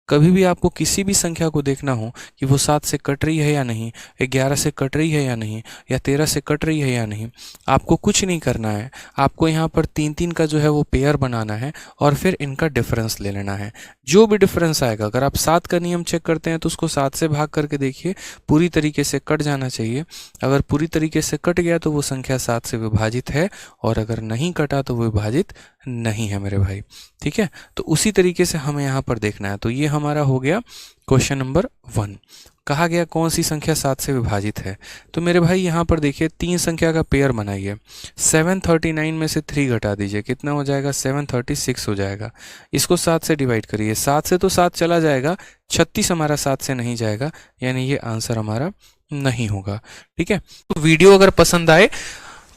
कभी भी आपको किसी भी संख्या को देखना हो कि वो 7 से कट रही है या नहीं, 11 से कट रही है या नहीं, या 13 से कट रही है या नहीं, आपको कुछ नहीं करना है। आपको यहाँ पर 3-3 का जो है वो पेयर बनाना है और फिर इनका डिफरेंस ले लेना है। जो भी डिफरेंस आएगा, अगर आप 7 का नियम चेक करते हैं तो उसको 7 से भाग करके देखिए, पूरी तरीके से कट जाना चाहिए। अगर पूरी तरीके से कट गया तो वो संख्या 7 से विभाजित है, और अगर नहीं कटा तो वो विभाजित नहीं है मेरे भाई। ठीक है, तो उसी तरीके से हमें यहाँ पर देखना है। तो ये हमारा हो गया क्वेश्चन नंबर 1। कहा गया कौन सी संख्या 7 से विभाजित है। तो मेरे भाई यहाँ पर देखिए 3 संख्या का पेयर बनाइए। 739 में से 3 घटा दीजिए, कितना हो जाएगा, 736 हो जाएगा। इसको 7 से डिवाइड करिए, 7 से तो 7 चला जाएगा, 36 हमारा 7 से नहीं जाएगा, यानी ये आंसर हमारा नहीं होगा। ठीक है, तो वीडियो अगर पसंद आए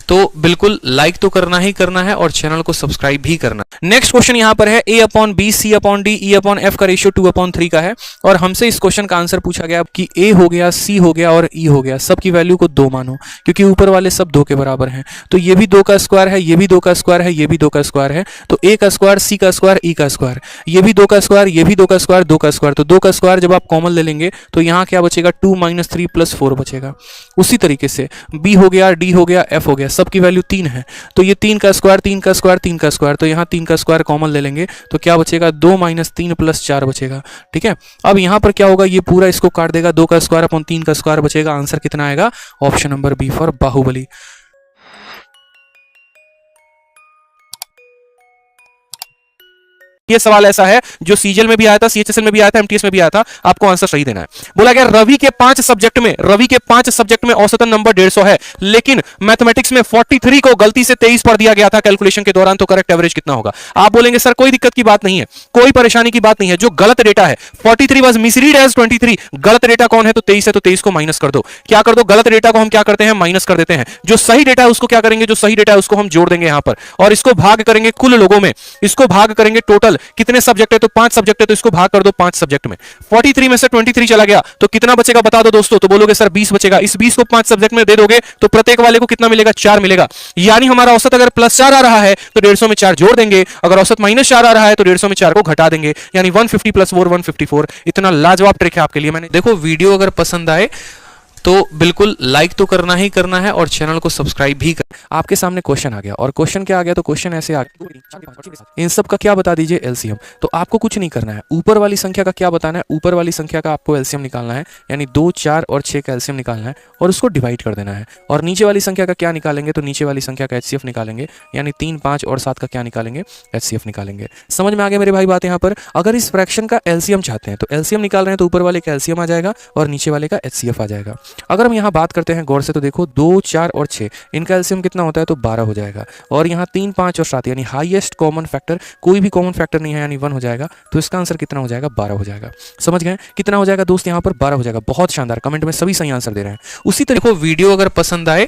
तो बिल्कुल लाइक तो करना ही करना है और चैनल को सब्सक्राइब भी करना है। नेक्स्ट क्वेश्चन यहां पर है a/b, c/d, e/f का रेशियो 2/3 का है, और हमसे इस क्वेश्चन का आंसर पूछा गया कि a हो गया, c हो गया और e हो गया, सब की वैल्यू को 2 मानो, क्योंकि ऊपर वाले सब 2 के बराबर हैं। तो ये भी 2 का स्क्वायर है, ये भी 2 का स्क्वायर है, ये भी 2 का स्क्वायर है। तो a का स्क्वायर, c का स्क्वायर, e का स्क्वायर, ये भी 2 का स्क्वायर, ये भी 2 का स्क्वायर, 2 का स्क्वायर। तो 2 का स्क्वायर जब आप कॉमन ले लेंगे तो यहाँ क्या बचेगा, 2 - 3 + 4 बचेगा। उसी तरीके से b हो गया, d हो गया, f हो गया, सब की वैल्यू 3 है। तो ये 3 का स्क्वायर, 3 का स्क्वायर, 3 का स्क्वायर, तो यहाँ 3 का स्क्वायर कॉमन ले लेंगे तो क्या बचेगा, 2 - 3 + 4 बचेगा। ठीक है, अब यहाँ पर क्या होगा, ये पूरा इसको काट देगा, 2 का स्क्वायर अपॉन 3 का स्क्वायर बचेगा। आंसर कितना आएगा, option number B for Baahubali. ये सवाल ऐसा है जो सीजीएल में भी आया था, सीएचएसएल में भी आया था, एमटीएस में भी आया था। आपको आंसर सही देना है। बोला गया रवि के 5 सब्जेक्ट में औसतन नंबर 150 है, लेकिन मैथमेटिक्स में 43 को गलती से 23 पढ़ दिया गया था कैलकुलेशन के दौरान, तो करेक्ट एवरेज कितना होगा। आप बोलेंगे सर कोई दिक्कत की बात नहीं है, कोई परेशानी की बात नहीं है। जो गलत डेटा है 43 वाज मिसरीड एज 23, गलत डेटा कौन है तो 23 है, तो 23 को माइनस कर दो। क्या कर दो, गलत डेटा को हम क्या करते हैं, माइनस कर देते हैं। जो सही डेटा है उसको क्या करेंगे, जो सही डेटा है उसको हम जोड़ देंगे यहां पर, और इसको भाग करेंगे कुल लोगों में, इसको भाग करेंगे टोटल कितने सब्जेक्ट है, तो 5 सब्जेक्ट है, तो इसको भाग कर दो 5 सब्जेक्ट में। 43 में से 23 चला गया तो कितना बचेगा बता दो दोस्तों। तो बोलोगे सर 20 बचेगा। इस 20 को 5 सब्जेक्ट में दे दोगे तो प्रत्येक वाले को कितना मिलेगा, 4 मिलेगा। यानी हमारा औसत अगर +4 आ रहा है तो 150 में 4 जोड़ देंगे, अगर औसत -4 आ रहा है तो 150 में 4 को घटा देंगे, यानी 150 + 4 154। इतना लाजवाब ट्रिक है आपके लिए। मैंने देखो, वीडियो अगर पसंद आए तो बिल्कुल लाइक तो करना ही करना है और चैनल को सब्सक्राइब भी कर। आपके सामने क्वेश्चन आ गया, और क्वेश्चन क्या आ गया, तो क्वेश्चन ऐसे आ गया, इन सब का क्या बता दीजिए, एलसीएम। तो आपको कुछ नहीं करना है, ऊपर वाली संख्या का क्या बताना है, ऊपर वाली संख्या का आपको एलसीएम निकालना है, यानी 2, 4 और 6 का एलसीएम निकालना है और उसको डिवाइड कर देना है। और नीचे वाली संख्या का क्या निकालेंगे, तो नीचे वाली संख्या का एचसीएफ निकालेंगे, यानी 3, 5 और 7 का क्या निकालेंगे, एचसीएफ निकालेंगे। समझ में आ गया मेरे भाई बात। यहाँ पर अगर इस फ्रैक्शन का एलसीएम चाहते हैं तो एलसीएम निकाल रहे हैं तो ऊपर वाले का एलसीएम आ जाएगा और नीचे वाले का एचसीएफ आ जाएगा। अगर हम यहाँ बात करते हैं गौर से तो देखो 2, 4 और 6 इनका एलसीएम कितना होता है, तो 12 हो जाएगा। और यहाँ 3, 5 और 7 यानी हाईएस्ट कॉमन फैक्टर, कोई भी कॉमन फैक्टर नहीं है, यानी 1 हो जाएगा। तो इसका आंसर कितना हो जाएगा, 12 हो जाएगा। समझ गए, कितना हो जाएगा दोस्त, यहाँ पर 12 हो जाएगा। बहुत शानदार, कमेंट में सभी सही आंसर दे रहे हैं। उसी तरह देखो, वीडियो अगर पसंद आए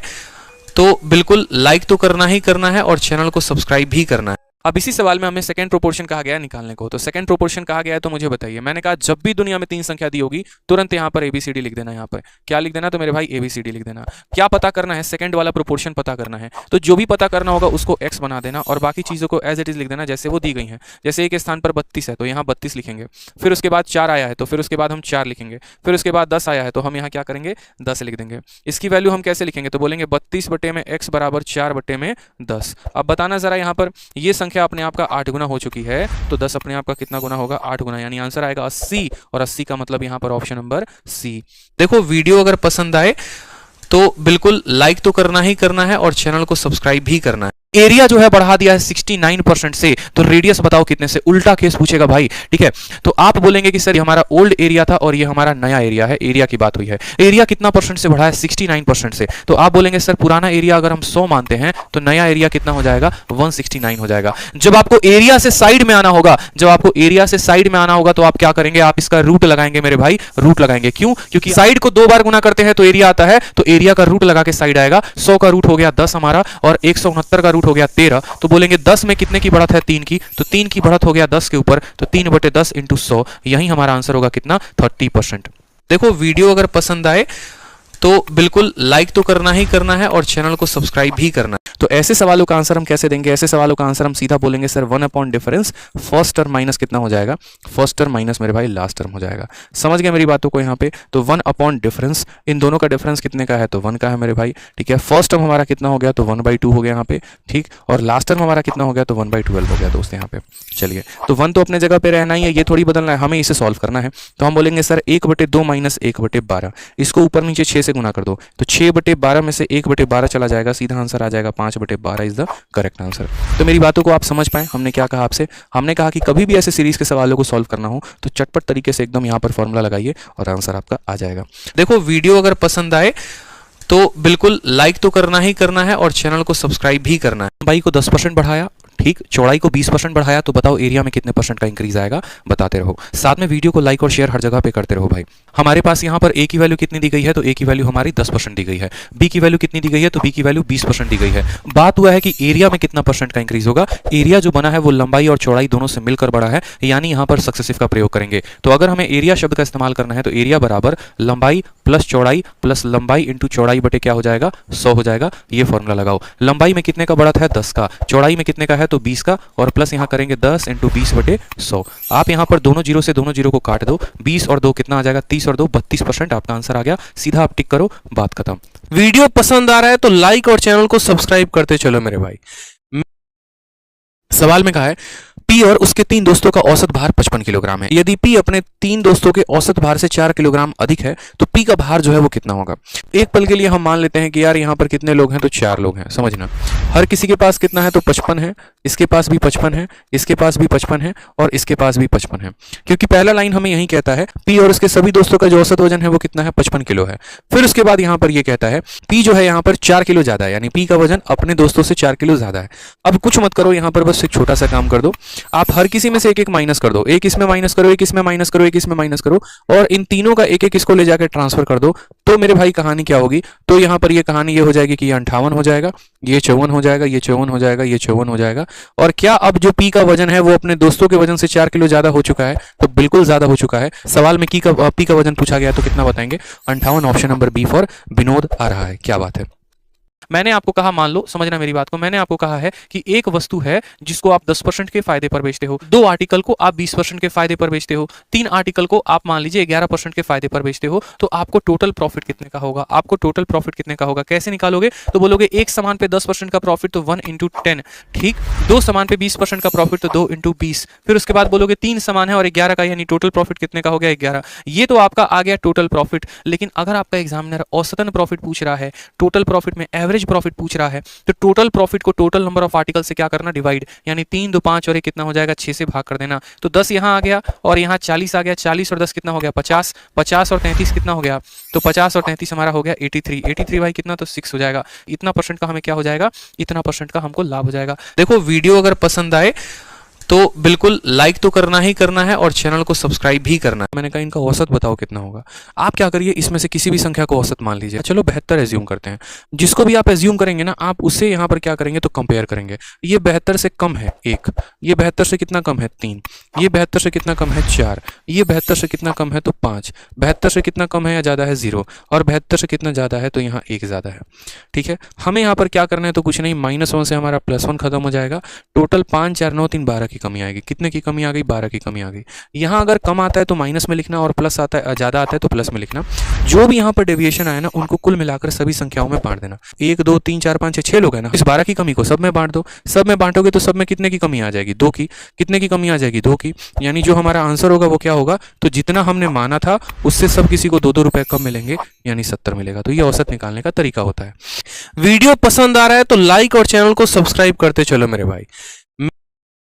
तो बिल्कुल लाइक तो करना ही करना है और चैनल को सब्सक्राइब भी करना है। अब इसी सवाल में हमें सेकंड प्रोपोर्शन कहा गया है निकालने को। तो सेकंड प्रोपोर्शन कहा गया है तो मुझे बताइए। मैंने कहा जब भी दुनिया में 3 संख्या दी होगी तुरंत यहाँ पर ABCD लिख देना। यहाँ पर क्या लिख देना, तो मेरे भाई ABCD लिख देना। क्या पता करना है, सेकंड वाला प्रोपोर्शन पता करना है। तो जो भी पता करना होगा उसको x बना देना और बाकी चीज़ों को एज इट इज लिख देना जैसे वो दी गई हैं। जैसे एक स्थान पर 32 है तो यहाँ 32 लिखेंगे, फिर उसके बाद 4 आया है तो फिर उसके बाद हम 4 लिखेंगे, फिर उसके बाद 10 आया है तो हम यहाँ क्या करेंगे, 10 लिख देंगे। इसकी वैल्यू हम कैसे लिखेंगे, तो बोलेंगे 32/x = 4/10। अब बताना जरा, यहाँ पर ये संख्या अपने आप का 8 गुना हो चुकी है, तो 10 अपने आप का कितना गुना होगा, 8 गुना, यानी आंसर आएगा 80। और 80 का मतलब यहाँ पर ऑप्शन नंबर सी। देखो, वीडियो अगर पसंद आए तो बिल्कुल लाइक तो करना ही करना है और चैनल को सब्सक्राइब भी करना है। एरिया जो है बढ़ा दिया है 69% से, तो रेडियस बताओ कितने से, उल्टा केस पूछेगा भाई। ठीक है, तो आप बोलेंगे कि सर ये हमारा ओल्ड एरिया था और ये हमारा नया एरिया है, एरिया की बात हुई है। एरिया कितना परसेंट से बढ़ा है, 69% से। तो आप बोलेंगे सर पुराना एरिया अगर हम 100 मानते हैं तो नया एरिया कितना हो जाएगा, 169 हो जाएगा। जब आपको एरिया से साइड में आना होगा, जब आपको एरिया से साइड में आना होगा तो आप क्या करेंगे, आप इसका रूट लगाएंगे मेरे भाई, रूट लगाएंगे। क्यों, क्योंकि साइड को 2 बार गुना करते हैं तो एरिया आता है, तो एरिया का रूट लगा के साइड आएगा। 100 का रूट हो गया 10 हमारा, और 169 का रूट हो गया 13। तो बोलेंगे 10 में कितने की बढ़त है, 3 की, तो 3 की बढ़त हो गया 10 के ऊपर, तो 3/10 × 100, यही हमारा आंसर होगा कितना, 30%। देखो, वीडियो अगर पसंद आए तो बिल्कुल लाइक तो करना ही करना है और चैनल को सब्सक्राइब भी करना है। तो ऐसे सवालों का आंसर हम कैसे देंगे? ऐसे सवालों का आंसर हम सीधा बोलेंगे sir 1 upon difference first term minus कितना हो जाएगा? फर्स्ट टर्म माइनस मेरे भाई लास्ट टर्म हो जाएगा। समझ गए मेरी बातों को यहाँ पे? तो 1 अपॉन डिफरेंस, इन दोनों का डिफरेंस कितने का है? तो 1 का है मेरे भाई, ठीक है। फर्स्ट टर्म हमारा कितना हो गया? तो 1/2 हो गया यहाँ पे, ठीक। और लास्ट टर्म हमारा कितना हो गया? तो 1/12 हो गया दोस्त यहाँ पे। चलिए, तो 1 तो अपने जगह पे रहना ही है, ये थोड़ी बदलना है, हमें इसे सॉल्व करना है। तो हम बोलेंगे सर 1/2 माइनस 1/12, इसको ऊपर नीचे 6 से गुना कर दो, तो 6/12 में से 1/12 चला जाएगा, सीधा आंसर आ जाएगा 5/12 इज द करेक्ट आंसर। तो मेरी बातों को आप समझ पाए? हमने क्या कहा आपसे? हमने कहा कि कभी भी ऐसे सीरीज के सवालों को सॉल्व करना हो तो चटपट तरीके से एकदम यहाँ पर फॉर्मूला लगाइए और आंसर आपका आ जाएगा। देखो, वीडियो अगर पसंद आए तो बिल्कुल लाइक तो करना ही करना है और चैनल को सब्सक्राइब भी करना है। लंबाई को 10% बढ़ाया, ठीक, चौड़ाई को 20% बढ़ाया, तो बताओ एरिया में कितने परसेंट का इंक्रीज आएगा? बताते रहो। साथ में वीडियो को लाइक और शेयर हर जगह पे करते रहो भाई। हमारे पास यहाँ पर ए की वैल्यू कितनी दी गई है? तो ए की वैल्यू हमारी 10% दी गई है। बी की वैल्यू कितनी दी गई है? तो बी की वैल्यू 20% दी गई है। बात हुआ है कि एरिया में कितना परसेंट का इंक्रीज होगा। एरिया जो बना है वो लंबाई और चौड़ाई दोनों से मिलकर बड़ा है, यानी यहाँ पर सक्सेसिव का प्रयोग करेंगे। तो अगर हमें एरिया शब्द का इस्तेमाल करना है तो एरिया बराबर लंबाई प्लस चौड़ाई प्लस लंबाई इंटू चौड़ाई बटे क्या हो जाएगा? 100 हो जाएगा। ये फॉर्मूला लगाओ। लंबाई में कितने का बढ़त है? 10 का। चौड़ाई में कितने का है? तो 20 का। और प्लस यहाँ करेंगे 10 इंटू 20/100। आप यहाँ पर दोनों जीरो से दोनों जीरो को काट दो, 20 और 2 कितना आ जाएगा? 30 और 2 32%। आपका आंसर आ गया। सीधा आप टिक करो, बात खत्म। वीडियो पसंद आ रहा है तो लाइक और चैनल को सब्सक्राइब करते चलो मेरे भाई। सवाल में कहा है पी और उसके 3 दोस्तों का औसत भार 55 किलोग्राम है। यदि पी अपने 3 दोस्तों के औसत भार से 4 किलोग्राम अधिक है तो पी का भार जो है वो कितना होगा? एक पल के लिए हम मान लेते हैं कि यार यहाँ पर कितने लोग हैं? तो 4 लोग हैं। समझना, हर किसी के पास कितना है? तो 55 है, इसके पास भी 55 है, इसके पास भी 55 है और इसके पास भी 55 है, क्योंकि पहला लाइन हमें यही कहता है पी और उसके सभी दोस्तों का जो औसत वजन है वो कितना है? 55 किलो है। फिर उसके बाद यहाँ पर ये कहता है पी जो है यहाँ पर 4 किलो ज्यादा है, यानी पी का वजन अपने दोस्तों से 4 किलो ज्यादा है। अब कुछ मत करो, यहाँ पर बस एक छोटा सा काम कर दो, आप हर किसी में से एक एक माइनस कर दो, एक इसमें माइनस करो, एक इसमें माइनस करो, एक इसमें माइनस करो, और इन तीनों का एक एक इसको ले जाकर ट्रांसफर कर दो। तो मेरे भाई कहानी क्या होगी? तो यहाँ पर ये कहानी ये हो जाएगी कि ये 58 हो जाएगा, ये 54 हो जाएगा, ये 54 हो जाएगा, ये 54 हो जाएगा। और क्या अब जो पी का वजन है वो अपने दोस्तों के वजन से 4 किलो ज्यादा हो चुका है? तो बिल्कुल ज्यादा हो चुका है। सवाल में पी का वजन पूछा गया तो कितना बताएंगे? 58। Option number B for Vinod आ रहा है। क्या बात है। मैंने आपको कहा, मान लो, समझना मेरी बात को, मैंने आपको कहा है कि एक वस्तु है जिसको आप 10% के फायदे पर बेचते हो, 2 आर्टिकल को आप 20% के फायदे पर बेचते हो, 3 आर्टिकल को आप मान लीजिए 11% के फायदे पर बेचते हो, तो आपको टोटल प्रॉफिट कितने का होगा? आपको टोटल प्रॉफिट कितने का होगा? कैसे निकालोगे? तो बोलोगे एक सामान पे 10% का प्रॉफिट तो 1 × 10, ठीक। 2 सामान पे 20% का प्रॉफिट तो 2 × 20। फिर उसके बाद बोलोगे 3 सामान है और 11 का, यानी टोटल प्रॉफिट कितने का हो गया? 11। ये तो आपका आ गया टोटल प्रॉफिट। लेकिन अगर आपका एग्जामिनर औसतन प्रॉफिट पूछ रहा है, टोटल प्रॉफिट में एवरेज प्रॉफिट पूछ रहा है, तो टोटल प्रॉफिट को टोटल नंबर ऑफ आर्टिकल से क्या करना? डिवाइड, यानी 3 2 5 और 1 कितना हो जाएगा? 6 से भाग कर देना। तो 10 यहाँ आ गया और यहाँ 40 आ गया। 40 और 10 कितना हो गया? 50। 50 और 33 कितना हो गया? तो 50 और 33 हमारा हो गया 83। 83 भाई कितना? तो 6 हो जाएगा। इतना परसेंट का हमें क्या हो जाएगा? इतना परसेंट का हमको लाभ हो जाएगा। देखो, वीडियो अगर पसंद आए तो बिल्कुल लाइक तो करना ही करना है और चैनल को सब्सक्राइब भी करना है। मैंने कहा इनका औसत बताओ कितना होगा। आप क्या करिए, इसमें से किसी भी संख्या को औसत मान लीजिए। चलो 72 एज्यूम करते हैं। जिसको भी आप एज्यूम करेंगे ना, आप उससे यहाँ पर क्या करेंगे? तो कंपेयर करेंगे। ये 72 से कम है 1, ये 72 से कितना कम है? 3, ये 72 से कितना कम है? 4, ये 72 से कितना कम है? तो 5, 72 से कितना कम है या ज्यादा है? 0, और 72 से कितना ज्यादा है? तो यहाँ 1 ज्यादा है, ठीक है। हमें यहाँ पर क्या करना है? तो कुछ नहीं, -1 से हमारा +1 खत्म हो जाएगा। टोटल 5 4 9 3 12 की कमी आएगी। कितने की कमी आ गई? 12 की कमी आ गई। यहाँ अगर कम आता है तो माइनस में लिखना, और प्लस आता है, ज्यादा आता है तो प्लस में लिखना। जो भी यहाँ पर डेविएशन आया ना, उनको कुल मिलाकर सभी संख्याओं में बांट देना। 1 2 3 4 5 6 लोग हैं ना, इस 12 की कमी को सब में बांट दो। सब में बांटोगे तो सब में कितने की कमी आ जाएगी? 2 की। कितने की कमी आ जाएगी? 2 की। यानी जो हमारा आंसर होगा वो क्या होगा? तो जितना हमने माना था उससे सब किसी को 2 2 रुपए कम मिलेंगे, यानी 70 मिलेगा। तो ये औसत निकालने का तरीका होता है। वीडियो पसंद आ रहा है तो लाइक और चैनल को सब्सक्राइब करते चलो मेरे भाई।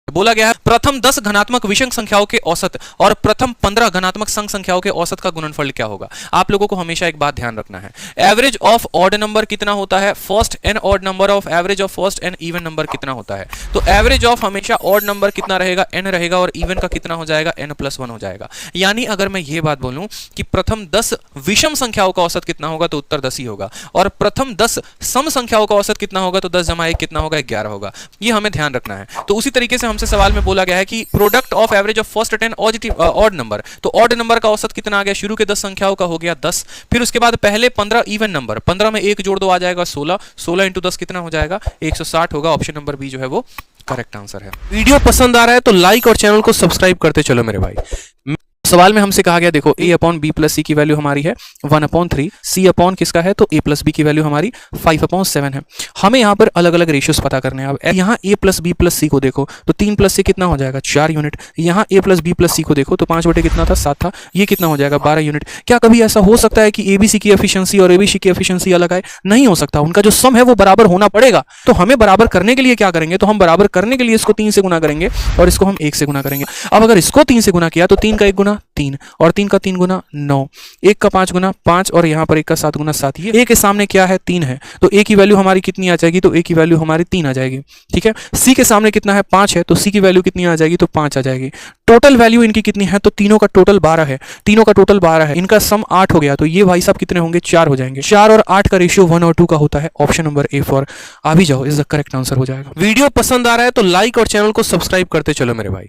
बोला गया है प्रथम 10 घनात्मक विषम संख्याओं के औसत और प्रथम 15 घनात्मक सम संख्याओं के औसत का गुणनफल क्या होगा? आप लोगों को हमेशा एक बात ध्यान रखना है, एवरेज ऑफ ऑड नंबर कितना होता है? First N odd number of average of first N even number कितना होता है? तो एवरेज ऑफ हमेशा ऑड नंबर कितना रहेगा? एन रहेगा, और इवन का कितना हो जाएगा? n+1 हो जाएगा। यानी अगर मैं ये बात बोलूं कि प्रथम 10 विषम संख्याओं का औसत कितना होगा, तो उत्तर 10 ही होगा, और प्रथम 10 सम संख्याओं का औसत कितना होगा, तो 10 + 1 कितना होगा? 11 होगा। ये हमें ध्यान रखना है। तो उसी तरीके से हमसे सवाल में बोला गया है कि product of average of first 10 odd number, तो ऑड नंबर का औसत कितना आ गया, शुरू के 10 संख्याओं का हो गया 10, फिर उसके बाद पहले 15 इवन नंबर, 15 में 1 जोड़ दो आ जाएगा 16, 16 इंटू 10 कितना हो जाएगा 160 होगा। ऑप्शन नंबर बी जो है वो करेक्ट आंसर है। वीडियो पसंद आ रहा है तो लाइक और चैनल को सब्सक्राइब करते चलो मेरे भाई। सवाल में हमसे कहा गया देखो a अपॉन बी प्लस सी की वैल्यू हमारी है 1/3, c अपॉन किसका है तो a प्लस बी की वैल्यू हमारी 5/7 है। हमें यहाँ पर अलग अलग रेशियोज पता करने हैं। अब यहाँ a प्लस बी प्लस सी को देखो तो 3 प्लस सी कितना हो जाएगा 4 यूनिट, यहाँ a प्लस बी प्लस सी को देखो तो 5 बटे कितना था 7 था, ये कितना हो जाएगा 12 यूनिट। क्या कभी ऐसा हो सकता है कि ABC की एफिशिएंसी और ABC की एफिशिएंसी अलग आए? नहीं हो सकता, उनका जो सम है वो बराबर होना पड़ेगा। तो हमें बराबर करने के लिए क्या करेंगे, तो हम बराबर करने के लिए इसको 3 से गुना करेंगे और इसको हम 1 से गुना करेंगे। अब अगर इसको 3 से गुना किया तो 3 का 1 गुना 3 और 3 का 3 गुना 9, 1 का 5 गुना 5 और यहाँ पर 1 का 7 गुना 7। ये a के सामने क्या है 3 है, तो a की वैल्यू हमारी कितनी आ जाएगी, तो a की वैल्यू हमारी 3 आ जाएगी। ठीक है, c के सामने कितना है 5 है, तो c की वैल्यू कितनी आ जाएगी, तो 5 आ जाएगी। टोटल वैल्यू इनकी कितनी है, तो तीनों का टोटल 12 है, तीनों का टोटल 12 है, इनका सम 8 हो गया, तो ये भाई साहब कितने होंगे 4 हो जाएंगे। 4 और 8 का रेशियो 1 और 2 का होता है। ऑप्शन नंबर ए फॉर आ भी जाओ इज द करेक्ट आंसर हो जाएगा। वीडियो पसंद आ रहा है तो लाइक और चैनल को सब्सक्राइब करते चलो मेरे भाई।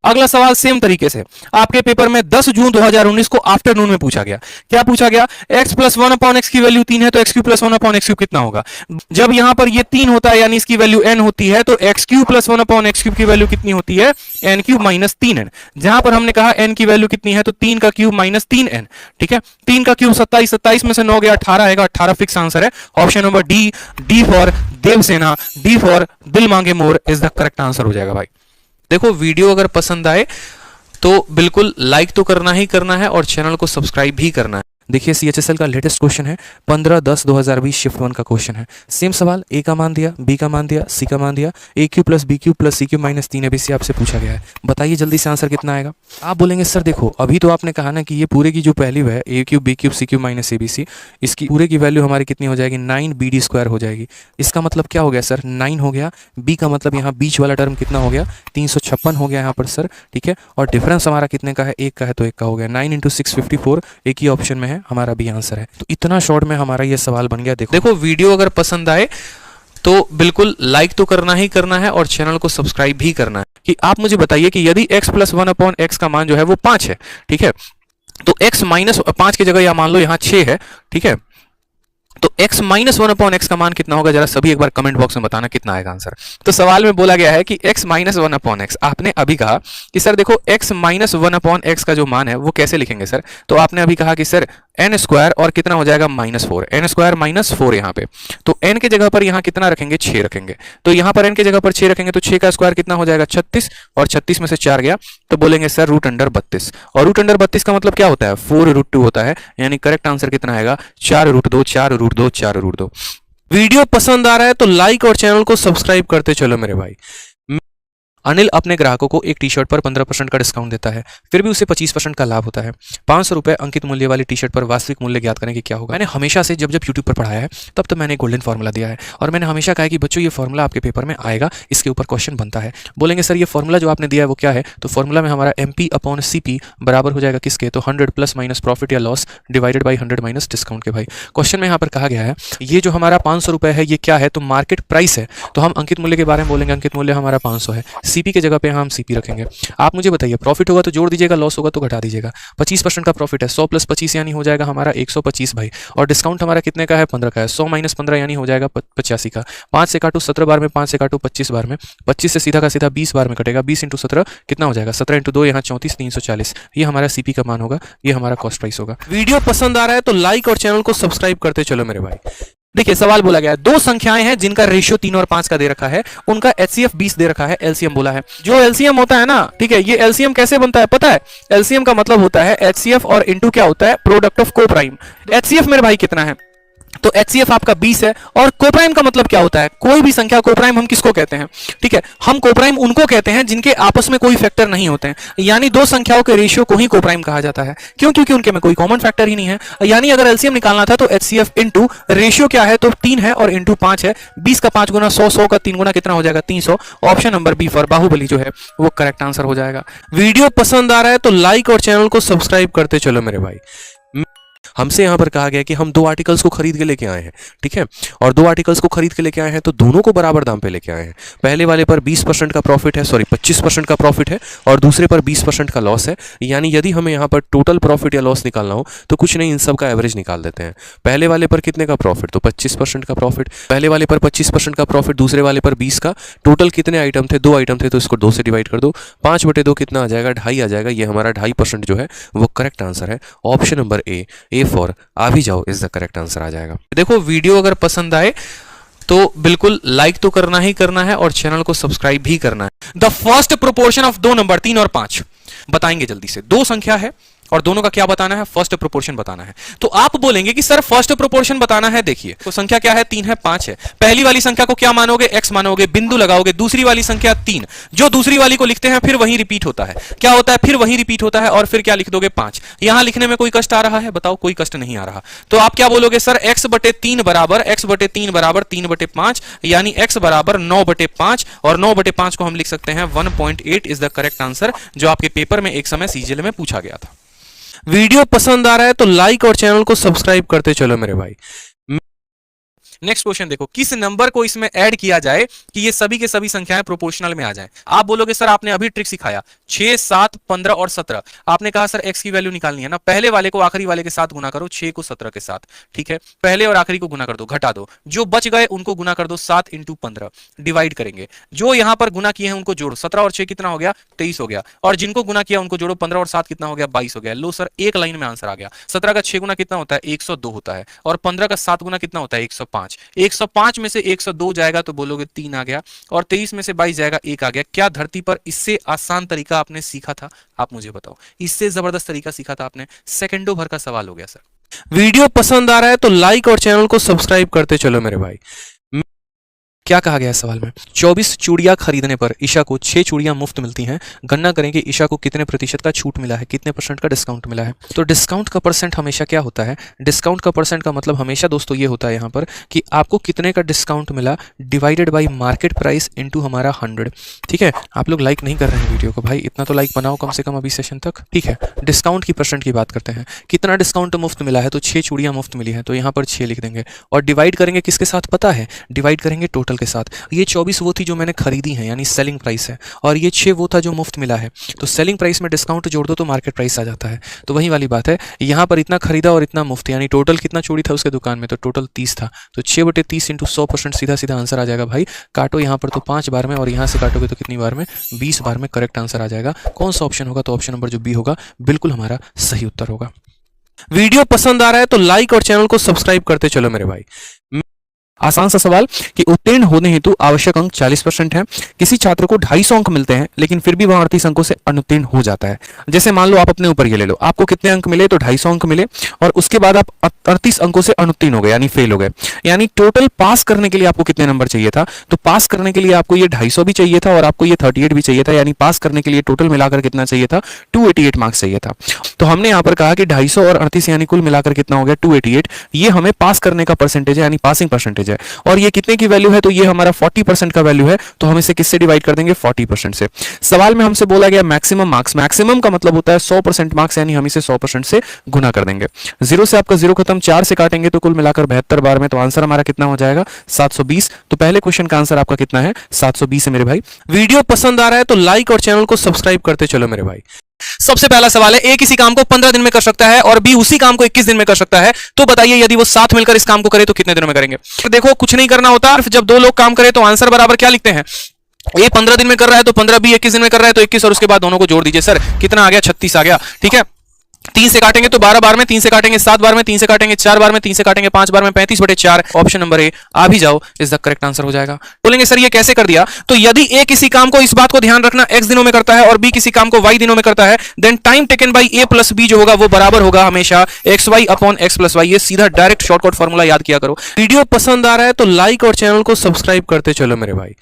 अगला सवाल सेम तरीके से आपके पेपर में 10 जून 2019 को आफ्टरनून में पूछा गया। क्या पूछा गया, x प्लस 1/x की वैल्यू 3 है तो x cube plus 1/x cube कितना होगा। जब यहां पर ये 3 होता है यानी इसकी वैल्यू n होती है तो x cube plus 1/x cube की वैल्यू कितनी होती है n क्यूब माइनस 3n। जहां पर हमने कहा n की वैल्यू कितनी है तो 3 का क्यूब माइनस 3n। ठीक है, 3 का क्यूब 27, 27 में से 9 गया 18 आएगा, 18 फिक्स आंसर है। Option number D for Devsena, D for दिल मांगे more is the correct answer हो जाएगा भाई। देखो वीडियो अगर पसंद आए तो बिल्कुल लाइक तो करना ही करना है और चैनल को सब्सक्राइब भी करना है। देखिए CHSL का लेटेस्ट क्वेश्चन है 15/10/2020 शिफ्ट 1 का क्वेश्चन है। सेम सवाल, a का मान दिया, b का मान दिया, c का मान दिया, a cube plus b cube plus c cube minus 3 ABC आपसे पूछा गया है। बताइए जल्दी से आंसर कितना आएगा। आप बोलेंगे सर देखो अभी तो आपने कहा ना कि ये पूरे की जो वैल्यू है a cube b cube c cube minus ABC, इसकी पूरे की वैल्यू हमारी कितनी हो जाएगी 9BD² हो जाएगी। इसका मतलब क्या हो गया सर 9 हो गया, b का मतलब यहाँ बीच वाला टर्म कितना हो गया 356 हो गया यहाँ पर सर। ठीक है, और डिफरेंस हमारा कितने का है 1 का है तो 1 का हो गया। 9 × 6 54 एक ही ऑप्शन में है, हमारा बी आंसर है। तो इतना शॉर्ट में हमारा ये सवाल बन गया। देखो वीडियो अगर पसंद आए तो बिल्कुल लाइक तो करना ही करना है और चैनल को सब्सक्राइब भी करना है। कि आप मुझे बताइए कि यदि x प्लस 1/x का मान जो है वो 5 है, ठीक है, तो x माइनस 5 की जगह या मान लो यहाँ 6 है, ठीक है, तो x माइनस 1/x का मान कितना होगा, जरा सभी एक बार कमेंट बॉक्स में बताना कितना आएगा आंसर। तो सवाल में बोला गया है कि x माइनस 1/x, आपने अभी कहा कि सर देखो x माइनस 1/x का जो मान है वो कैसे लिखेंगे सर, तो आपने अभी कहा कि सर n² और कितना हो जाएगा -4, n² -4 यहाँ पे, तो n के जगह पर यहाँ कितना रखेंगे 6 रखेंगे, तो यहाँ पर n के जगह पर 6 रखेंगे तो 6 का स्क्वायर कितना हो जाएगा 36 और 36 में से 4 गया तो बोलेंगे सर √32, और √32 का मतलब क्या होता है 4√2 होता है, यानी करेक्ट आंसर कितना आएगा 4√2 4√2 4√2। वीडियो पसंद आ रहा है तो लाइक और चैनल को सब्सक्राइब करते चलो मेरे भाई। अनिल अपने ग्राहकों को एक टी शर्ट पर 15% का डिस्काउंट देता है, फिर भी उसे 25% का लाभ होता है। 500 रुपए अंकित मूल्य वाली टी शर्ट पर वास्तविक मूल्य ज्ञात करने की क्या होगा। मैंने हमेशा से जब यूट्यूब पर पढ़ाया है तब तो मैंने गोल्डन फॉर्मूला दिया है और मैंने हमेशा कहा कि बच्चों ये फॉर्मूला आपके पेपर में आएगा, इसके ऊपर क्वेश्चन बनता है। बोलेंगे सर ये फॉर्मूला जो आपने दिया है वो क्या है, तो फॉर्मूला में हमारा MP/CP बराबर हो जाएगा किसके, तो 100 प्लस माइनस प्रॉफिट या loss divided by 100 minus discount के। भाई क्वेश्चन में यहाँ पर कहा गया है ये जो हमारा 500 रुपए है ये क्या है, तो मार्केट प्राइस है, तो हम अंकित मूल्य के बारे में बोलेंगे अंकित मूल्य हमारा 500 है, CP की जगह पे हम CP रखेंगे। आप मुझे बताइए प्रॉफिट होगा तो जोड़ दीजिएगा, लॉस होगा तो घटा दीजिएगा। 25% का प्रॉफिट है, 100 प्लस 25 यानी हो जाएगा हमारा 125 भाई, और डिस्काउंट हमारा कितने का है 15 का है, 100 माइनस 15 यानी हो जाएगा 85 का। 5 से काटो 17 बार में, 5 से काटो 25 बार में, 25 से सीधा का सीधा 20 बार में कटेगा, 20 × 17 कितना हो जाएगा 17 × 2 यहाँ 34 340, ये हमारा CP का मान होगा, ये हमारा कॉस्ट प्राइस होगा। वीडियो पसंद आ रहा है तो लाइक और चैनल को सब्सक्राइब करते चलो मेरे भाई। देखिए सवाल बोला गया है दो संख्याएं हैं जिनका रेशियो 3 और 5 का दे रखा है, उनका HCF 20 दे रखा है, LCM बोला है। जो LCM होता है ना, ठीक है, ये LCM कैसे बनता है पता है, LCM का मतलब होता है HCF और इनटू क्या होता है प्रोडक्ट ऑफ कोप्राइम। HCF मेरे भाई कितना है, तो HCF आपका 20 है, और कोप्राइम का मतलब क्या होता है, कोई भी संख्या कोप्राइम हम किसको कहते हैं, ठीक है, हम कोप्राइम उनको कहते हैं जिनके आपस में कोई फैक्टर नहीं होते हैं, यानी दो संख्याओं के रेशियो को ही कोप्राइम कहा जाता है। क्यों, क्योंकि उनके में कोई कॉमन फैक्टर ही नहीं है। यानी अगर एलसीएम निकालना था तो HCF इंटू रेशियो क्या है, तो 3 है और इंटू 5 है, 20 का 5 गुना 100, 100 का 3 गुना कितना हो जाएगा 300। Option number B for Baahubali जो है वो करेक्ट आंसर हो जाएगा। वीडियो पसंद आ रहा है तो लाइक और चैनल को सब्सक्राइब करते चलो मेरे भाई। हमसे यहाँ पर कहा गया कि हम 2 आर्टिकल्स को खरीद के लेके आए हैं, ठीक है, और 2 आर्टिकल्स को खरीद के लेके आए हैं तो दोनों को बराबर दाम पे लेके आए हैं। पहले वाले पर 20% का प्रॉफिट है, सॉरी 25% का प्रॉफिट है, और दूसरे पर 20% का लॉस है। यानी यदि हमें यहाँ पर टोटल प्रॉफिट या लॉस निकालना हो तो कुछ नहीं, इन सब का एवरेज निकाल देते हैं। पहले वाले पर कितने का प्रॉफिट, तो 25% का प्रॉफिट, पहले वाले पर 25% का प्रॉफिट, दूसरे वाले पर 20 का। टोटल कितने आइटम थे, 2 आइटम थे, तो इसको 2 से डिवाइड कर दो, 5/2 कितना आ जाएगा, 2.5 आ जाएगा। ये हमारा 2.5% जो है वो करेक्ट आंसर है। ऑप्शन नंबर ए फॉर आ भी जाओ इज द करेक्ट आंसर आ जाएगा। देखो वीडियो अगर पसंद आए तो बिल्कुल लाइक तो करना ही करना है और चैनल को सब्सक्राइब भी करना है। The first proportion of 2 number 3 और 5 बताएंगे जल्दी से। 2 संख्या है और दोनों का क्या बताना है, फर्स्ट प्रोपोर्शन बताना है। तो आप बोलेंगे कि सर फर्स्ट प्रोपोर्शन बताना है। देखिए तो संख्या क्या है, 3 है, 5 है। पहली वाली संख्या को क्या मानोगे, x मानोगे, बिंदु लगाओगे। दूसरी वाली संख्या 3, जो दूसरी वाली को लिखते हैं फिर वही रिपीट होता है। क्या होता है, फिर वही रिपीट होता है और फिर क्या लिख दोगे, 5। यहां लिखने में कोई कष्ट आ रहा है, बताओ, कोई कष्ट नहीं आ रहा। तो आप क्या बोलोगे, सर x/3 बराबर 3/5, यानी x बराबर 9/5, और 9/5 को हम लिख सकते हैं 1.8 इज द करेक्ट आंसर, जो आपके पेपर में एक समय सीजीएल में पूछा गया था। वीडियो पसंद आ रहा है तो लाइक और चैनल को सब्सक्राइब करते चलो मेरे भाई। नेक्स्ट क्वेश्चन देखो, किस नंबर को इसमें ऐड किया जाए कि ये सभी के सभी संख्याएं प्रोपोर्शनल में आ जाएं। आप बोलोगे सर आपने अभी ट्रिक सिखाया, 6, 7, 15 और 17। आपने कहा सर x की वैल्यू निकालनी है ना, पहले वाले को आखिरी वाले के साथ गुना करो, 6 को 17 के साथ, ठीक है। पहले और आखिरी को गुना कर दो, घटा दो, जो बच गए उनको गुना कर दो, 7 × 15 डिवाइड करेंगे। जो यहां पर गुना किए हैं उनको जोड़ो, 17 और 6 कितना हो गया, 23 हो गया, और जिनको गुना किया उनको जोड़ो, 15 और 7 कितना हो गया, 22 हो गया। लो सर एक लाइन में आंसर आ गया। 17 का 6 गुना कितना होता है, 102 होता है, और 15 का 7 गुना कितना होता है, 105। 105 में से 102 जाएगा तो बोलोगे 3 आ गया, और 23 में से 22 जाएगा, 1 आ गया। क्या धरती पर इससे आसान तरीका आपने सीखा था, आप मुझे बताओ, इससे जबरदस्त तरीका सीखा था आपने, सेकंडों भर का सवाल हो गया सर। वीडियो पसंद आ रहा है तो लाइक और चैनल को सब्सक्राइब करते चलो मेरे भाई। क्या कहा गया है सवाल में, 24 चूड़ियां खरीदने पर ईशा को 6 चूड़ियां मुफ्त मिलती हैं। गणना करें कि ईशा को कितने प्रतिशत का छूट मिला है, कितने % का डिस्काउंट मिला है। तो डिस्काउंट का परसेंट हमेशा क्या होता है, डिस्काउंट का परसेंट का मतलब हमेशा दोस्तों ये होता है यहाँ पर कि आपको कितने का डिस्काउंट मिला divided by market price into हमारा 100, ठीक है। आप लोग लाइक नहीं कर रहे हैं वीडियो को, भाई इतना तो लाइक बनाओ कम से कम अभी सेशन तक, ठीक है। डिस्काउंट की परसेंट की बात करते हैं, कितना डिस्काउंट मुफ्त मिला है, तो 6 चूड़ियां मुफ्त मिली है, तो यहाँ पर 6 लिख देंगे, और डिवाइड करेंगे किसके साथ पता है, डिवाइड करेंगे टोटल के साथ। ये 24 वो थी जो मैंने खरीदी है, यानी सेलिंग प्राइस है, और ये 6 वो था जो मुफ्त मिला है। तो सेलिंग प्राइस में डिस्काउंट जोड़ दो तो मार्केट प्राइस आ जाता है। तो वही वाली बात है, यहाँ पर इतना खरीदा और इतना मुफ्त, यानी टोटल कितना चूड़ी था उसके दुकान में, तो टोटल 30 था। तो 6/30 इंटू 100% सीधा सीधा आंसर आ जाएगा भाई। काटो यहाँ पर तो 5 बार में, और यहाँ से काटोगे तो कितनी बार में, 20 बार में करेक्ट आंसर आ जाएगा। कौन सा ऑप्शन होगा, तो ऑप्शन नंबर जो बी होगा बिल्कुल हमारा सही उत्तर होगा। वीडियो पसंद आ रहा है तो लाइक और चैनल को सब्सक्राइब करते चलो मेरे भाई। आसान सा सवाल कि उत्तीर्ण होने हेतु आवश्यक अंक 40% है। किसी छात्र को 250 अंक मिलते हैं लेकिन फिर भी वह 38 अंकों से अनुत्तीर्ण हो जाता है। जैसे मान लो आप अपने ऊपर ये ले लो, आपको कितने अंक मिले, तो 250 अंक मिले, और उसके बाद आप 38 अंकों से अनुत्तीर्ण हो गए, यानी फेल हो गए। यानी टोटल पास करने के लिए आपको कितने नंबर चाहिए था, तो पास करने के लिए आपको ये 250 भी चाहिए था और आपको ये 38 भी चाहिए था, यानी पास करने के लिए टोटल मिलाकर कितना चाहिए था, 288 मार्क्स चाहिए था। तो हमने यहाँ पर कहा कि 250 और 38 यानी कुल मिलाकर कितना हो गया, 288। ये हमें पास करने का परसेंटेज है, यानी पासिंग परसेंटेज है। और ये कितने की वैल्यू है, तो ये हमारा 40% का वैल्यू है, तो हम इसे किससे डिवाइड कर देंगे, 40% से। सवाल में हमसे बोला गया मैक्सिमम मार्क्स, मैक्सिमम का मतलब होता है 100% मार्क्स, यानी हम इसे 100% से गुना कर देंगे। 0 से आपका 0 खत्म, 4 से काटेंगे तो कुल मिलाकर 72 बार में, तो आंसर हमारा कितना हो जाएगा, 720। तो पहले क्वेश्चन का आंसर आपका कितना है, 720 है मेरे भाई। वीडियो पसंद आ रहा है तो लाइक और चैनल को सब्सक्राइब करते चलो मेरे भाई। सबसे पहला सवाल है, ए किसी काम को 15 दिन में कर सकता है और बी उसी काम को 21 दिन में कर सकता है, तो बताइए यदि वो साथ मिलकर इस काम को करे तो कितने दिनों में करेंगे। देखो कुछ नहीं करना होता, जब 2 लोग काम करें तो आंसर बराबर क्या लिखते हैं, ये 15 दिन में कर रहा है तो 15, बी 21 दिन में कर रहा है तो 21, और उसके बाद दोनों को जोड़ दीजिए। सर कितना आ गया, 36 आ गया, ठीक है। 3 से काटेंगे तो 12 बार में, 3 से काटेंगे 7 बार में, 3 से काटेंगे 4 बार में, 3 से काटेंगे 5 बार में, 35/4। ऑप्शन नंबर ए आ भी जाओ इज द करेक्ट आंसर हो जाएगा। बोलेंगे सर ये कैसे कर दिया, तो यदि ए किसी काम को, इस बात को ध्यान रखना, x दिनों में करता है और b किसी काम को y दिनों में करता है, then time taken by a plus b जो होगा वो बराबर होगा हमेशा xy upon x plus y। ये सीधा डायरेक्ट शॉर्टकट फॉर्मूला याद किया करो। वीडियो पसंद आ रहा है तो लाइक और चैनल को सब्सक्राइब करते चलो मेरे भाई।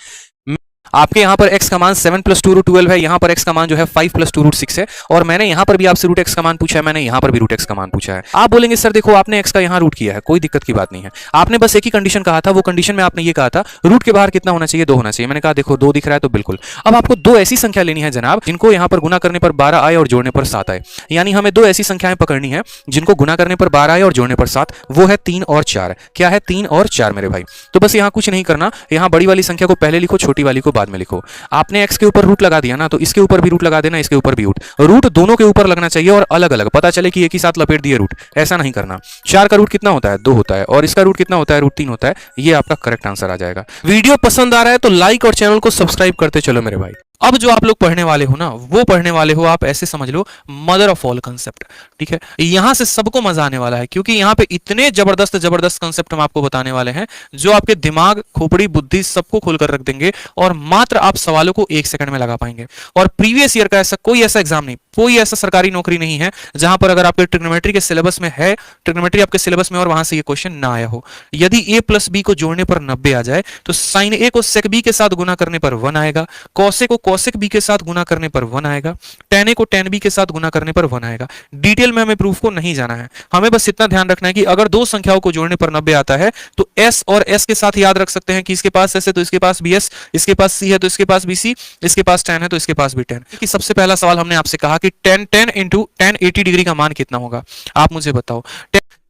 आपके यहाँ पर x का मान 7 + 2 √ 12 है, यहाँ पर x का मान जो है 5 + 2 √ 6 है, और मैंने यहाँ पर भी आपसे √x का मान पूछा है, मैंने यहाँ पर भी √x का मान पूछा है। आप बोलेंगे सर देखो आपने x का यहाँ रूट किया है, कोई दिक्कत की बात नहीं है, आपने बस एक ही कंडीशन कहा था, वो कंडीशन में आपने ये कहा था रूट के बाहर कितना होना चाहिए, 2 होना चाहिए। मैंने कहा देखो 2 दिख रहा है तो बिल्कुल। अब आपको दो ऐसी संख्या लेनी है जनाब जिनको यहाँ पर गुना करने पर 12 आए और जोड़ने पर 7 आए, यानी हमें दो ऐसी संख्याएं पकड़नी है जिनको गुना करने पर 12 आए और जोड़ने पर 7, वो है 3 और 4। क्या है? 3 और 4 मेरे भाई। तो बस यहाँ कुछ नहीं करना, यहाँ बड़ी वाली संख्या को पहले लिखो, छोटी वाली को बाद में लिखो। आपने x के ऊपर रूट लगा दिया ना, तो इसके ऊपर भी रूट लगा देना, इसके ऊपर भी रूट दोनों के ऊपर लगना चाहिए और अलग अलग, पता चले कि एक ही साथ लपेट दिए रूट, ऐसा नहीं करना। 4 का रूट कितना होता है? 2 होता है, और इसका रूट कितना होता है? √3 होता है। ये आपका करेक्ट आंसर आ जाएगा। वीडियो पसंद आ रहा है तो लाइक और चैनल को सब्सक्राइब करते चलो मेरे भाई। अब जो आप लोग पढ़ने वाले हो ना, वो पढ़ने वाले हो आप ऐसे समझ लो मदर ऑफ ऑल कंसेप्ट, ठीक है। यहां से सबको मजा आने वाला है, क्योंकि यहां पे इतने जबरदस्त जबरदस्त कंसेप्ट हम आपको बताने वाले हैं जो आपके दिमाग, खोपड़ी, बुद्धि सबको खोलकर रख देंगे, और मात्र आप सवालों को 1 सेकंड में लगा पाएंगे। और प्रीवियस ईयर का कोई ऐसा एग्जाम नहीं, कोई ऐसा सरकारी नौकरी नहीं है जहां पर अगर आपके ट्रिग्नोमेट्री के सिलेबस में है, ट्रिग्नोमेट्री आपके सिलेबस में और वहां से ये क्वेश्चन ना आया हो। यदि a + b को जोड़ने पर 90 आ जाए तो sin a को sec b के साथ गुना करने पर 1 आएगा, cos a को cosec b के साथ गुना करने पर 1 आएगा, tan a को tan b के साथ गुना करने पर 1 आएगा। डिटेल में हमें प्रूफ को नहीं जाना है, हमें बस इतना ध्यान रखना है कि अगर दो संख्याओं को जोड़ने पर 90 आता है तो s और s के साथ याद रख सकते हैं कि इसके पास s है तो इसके पास भी s, इसके पास c है तो इसके पास भी c, इसके पास tan है तो इसके पास भी tan। कि सबसे पहला सवाल हमने आपसे कहा कि tan × tan 80 डिग्री का मान कितना होगा, आप मुझे बताओ।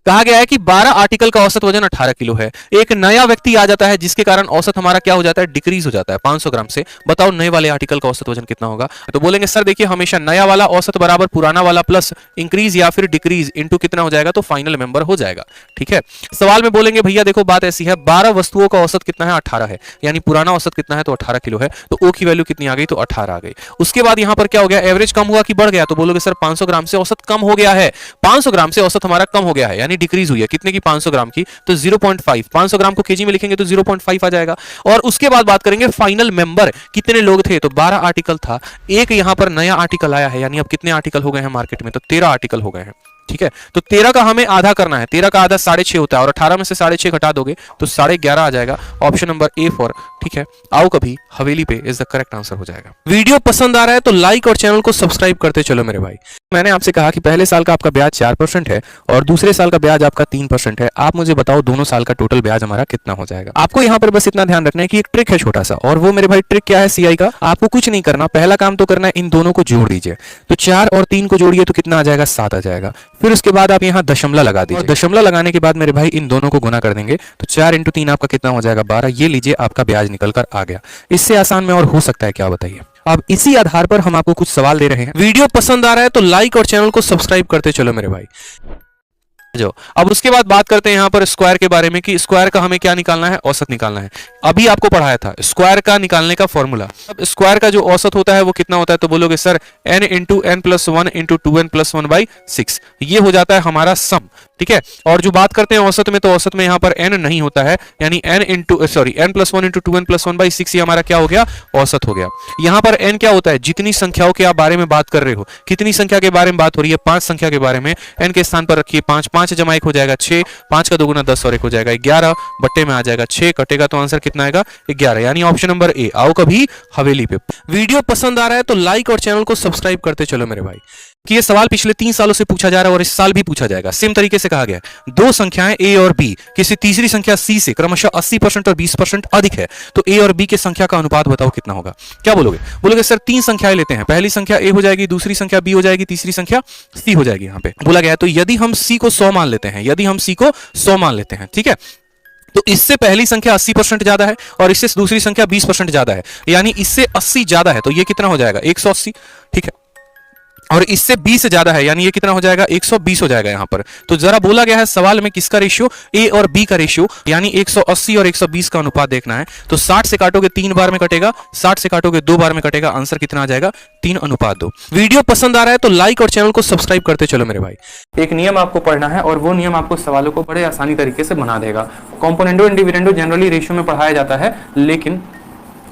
कहा गया है कि 12 आर्टिकल का औसत वजन 18 किलो है। एक नया व्यक्ति आ जाता है जिसके कारण औसत हमारा क्या हो जाता है? डिक्रीज हो जाता है 500 ग्राम से। बताओ नए वाले आर्टिकल का औसत वजन कितना होगा? तो बोलेंगे सर देखिए हमेशा नया वाला औसत बराबर पुराना वाला प्लस इंक्रीज या फिर डिक्रीज इनटू कितना हो जाएगा? तो फाइनल मेंबर हो जाएगा, ठीक है। सवाल में बोलेंगे भैया देखो बात ऐसी है, 12 वस्तुओं का औसत कितना है? 18 है, यानी पुराना औसत कितना है? तो 18 किलो है। तो ओ की वैल्यू कितनी आ गई? तो 18 आ गई। उसके बाद यहां पर क्या हो गया? एवरेज कम हुआ कि बढ़ गया? तो बोलोगे सर 500 ग्राम से औसत कम हो गया है, 500 ग्राम से औसत हमारा कम हो गया है, यानी डिक्रीज हुई है। कितने की? 500 ग्राम की। तो 0.5, 500 ग्राम को केजी में लिखेंगे तो 0.5 आ जाएगा। और उसके बाद बात करेंगे फाइनल मेंबर कितने लोग थे? तो 12 आर्टिकल था, एक यहां पर नया आर्टिकल आया है, यानी अब कितने आर्टिकल हो गए हैं मार्केट में? तो 13 आर्टिकल हो गए हैं, ठीक है। तो 13 का हमें आधा करना है, 13 का आधा 6.5 होता है, और 18 में से 6.5 घटा दोगे तो 11.5 आ जाएगा। ऑप्शन नंबर ए फॉर, ठीक है। आओ कभी हवेली पे इज द करेक्ट आंसर हो जाएगा। वीडियो पसंद आ रहा है तो लाइक और चैनल को सब्सक्राइब करते चलो मेरे भाई। मैंने आपसे कहा कि पहले साल का आपका ब्याज 4% है और दूसरे साल का ब्याज आपका 3% है। आप मुझे बताओ दोनों साल का टोटल ब्याज हमारा कितना हो जाएगा? आपको यहाँ पर बस इतना ध्यान रखना है कि एक ट्रिक है छोटा सा, और वो मेरे भाई ट्रिक क्या है सीआई का? आपको कुछ नहीं करना, पहला काम तो करना है इन दोनों को जोड़ दीजिए। तो 4 और 3 को जोड़िए तो कितना आ जाएगा? 7 आ जाएगा। फिर उसके बाद आप यहाँ दशमलव लगा दीजिए, दशमलव लगाने के बाद मेरे भाई इन दोनों को गुना कर देंगे तो 4 × 3 आपका कितना हो जाएगा? 12। ये लीजिए आपका ब्याज निकल कर आ गया। इससे आसान में और हो सकता है क्या, बताइए? अब इसी आधार पर हम आपको कुछ सवाल दे रहे हैं। वीडियो पसंद आ रहा है तो लाइक और चैनल को सब्सक्राइब करते चलो मेरे भाई। जो अब उसके बाद बात करते हैं यहाँ पर स्क्वायर के बारे में कि स्क्वायर का हमें क्या निकालना है? औसत निकालना है। अभी आपको पढ़ाया था स्क्वायर का निकालने का फॉर्मूला। अब स्क्वायर का जो औसत होता है वो कितना होता है? तो बोलोगे सर n × n + 1 × 2n + 1/6, ये हो जाता है हमारा सम, ठीक है। और जो बात करते हैं औसत में, तो औसत में यहाँ पर n नहीं होता है, यानी n + 1 × 2n + 1/6 ये हमारा क्या हो गया? औसत हो गया। यहाँ पर n क्या होता है? जितनी संख्याओं के आप बारे में बात कर रहे हो, कितनी संख्या के बारे में बात हो रही है? 5 संख्या के बारे में। n के स्थान पर रखिए 5, 5 जमा 1 हो जाएगा 6, 5 का 2 × 10 और 1 हो जाएगा 11, बट्टे में आ जाएगा 6, कटेगा तो आंसर कितना आएगा? 11, यानी ऑप्शन नंबर ए। आओ कभी हवेली पे। वीडियो पसंद आ रहा है तो लाइक और चैनल को सब्सक्राइब करते चलो मेरे भाई। कि ये सवाल पिछले 3 सालों से पूछा जा रहा है और इस साल भी पूछा जाएगा। सेम तरीके से कहा गया है दो संख्याएं a और b किसी तीसरी संख्या c से क्रमशः 80% और 20% अधिक है, तो a और b के संख्या का अनुपात बताओ कितना होगा? क्या बोलोगे? बोलोगे सर 3 संख्याएं लेते हैं, पहली संख्या a हो जाएगी, दूसरी संख्या b हो जाएगी, तीसरी संख्या c हो जाएगी। यहाँ पे बोला गया है तो यदि हम c को 100 मान लेते हैं, यदि हम c को 100 मान लेते हैं, ठीक है, तो इससे पहली संख्या 80% ज्यादा है और इससे दूसरी संख्या 20% ज्यादा है, यानी इससे 80 ज्यादा है तो ये कितना हो जाएगा? 180, ठीक है। और इससे 20 ज्यादा है, यानी ये कितना हो जाएगा? 120 हो जाएगा यहाँ पर। तो जरा बोला गया है सवाल में किसका रेशियो? ए और बी का रेशियो, यानी 180 और 120 का अनुपात देखना है। तो 60 से काटोगे 3 बार में कटेगा, 60 से काटोगे 2 बार में कटेगा, आंसर कितना आ जाएगा? 3:2। वीडियो पसंद आ रहा है तो लाइक और चैनल को सब्सक्राइब करते चलो मेरे भाई। एक नियम आपको पढ़ना है और वो नियम आपको सवालों को बड़े आसानी तरीके से बना देगा। Componendo and dividendo generally ratio में पढ़ाया जाता है, लेकिन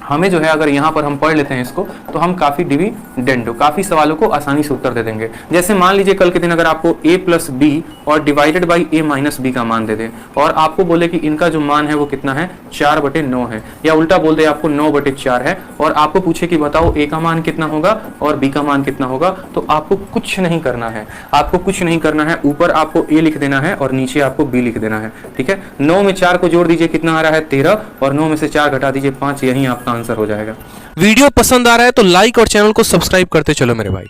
हमें जो है अगर यहाँ पर हम पढ़ लेते हैं इसको तो हम काफी डिविडेंडो, काफी सवालों को आसानी से उत्तर दे देंगे। जैसे मान लीजिए कल के दिन अगर आपको a + b और divided by a minus B का मान दे दे और आपको बोले कि इनका जो मान है वो कितना है 4/9 है, या उल्टा बोल दे आपको 9/4 है और आपको पूछे कि बताओ a का मान कितना होगा और b का मान कितना होगा, तो आपको कुछ नहीं करना है, आपको कुछ नहीं करना है, ऊपर आपको a लिख देना है और नीचे आपको b लिख देना है। ठीक है, 9 में 4 को जोड़ दीजिए, कितना आ रहा है 13 और 9 में से 4 घटा दीजिए 5, यही आपका आंसर हो जाएगा। वीडियो पसंद आ रहा है तो लाइक और चैनल को सब्सक्राइब करते चलो मेरे भाई।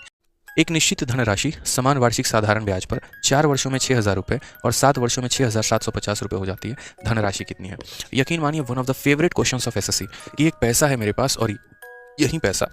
एक निश्चित धनराशि समान वार्षिक साधारण ब्याज पर 4 वर्षों में 6,000 रुपये और 7 वर्षों में 6,750 रुपये हो जाती है। धनराशि कितनी है? यकीन मानिए one of the favourite questions of SSC कि एक पैसा है मेरे पास और यही पैसा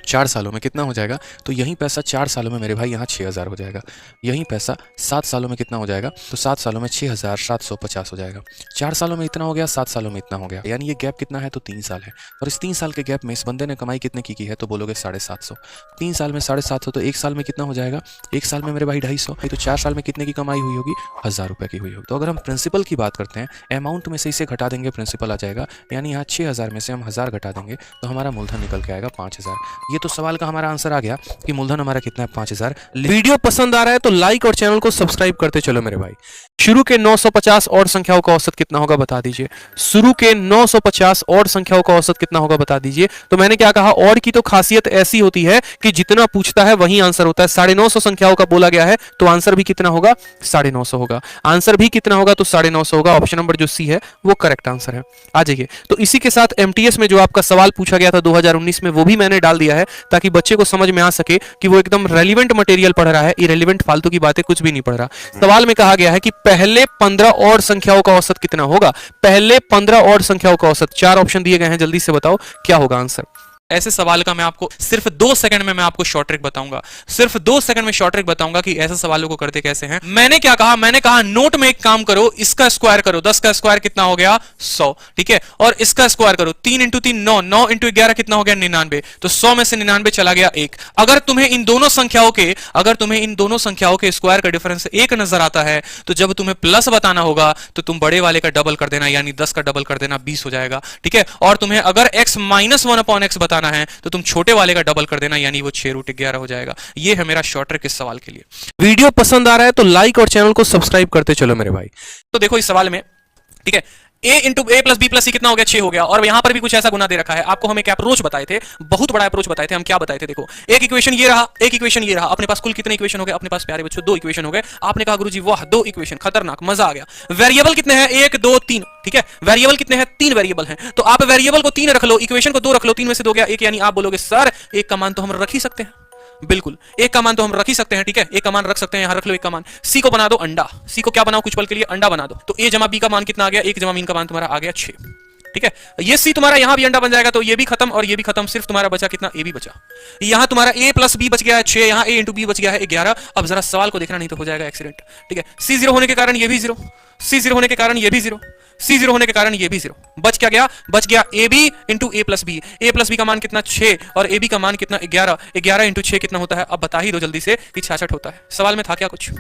4 सालों में कितना हो जाएगा, तो यही पैसा 4 सालों में मेरे भाई यहाँ 6,000 हो जाएगा। यही पैसा 7 सालों में कितना हो जाएगा, तो 7 सालों में 6,750 हो जाएगा। 4 सालों में इतना हो गया, 7 सालों में इतना हो गया, यानी ये गैप कितना है, तो 3 साल है। और इस 3 साल के गैप में इस बंदे ने कमाई कितने की है, तो बोलोगे 750। 3 साल में 750 तो 1 साल में कितना हो जाएगा, 1 साल में मेरे भाई 250, तो 4 साल में कितने की कमाई हुई होगी, 1,000 रुपये की हुई होगी। तो अगर हम प्रिंसिपल की बात करते हैं, अमाउंट में से इसे घटा देंगे, प्रिंसिपल आ जाएगा, यानी यहाँ 6,000 में से हम 1,000 घटा देंगे तो हमारा मूलधन निकल के आएगा 5,000। ये तो सवाल का हमारा आंसर आ गया कि मूलधन हमारा कितना है, 5,000। वीडियो पसंद आ रहा है तो लाइक और चैनल को सब्सक्राइब करते चलो मेरे भाई। शुरू के 950 और संख्याओं का औसत कितना होगा बता दीजिए। शुरू के 950 और संख्याओं का औसत कितना होगा बता दीजिए। तो मैंने क्या कहा, और की तो खासियत ऐसी होती है कि जितना पूछता है वही आंसर होता है। 950 संख्याओं का बोला गया है तो आंसर भी कितना होगा, 950 होगा। आंसर भी कितना होगा, तो 950 होगा। ऑप्शन नंबर जो सी है वो करेक्ट आंसर है। आ जाइए, तो इसी के साथ एमटीएस में जो आपका सवाल पूछा गया था 2019 में, वो भी मैंने डाल दिया है ताकि बच्चे को समझ में आ सके कि वो एकदम रेलिवेंट मटेरियल पढ़ रहा है, इरेलीवेंट फालतू की बातें कुछ भी नहीं पढ़ रहा। सवाल में कहा गया है कि पहले 15 और संख्याओं का औसत कितना होगा। पहले 15 और संख्याओं का औसत, 4 ऑप्शन दिए गए हैं, जल्दी से बताओ क्या होगा आंसर। ऐसे सवाल का मैं आपको सिर्फ 2 सेकंड में मैं आपको शॉर्ट ट्रिक बताऊंगा, सिर्फ 2 सेकंड में शॉर्ट ट्रिक बताऊंगा कि ऐसे सवालों को करते कैसे हैं। मैंने क्या कहा, मैंने कहा नोट में एक काम करो, इसका स्क्वायर करो, 10 का स्क्वायर कितना हो गया, 100। ठीक है, और इसका स्क्वायर करो, 3 × 3 9, 9 × 11 कितना हो गया, 99। तो 100 में से 99 चला गया 1। अगर तुम्हें इन दोनों संख्याओं के स्क्वायर का डिफरेंस 1 नजर आता है, तो जब तुम्हें प्लस बताना होगा तो तुम बड़े वाले का डबल कर देना, यानी 10 का डबल कर देना, 20 हो जाएगा। ठीक है, और तुम्हें अगर x - 1/x बताना है तो तुम छोटे वाले का डबल कर देना, यानी वो 6√11 हो जाएगा। ये है मेरा शॉर्ट ट्रिक इस सवाल के लिए। वीडियो पसंद आ रहा है तो लाइक और चैनल को सब्सक्राइब करते चलो मेरे भाई। तो देखो इस सवाल में, ठीक है, a × a + b + c कितना हो गया, 6 हो गया। और यहां पर भी कुछ ऐसा गुना दे रखा है। आपको हम एक अप्रोच बताए थे, बहुत बड़ा अप्रोच बताए थे। हम क्या बताए थे, देखो एक इक्वेशन ये रहा, एक इक्वेशन ये रहा। अपने पास कुल कितने इक्वेशन हो गए, अपने पास प्यारे बच्चों 2 इक्वेशन हो गए। आपने कहा गुरुजी वाह 2 इक्वेशन, खतरनाक, मजा आ गया। वेरिएबल कितने हैं, 1 2 3। ठीक है, वेरिएबल कितने हैं, 3 वेरिएबल हैं। तो आप वेरिएबल को 3 रख लो, इक्वेशन को 2 रख लो, 3 में से 2 गया 1, यानी आप बोलोगे सर 1 का मान तो हम रख ही सकते हैं। बिल्कुल, 1 का मान तो हम रख ही सकते हैं। ठीक है, 1 का मान रख सकते हैं, यहां रख लो 1 का मान। सी को बना दो अंडा, सी को क्या बनाओ कुछ पल के लिए, अंडा बना दो। तो a जमा b का मान कितना आ गया, 1 जमा मीन का मान तुम्हारा आ गया 6। ठीक है, ये सी तुम्हारा यहां भी अंडा बन जाएगा, तो ये भी खत्म और ये भी खत्म। सिर्फ तुम्हारा बचा कितना, a भी बचा। यहां तुम्हारा a + b बच गया है 6, यहां a × b बच गया है 11। अब जरा सवाल को देखना, नहीं तो हो जाएगा एक्सीडेंट। ठीक है, c 0 होने के कारण ये भी 0, c 0 होने के कारण ये भी 0, c 0 होने के कारण ये भी 0। बच क्या गया, बच गया ab × a + b। a + b का मान कितना, 6, और ab का मान कितना, 11। 11 × 6 कितना होता है, अब बता ही दो जल्दी से कि 66 होता है। सवाल में था क्या कुछ,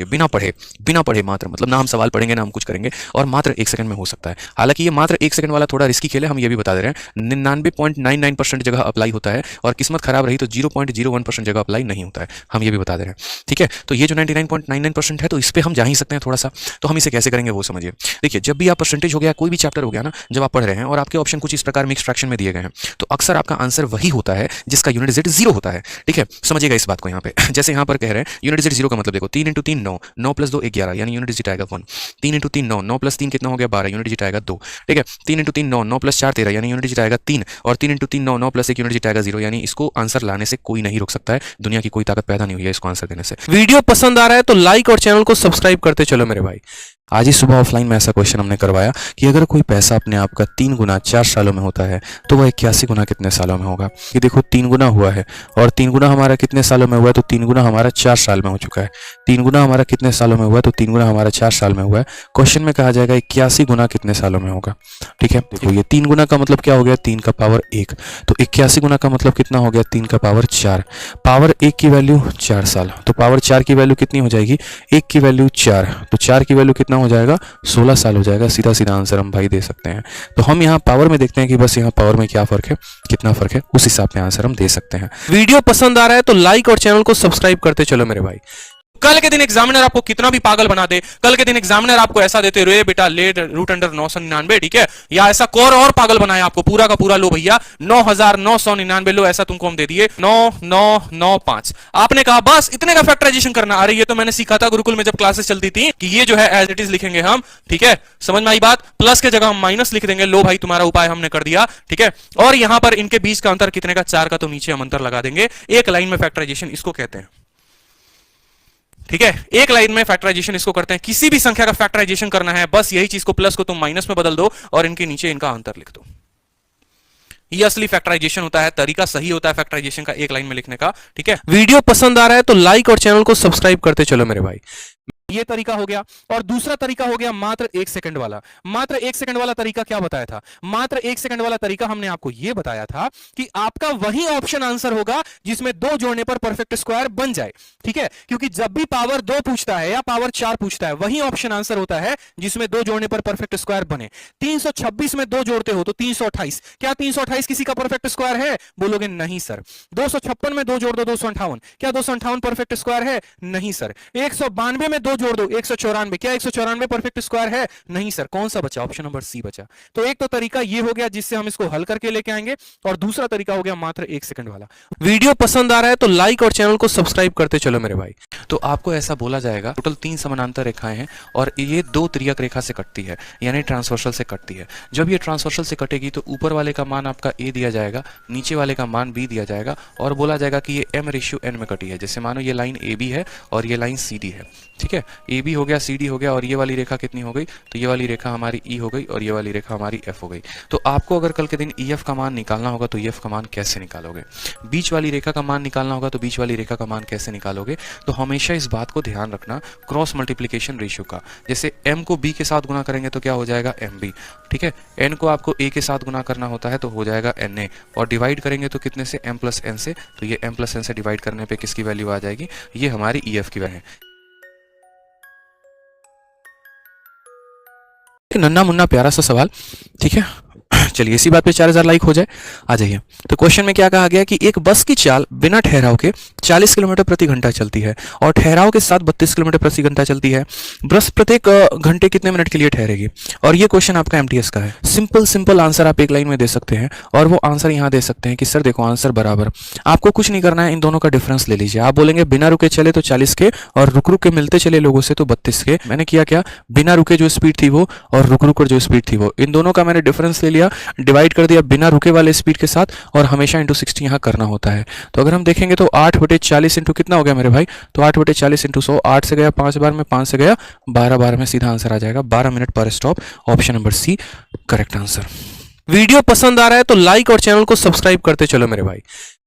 बिना पढ़े मात्र, मतलब ना हम सवाल पढ़ेंगे ना हम कुछ करेंगे, और मात्र 1 सेकंड में हो सकता है। हालांकि ये मात्र 1 सेकंड वाला थोड़ा रिस्की खेल है, हम ये भी बता दे रहे हैं। 99.99% जगह अप्लाई होता है, और किस्मत खराब रही तो 0.01% जगह अप्लाई नहीं होता है, हम ये भी बता दे रहे हैं। ठीक है, तो ये जो 99.99% है, तो इस पर हम जा ही सकते हैं थोड़ा सा। तो हम इसे कैसे करेंगे वो समझिए। देखिए, जब भी आप परसेंटेज हो गया, कोई भी चैप्टर हो गया ना, जब आप पढ़ रहे हैं और आपके ऑप्शन कुछ इस प्रकार मिक्स फ्रैक्शन में दिए गए हैं, तो अक्सर आपका आंसर वही होता है जिसका यूनिट Z 0 होता है। ठीक है, समझिएगा इस बात को। यहाँ पे जैसे यहाँ पर कह रहे हैं यूनिट Z 0 का मतलब देखो, 3 × 3 9, 9 + 2 11, यानी यूनिट डिजिट आएगा 1। 3 × 3 9, 9 + 3 कितना हो गया, 12, यूनिट डिजिट आएगा 2। ठीक है, 3 × 3 9, 9 + 4 13, यानी यूनिट डिजिट आएगा 3, और 3 × 3 9, 9 + 1 यूनिट डिजिट आएगा 0, यानी इसको आंसर लाने से कोई नहीं रोक सकता है। दुनिया की कोई ताकत पैदा नहीं हुई है इसको आंसर देने से। वीडियो पसंद आ रहा है तो लाइक और चैनल को सब्सक्राइब करते चलो मेरे भाई। आज ही सुबह ऑफलाइन में ऐसा क्वेश्चन हमने करवाया कि अगर कोई पैसा अपने आप का 3 गुना 4 सालों में होता है, तो वह 81 गुना कितने सालों में होगा। ये देखो 3 गुना हुआ है, और 3 गुना हमारा कितने सालों में हुआ है, तो 3 गुना हमारा 4 साल में हो चुका है। 3 गुना हमारा कितने सालों में हुआ है, तो 3 गुना हमारा 4 साल में हुआ है। क्वेश्चन में कहा जाएगा 81 गुना कितने सालों में होगा। ठीक है, देखो ये 3 गुना का मतलब क्या हो गया, 3 का पावर 1, तो 81 गुना का मतलब कितना हो गया, 3 का पावर 4। पावर 1 की वैल्यू 4 साल, तो पावर 4 की वैल्यू कितनी हो जाएगी, 1 की वैल्यू 4, तो 4 की वैल्यू कितना हो जाएगा, 16 साल हो जाएगा। सीधा सीधा आंसर हम भाई दे सकते हैं। तो हम यहाँ पावर में देखते हैं कि बस यहाँ पावर में क्या फर्क है, कितना फर्क है, उस हिसाब से आंसर हम दे सकते हैं। वीडियो पसंद आ रहा है तो लाइक और चैनल को सब्सक्राइब करते चलो मेरे भाई। कल के दिन एग्जामिनर आपको कितना भी पागल बना दे, कल के दिन एग्जामिनर आपको ऐसा देते रे बेटा ले रूट अंडर 999, ठीक है, या ऐसा और पागल बनाया आपको पूरा का पूरा, लो भैया 9999 लो, ऐसा तुमको हम दे दिए 9995। आपने कहा बस इतने का फैक्टराइजेशन करना। अरे ये तो मैंने सीखा था गुरुकुल में जब क्लासेस चलती थी कि ये जो है एज इट इज लिखेंगे हम, ठीक है, समझ में आई बात, प्लस के जगह हम माइनस लिख देंगे। लो भाई तुम्हारा उपाय हमने कर दिया, ठीक है। और यहां पर इनके बीच का अंतर कितने का, 4 का, तो नीचे हम अंतर लगा देंगे। एक लाइन में फैक्टराइजेशन इसको कहते हैं, ठीक है, एक लाइन में फैक्टराइजेशन इसको करते हैं। किसी भी संख्या का फैक्टराइजेशन करना है, बस यही चीज को प्लस को तुम माइनस में बदल दो और इनके नीचे इनका अंतर लिख दो। ये असली फैक्टराइजेशन होता है, तरीका सही होता है फैक्टराइजेशन का एक लाइन में लिखने का, ठीक है। वीडियो पसंद आ रहा है तो लाइक और चैनल को सब्सक्राइब करते चलो मेरे भाई। ये तरीका हो गया। और दूसरा तरीका हो गया मात्र 1 सेकंड वाला। मात्र 1 सेकंड वाला तरीका क्या बताया था? मात्र 1 सेकंड वाला तरीका हमने आपको यह बताया था कि आपका वही ऑप्शन आंसर होगा जिसमें 2 जोड़ने पर परफेक्ट स्क्वायर बन जाए, ठीक है। क्योंकि जब भी पावर 2 पूछता है या पावर 4 पूछता है, वही ऑप्शन आंसर होता है जिसमें 2 जोड़ने पर परफेक्ट स्क्वायर बने। 326 में 2 जोड़ते हो तो 328। क्या 328 किसी का परफेक्ट स्क्वायर है? बोलोगे नहीं सर। 256 में 2 जोड़ दो 258। क्या 258 परफेक्ट स्क्वायर है? नहीं सर। 192 में 2 जोड़ दो 194। क्या 194 परफेक्ट स्क्वायर है? नहीं सर। कौन सा बचा? ऑप्शन नंबर सी बचा। तो एक तो तरीका ये हो गया जिससे हम इसको हल करके लेके आएंगे, और दूसरा तरीका हो गया मात्र 1 सेकंड वाला। वीडियो पसंद आ रहा है तो लाइक और चैनल को सब्सक्राइब करते चलो मेरे भाई। तो आपको ऐसा बोला जाएगा टोटल 3 समानांतर रेखाएं हैं और ये 2 तिर्यक रेखा से कटती है, यानी ट्रांसवर्सल से कटती है। जब ये ट्रांसवर्सल से कटेगी तो ऊपर वाले का मान आपका ए दिया जाएगा, नीचे वाले का मान बी दिया जाएगा, और बोला जाएगा कि ये m/n में कटी है। जैसे मानो ये लाइन ए बी है और ये लाइन सी डी है, ठीक है। ए बी हो गया, सी डी हो गया, और ये वाली रेखा कितनी हो गई? तो ये वाली रेखा हमारी ई हो गई और ये वाली रेखा हमारी एफ हो गई। तो आपको अगर कल के दिन ई एफ का मान निकालना होगा तो ई एफ का मान कैसे निकालोगे? बीच वाली रेखा का मान निकालना होगा तो बीच वाली रेखा का मान कैसे निकालोगे? तो हमेशा इस बात को ध्यान रखना क्रॉस मल्टीप्लीकेशन रेशियो का। जैसे m को b के साथ गुना करेंगे तो क्या हो जाएगा? mb, ठीक है। n को आपको a के साथ गुना करना होता है तो हो जाएगा na, और डिवाइड करेंगे तो कितने से? m+n से। तो ये m+n से डिवाइड करने पे किसकी वैल्यू आ जाएगी? ये हमारी ई एफ की वैल्यू है। नन्ना मुन्ना प्यारा सा सवाल, ठीक है। चलिए इसी बात पे 4000 लाइक हो जाए, आ जाइए। तो क्वेश्चन में क्या कहा गया कि एक बस की चाल बिना ठहराव के 40 किलोमीटर प्रति घंटा चलती है और ठहराव के साथ 32 किलोमीटर प्रति घंटा चलती है। बस प्रत्येक घंटे कितने मिनट के लिए ठहरेगी? और ये क्वेश्चन आपका एमटीएस का है। सिंपल आंसर आप एक लाइन में दे सकते हैं, और वो आंसर यहाँ दे सकते हैं कि सर देखो आंसर बराबर। आपको कुछ नहीं करना है, इन दोनों का डिफरेंस ले लीजिए। आप बोलेंगे बिना रुके चले तो 40 के, और रुक रुक के मिलते चले लोगों से तो 32 के। मैंने किया क्या? बिना रुके जो स्पीड थी वो और रुक रुक कर जो स्पीड थी वो, इन दोनों का मैंने डिफरेंस ले लिया, डिवाइड कर दिया बिना रुके वाले स्पीड के साथ, और हमेशा इंटू 60 यहाँ करना होता है। तो अगर हम देखेंगे तो 8/40 इंटू कितना हो गया मेरे भाई? तो 8/40 इंटू 100, 8 से गया 5 बार में, 5 से गया 12 बार में, सीधा आंसर आ जाएगा 12 मिनट पर stop. Option number C correct answer. Video पसंद आ रहा है तो लाइक और चैनल को सब्सक्राइब करते चलो मेरे भाई।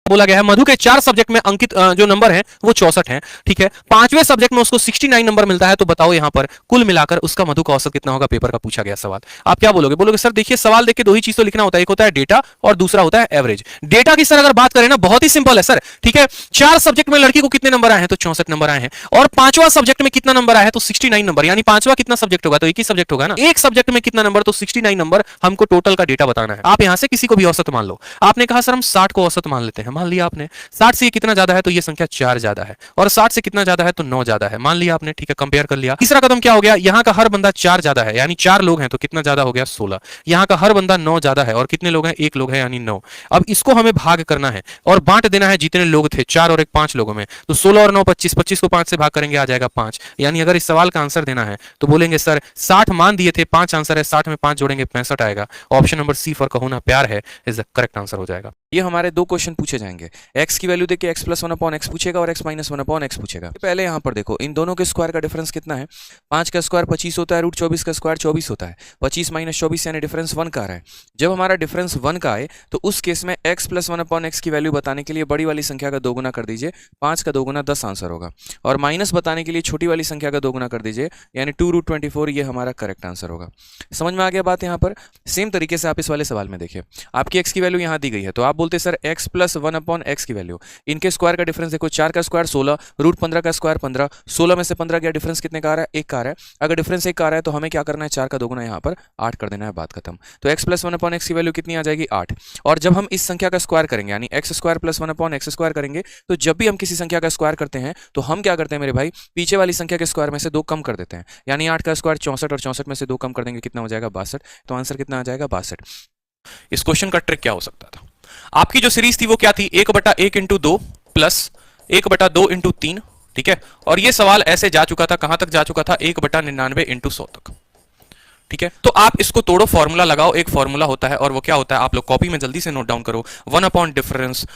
बोला गया है मधु के 4 सब्जेक्ट में अंकित जो नंबर है वो 64 है, ठीक है। 5वें सब्जेक्ट में उसको 69 नंबर मिलता है। तो बताओ यहां पर कुल मिलाकर उसका मधु का औसत कितना होगा? पेपर का पूछा गया सवाल। आप क्या बोलोगे? बोलोगे सर देखिए सवाल देख के 2 ही चीज तो लिखना होता है, एक होता है डेटा और दूसरा होता है एवरेज। डेटा की सर अगर बात करें ना, बहुत ही सिंपल है सर, ठीक है। 4 सब्जेक्ट में लड़की को कितने नंबर आए हैं? तो 64 नंबर आए हैं। और 5वां सब्जेक्ट में कितना नंबर आया है? तो 69 नंबर। यानी 5वां कितना सब्जेक्ट होगा? तो एक ही सब्जेक्ट होगा ना। एक सब्जेक्ट में कितना नंबर? तो 69 नंबर। हमको टोटल का डेटा बताना है। आप यहां से किसी को भी औसत मान लो। आपने कहा सर हम 60 को औसत मान लेते हैं, मान लिया आपने। 60 से ये कितना ज्यादा है? तो ये संख्या 4 ज्यादा है, और 60 से कितना ज्यादा है? तो 9 ज्यादा है, मान लिया आपने, ठीक है। कंपेयर कर लिया। तीसरा कदम क्या हो गया? यहाँ का हर बंदा 4 ज्यादा है, यानी 4 लोग हैं तो कितना ज्यादा हो गया? 16। यहाँ का हर बंदा 9 ज्यादा है, और कितने लोग हैं? 1 लोग है, यानी 9। अब इसको हमें भाग करना है और बांट देना है जितने लोग थे, 4 और 1 5 लोगों में। तो 16 और 9 25, 25 को 5 से भाग करेंगे आ जाएगा 5। यानी अगर इस सवाल का आंसर देना है तो बोलेंगे सर 60 मान दिए थे, 5 आंसर है, 60 में 5 जोड़ेंगे 65 आएगा। ऑप्शन नंबर सी फॉर कहो ना प्यार है इज द करेक्ट आंसर हो जाएगा। ये हमारे 2 क्वेश्चन पूछे जाएंगे। x की वैल्यू देके x + 1/x पूछेगा और x - 1/x पूछेगा। पहले यहाँ पर देखो इन दोनों के स्क्वायर का डिफरेंस कितना है? 5 का स्क्वायर 25 होता है, √24 का स्क्वायर 24 होता है। 25 - 24 यानी डिफरेंस 1 का आ रहा है। जब हमारा डिफरेंस 1 का आए तो उस केस में x + 1/x की वैल्यू बताने के लिए बड़ी वाली संख्या का 2 गुना कर दीजिए। 5 का 2 गुना 10 आंसर होगा, और माइनस बताने के लिए छोटी वाली संख्या का 2 गुना कर दीजिए, यानी 2√24। ये हमारा करेक्ट आंसर होगा। समझ में आ गया बात? यहाँ पर सेम तरीके से आप इस वाले सवाल में देखिए, आपकी x की वैल्यू यहाँ दी गई है, तो आप बोलते सर x + 1 अपॉन x की वैल्यू, इनके स्क्वायर का डिफरेंस देखो, 4 का स्क्वायर 16, रूट 15 का स्क्वायर 15, 16 में से 15 गया, डिफरेंस कितने का आ रहा है? 1 का आ रहा है। अगर डिफरेंस 1 का आ रहा है तो हमें क्या करना है? 4 का दोगुना यहाँ पर 8 कर देना है, बात खत्म। तो x प्लस 1 अपॉन x की वैल्यू कितनी आ जाएगी? 8। और जब हम इस संख्या का स्क्वायर करेंगे यानी x square plus 1 upon x square करेंगे, तो जब भी हम किसी संख्या का स्क्वायर करते हैं तो हम क्या करते हैं मेरे भाई? पीछे वाली संख्या के स्क्वायर में से 2 कम कर देते हैं, यानी 8 का स्क्वायर 64 और 64 में से 2 कम कर देंगे, कितना हो जाएगा? 62। तो आंसर कितना आ जाएगा? 62। इस क्वेश्चन का ट्रिक क्या हो सकता था? आपकी जो सीरीज थी वो क्या थी? 1/1 इंटू 2 प्लस 1/2 इंटू 3, ठीक है। और ये सवाल ऐसे जा चुका था, कहां तक जा चुका था? 1/99 इंटू 100 तक, ठीक है। तो आप इसको तोड़ो, फॉर्मूला लगाओ, एक फॉर्मूला होता है और वो क्या होता है? आप लोग कॉपी में जल्दी से नोट डाउन करो, 1 upon difference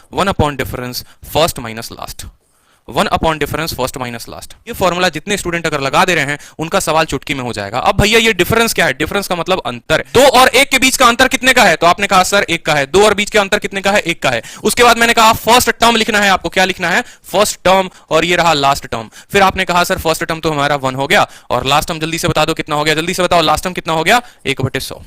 first minus last, 1 upon difference first minus last. ये फॉर्मूला जितने स्टूडेंट अगर लगा दे रहे हैं उनका सवाल चुटकी में हो जाएगा। अब भैया ये डिफरेंस क्या है? डिफरेंस का मतलब अंतर। 2 और 1 के बीच का अंतर कितने का है? तो आपने कहा सर 1 का है। 2 और बीच के अंतर कितने का है? 1 का है। उसके बाद मैंने कहा फर्स्ट टर्म लिखना है आपको। क्या लिखना है? फर्स्ट टर्म, और ये रहा लास्ट टर्म। फिर आपने कहा सर फर्स्ट टर्म तो हमारा 1 हो गया, और लास्ट टर्म जल्दी से बता दो कितना हो गया? जल्दी से बताओ, लास्ट टर्म कितना हो गया? 1/100।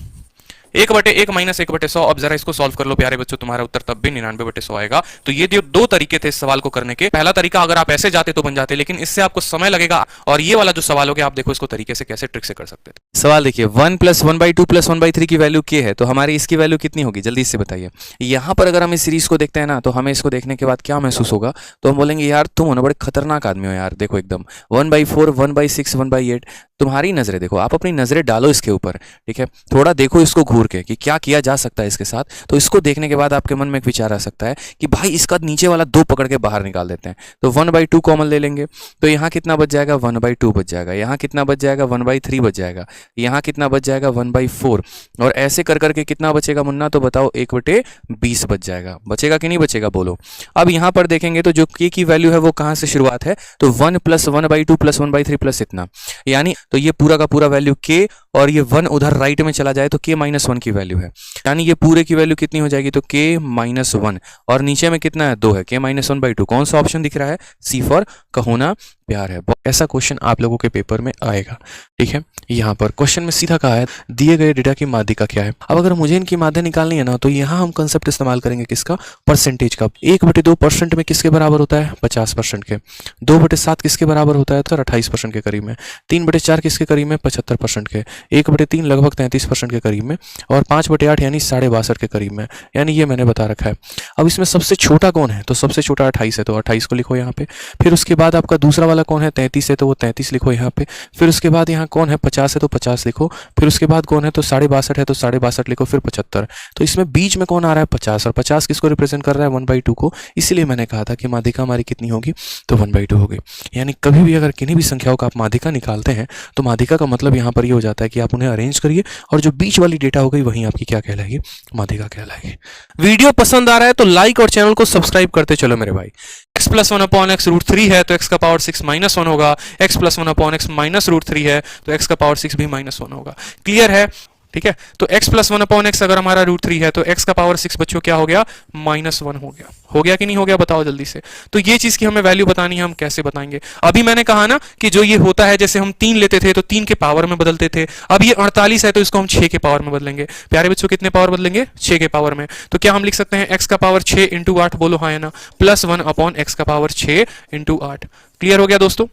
1/1 माइनस 1/100। अब जरा इसको सॉल्व कर लो प्यारे बच्चों, तुम्हारा उत्तर तब भी 99/100 आएगा। तो ये जो 2 तरीके थे इस सवाल को करने के, पहला तरीका अगर आप ऐसे जाते तो बन जाते, लेकिन इससे आपको समय लगेगा, और ये वाला जो सवाल हो गया आप देखो इसको तरीके से कैसे ट्रिक से कर सकते थे। सवाल देखिए, 1 प्लस 1/2 प्लस 1/3 की वैल्यू k है, तो हमारी इसकी वैल्यू कितनी होगी? जल्दी से बताइए। यहां पर अगर हम इस सीरीज को देखते हैं ना, तो हमें इसको देखने के बाद क्या महसूस होगा? तो हम बोलेंगे यार तुम हो ना बड़े खतरनाक आदमी हो यार। देखो एकदम 1/4 1/6 1/8, तुम्हारी नजरें देखो, आप अपनी नजरें डालो इसके ऊपर, ठीक है। थोड़ा देखो इसको घूर के कि क्या किया जा सकता है इसके साथ। तो इसको देखने के बाद आपके मन में एक विचार आ सकता है कि भाई इसका नीचे वाला 2 पकड़ के बाहर निकाल देते हैं। तो 1/2 कॉमन ले लेंगे, तो यहाँ कितना बच जाएगा? 1/2 बच जाएगा। यहाँ कितना बच जाएगा? 1/3 बच जाएगा। यहाँ कितना बच जाएगा? 1/4। और ऐसे कर करके कितना बचेगा मुन्ना? तो बताओ 1/20 बच जाएगा। बचेगा कि नहीं बचेगा? बोलो। अब यहाँ पर देखेंगे तो जो k की वैल्यू है वो कहाँ से शुरुआत है? तो 1 प्लस 1/2 प्लस 1/3 प्लस इतना, यानी तो ये पूरा का पूरा वैल्यू k, और ये 1 उधर राइट में चला जाए तो k माइनस 1 की वैल्यू है, यानी ये पूरे की वैल्यू कितनी हो जाएगी? तो k माइनस 1, और नीचे में कितना है? 2 है। k माइनस 1/2 कौन सा ऑप्शन दिख रहा है? C फॉर कहो ना प्यार है। ऐसा क्वेश्चन आप लोगों के पेपर में आएगा, ठीक है। यहाँ पर क्वेश्चन में सीधा कहा है दिए गए डेटा की माध्यिका क्या है। अब अगर मुझे इनकी माध्यिका निकालनी है ना, तो यहाँ हम कंसेप्ट इस्तेमाल करेंगे किसका? परसेंटेज का। 1/2% में किसके बराबर होता है? 50% के। 2/7 किसके बराबर होता है? तो 28% के करीब में। 3/4 किसके करीब में? 75% के। 1/3 लगभग 33% के करीब में, और 5/8 यानी 62.5 के करीब में, यानी ये मैंने बता रखा है। अब इसमें सबसे छोटा कौन है? तो सबसे छोटा 28 है, तो 28 को लिखो यहाँ पे। फिर उसके बाद आपका दूसरा वाला कौन है? 33 है, तो वो 33 लिखो यहाँ पे। फिर उसके बाद यहाँ कौन है? 50 है, तो 50 लिखो। फिर उसके बाद कौन है? तो 62.5 है, तो 62.5 लिखो। फिर 75। तो इसमें बीच में कौन आ रहा है? 50, और 50 किसको रिप्रेजेंट कर रहा है? 1/2 को। इसीलिए मैंने कहा था कि माध्यिका हमारी कितनी होगी? तो 1/2 होगी। यानी कभी भी अगर किन्हीं भी संख्याओं का आप माध्यिका निकालते हैं तो माध्यिका का मतलब यहाँ पर ये हो जाता है कि आप उन्हें अरेंज करिए, और जो बीच वाली डेटा हो गई वहीं आपकी क्या कहलाएगी? माध्यिका कहलाएगी। वीडियो पसंद आ रहा है तो लाइक और चैनल को सब्सक्राइब करते चलो मेरे भाई। x plus 1 upon x root 3 है, तो x का पावर 6 माइनस 1 होगा। x plus 1 upon x minus root 3 है, तो x का पावर 6 भी माइनस 1 होगा। क्लियर है? ठीक है। तो x प्लस 1 अपॉन x अगर हमारा रूट 3 है, तो x का पावर 6 बच्चों क्या हो गया? -1 हो गया। हो गया कि नहीं हो गया? बताओ जल्दी से। तो ये चीज की हमें वैल्यू बतानी है, हम कैसे बताएंगे? अभी मैंने कहा ना कि जो ये होता है, जैसे हम 3 लेते थे तो 3 के पावर में बदलते थे। अब ये 48 है, तो इसको हम 6 के पावर में बदलेंगे। प्यारे बच्चों कितने पावर बदलेंगे? 6 के पावर में। तो क्या हम लिख सकते हैं x का पावर 6 इंटू 8? बोलो हाँ या ना। +1 अपॉन x का पावर 6 इंटू 8। क्लियर हो गया दोस्तों?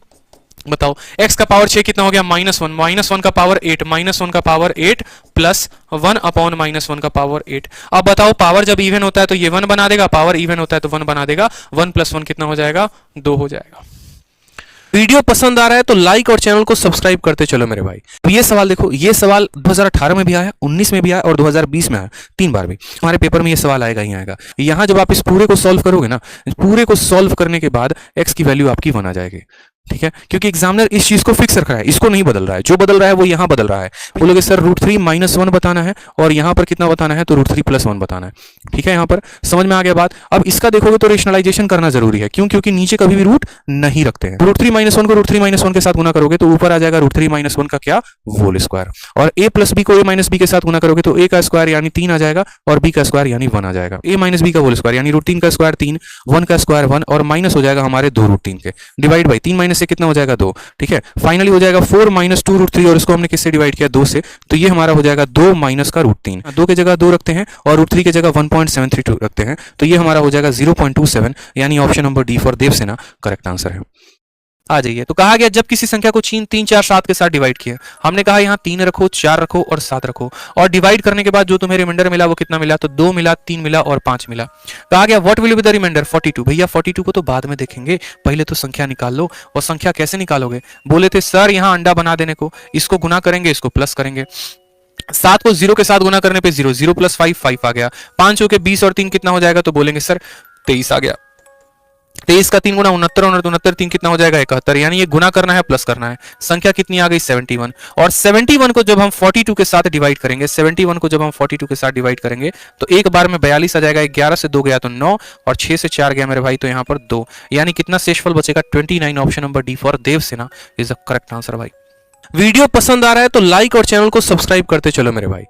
बताओ x का पावर 6 कितना हो गया? -1। -1 का पावर 8, -1 का पावर 8 प्लस 1 अपॉन -1 का पावर 8। अब बताओ पावर जब इवन होता है तो ये 1 बना देगा, पावर इवन होता है तो 1 बना देगा। 1 + 1 कितना हो जाएगा? 2 हो जाएगा। वीडियो पसंद आ रहा है तो लाइक और चैनल को सब्सक्राइब करते चलो मेरे भाई। अब ये सवाल देखो, ये सवाल 2018 में भी आया, 19 में भी आया और 2020 में आया। 3 बार भी हमारे पेपर में ये सवाल आएगा ही आएगा। यहाँ जब आप इस पूरे को सॉल्व करोगे ना, पूरे को सॉल्व करने के बाद x की वैल्यू आपकी 1 आ जाएगी। ठीक है, क्योंकि एग्जामिनर इस चीज को फिक्स रख रहा है, इसको नहीं बदल रहा है। जो बदल रहा है वो यहाँ बदल रहा है। बोलोगे सर √3 - 1 बताना है और यहाँ पर कितना बताना है? तो √3 + 1 बताना है। ठीक है, यहाँ पर समझ में आ गया बात। अब इसका देखोगे तो रेशनलाइजेशन करना जरूरी है। क्यों? क्योंकि नीचे कभी भी रूट नहीं रखते हैं। √3 - 1 को √3 - 1 के साथ गुना करोगे तो ऊपर आ जाएगा √3 - 1 का क्या? Whole square. और a + b को a - b के साथ गुना करोगे तो a का स्क्वायर यानी 3 आ जाएगा और b का स्क्वायर यानी 1 आ जाएगा। a - b का होल स्क्वायर यानी √3 का स्क्वायर 3, 1 का स्क्वायर 1 और माइनस हो जाएगा हमारे 2 √3 के। डिवाइड बाई 3 - से कितना हो जाएगा 2, ठीक है। फाइनली हो जाएगा 4 माइनस 2 रूट 3 और इसको हमने किससे डिवाइड किया 2 से, तो ये हमारा हो जाएगा 2 माइनस का रूट 3। 2 की जगह 2 रखते हैं और रूट 3 की जगह 1.732 रखते हैं, तो ये हमारा हो जाएगा 0.27, यानी option number D for Devsena correct answer है। आ जाइए, तो कहा गया जब किसी संख्या को 3 4 7 के साथ डिवाइड किया, हमने कहा यहाँ 3 रखो, 4 रखो और 7 रखो, और डिवाइड करने के बाद जो तुम्हें रिमाइंडर मिला वो कितना मिला, तो 2 मिला, 3 मिला और 5 मिला। कहा गया what will be the remainder 42। भैया 42 को तो बाद में देखेंगे, पहले तो संख्या निकाल लो। और संख्या कैसे निकालोगे, बोले थे सर यहाँ अंडा बना देने को, इसको गुना करेंगे, इसको प्लस करेंगे। 7 को 0 के साथ गुना करने पे 0, 0 प्लस 5 5 आ गया। 5 हो के 20 और 3 कितना हो जाएगा, तो बोलेंगे सर 23 आ गया। 23 का 3 गुना 69 और 69 3 कितना हो जाएगा 71, यानी ये गुना करना है प्लस करना है। संख्या कितनी आ गई 71, और 71 को जब हम 42 के साथ डिवाइड करेंगे, 71 को जब हम 42 के साथ डिवाइड करेंगे तो एक बार में 42 आ जाएगा। 11 से 2 गया तो 9 और 6 से 4 गया मेरे भाई, तो यहाँ पर 2, यानी कितना शेषफल बचेगा 29। Option number D for Devsena is the correct answer भाई। वीडियो पसंद आ रहा है तो लाइक और चैनल को सब्सक्राइब करते चलो मेरे भाई।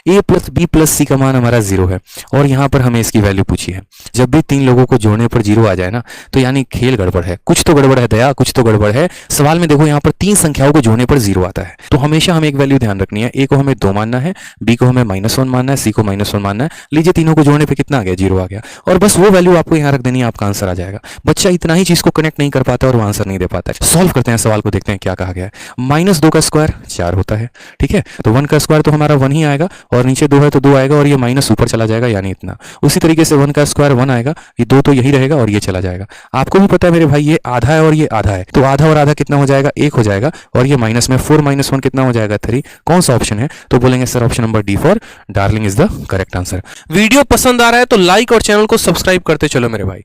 a प्लस बी प्लस सी का मान हमारा 0 है और यहाँ पर हमें इसकी वैल्यू पूछी है। जब भी 3 लोगों को जोड़ने पर 0 आ जाए ना, तो यानी खेल गड़बड़ है, कुछ तो गड़बड़ है दया, कुछ तो गड़बड़ है। सवाल में देखो यहाँ पर 3 संख्याओं को जोड़ने पर 0 आता है, तो हमेशा हमें एक वैल्यू ध्यान रखनी है। a को हमें 2 मानना है, b को हमें -1 मानना है, c को -1 मानना है। लीजिए तीनों को जोड़ने पर कितना आ गया, 0 आ गया, और बस वो वैल्यू आपको यहाँ रख देनी है, आपका आंसर आ जाएगा। बच्चा इतना ही चीज को कनेक्ट नहीं कर पाता और वो आंसर नहीं दे पाता है। सॉल्व करते हैं सवाल को, देखते हैं क्या कहा गया है। -2 का स्क्वायर 4 होता है, ठीक है, तो 1 का स्क्वायर तो हमारा 1 ही आएगा, और नीचे 2 है तो 2 आएगा, और ये माइनस ऊपर चला जाएगा, यानी इतना। उसी तरीके से 1 का स्क्वायर 1 आएगा, ये 2 तो यही रहेगा और ये चला जाएगा। आपको भी पता है मेरे भाई ये आधा है और ये आधा है, तो आधा और आधा कितना हो जाएगा, 1 हो जाएगा, और ये माइनस में 4 - 1 कितना हो जाएगा 3। कौन सा ऑप्शन है, तो बोलेंगे sir option number D for darling is the correct answer. Video पसंद आ रहा है तो लाइक और चैनल को सब्सक्राइब करते चलो मेरे भाई।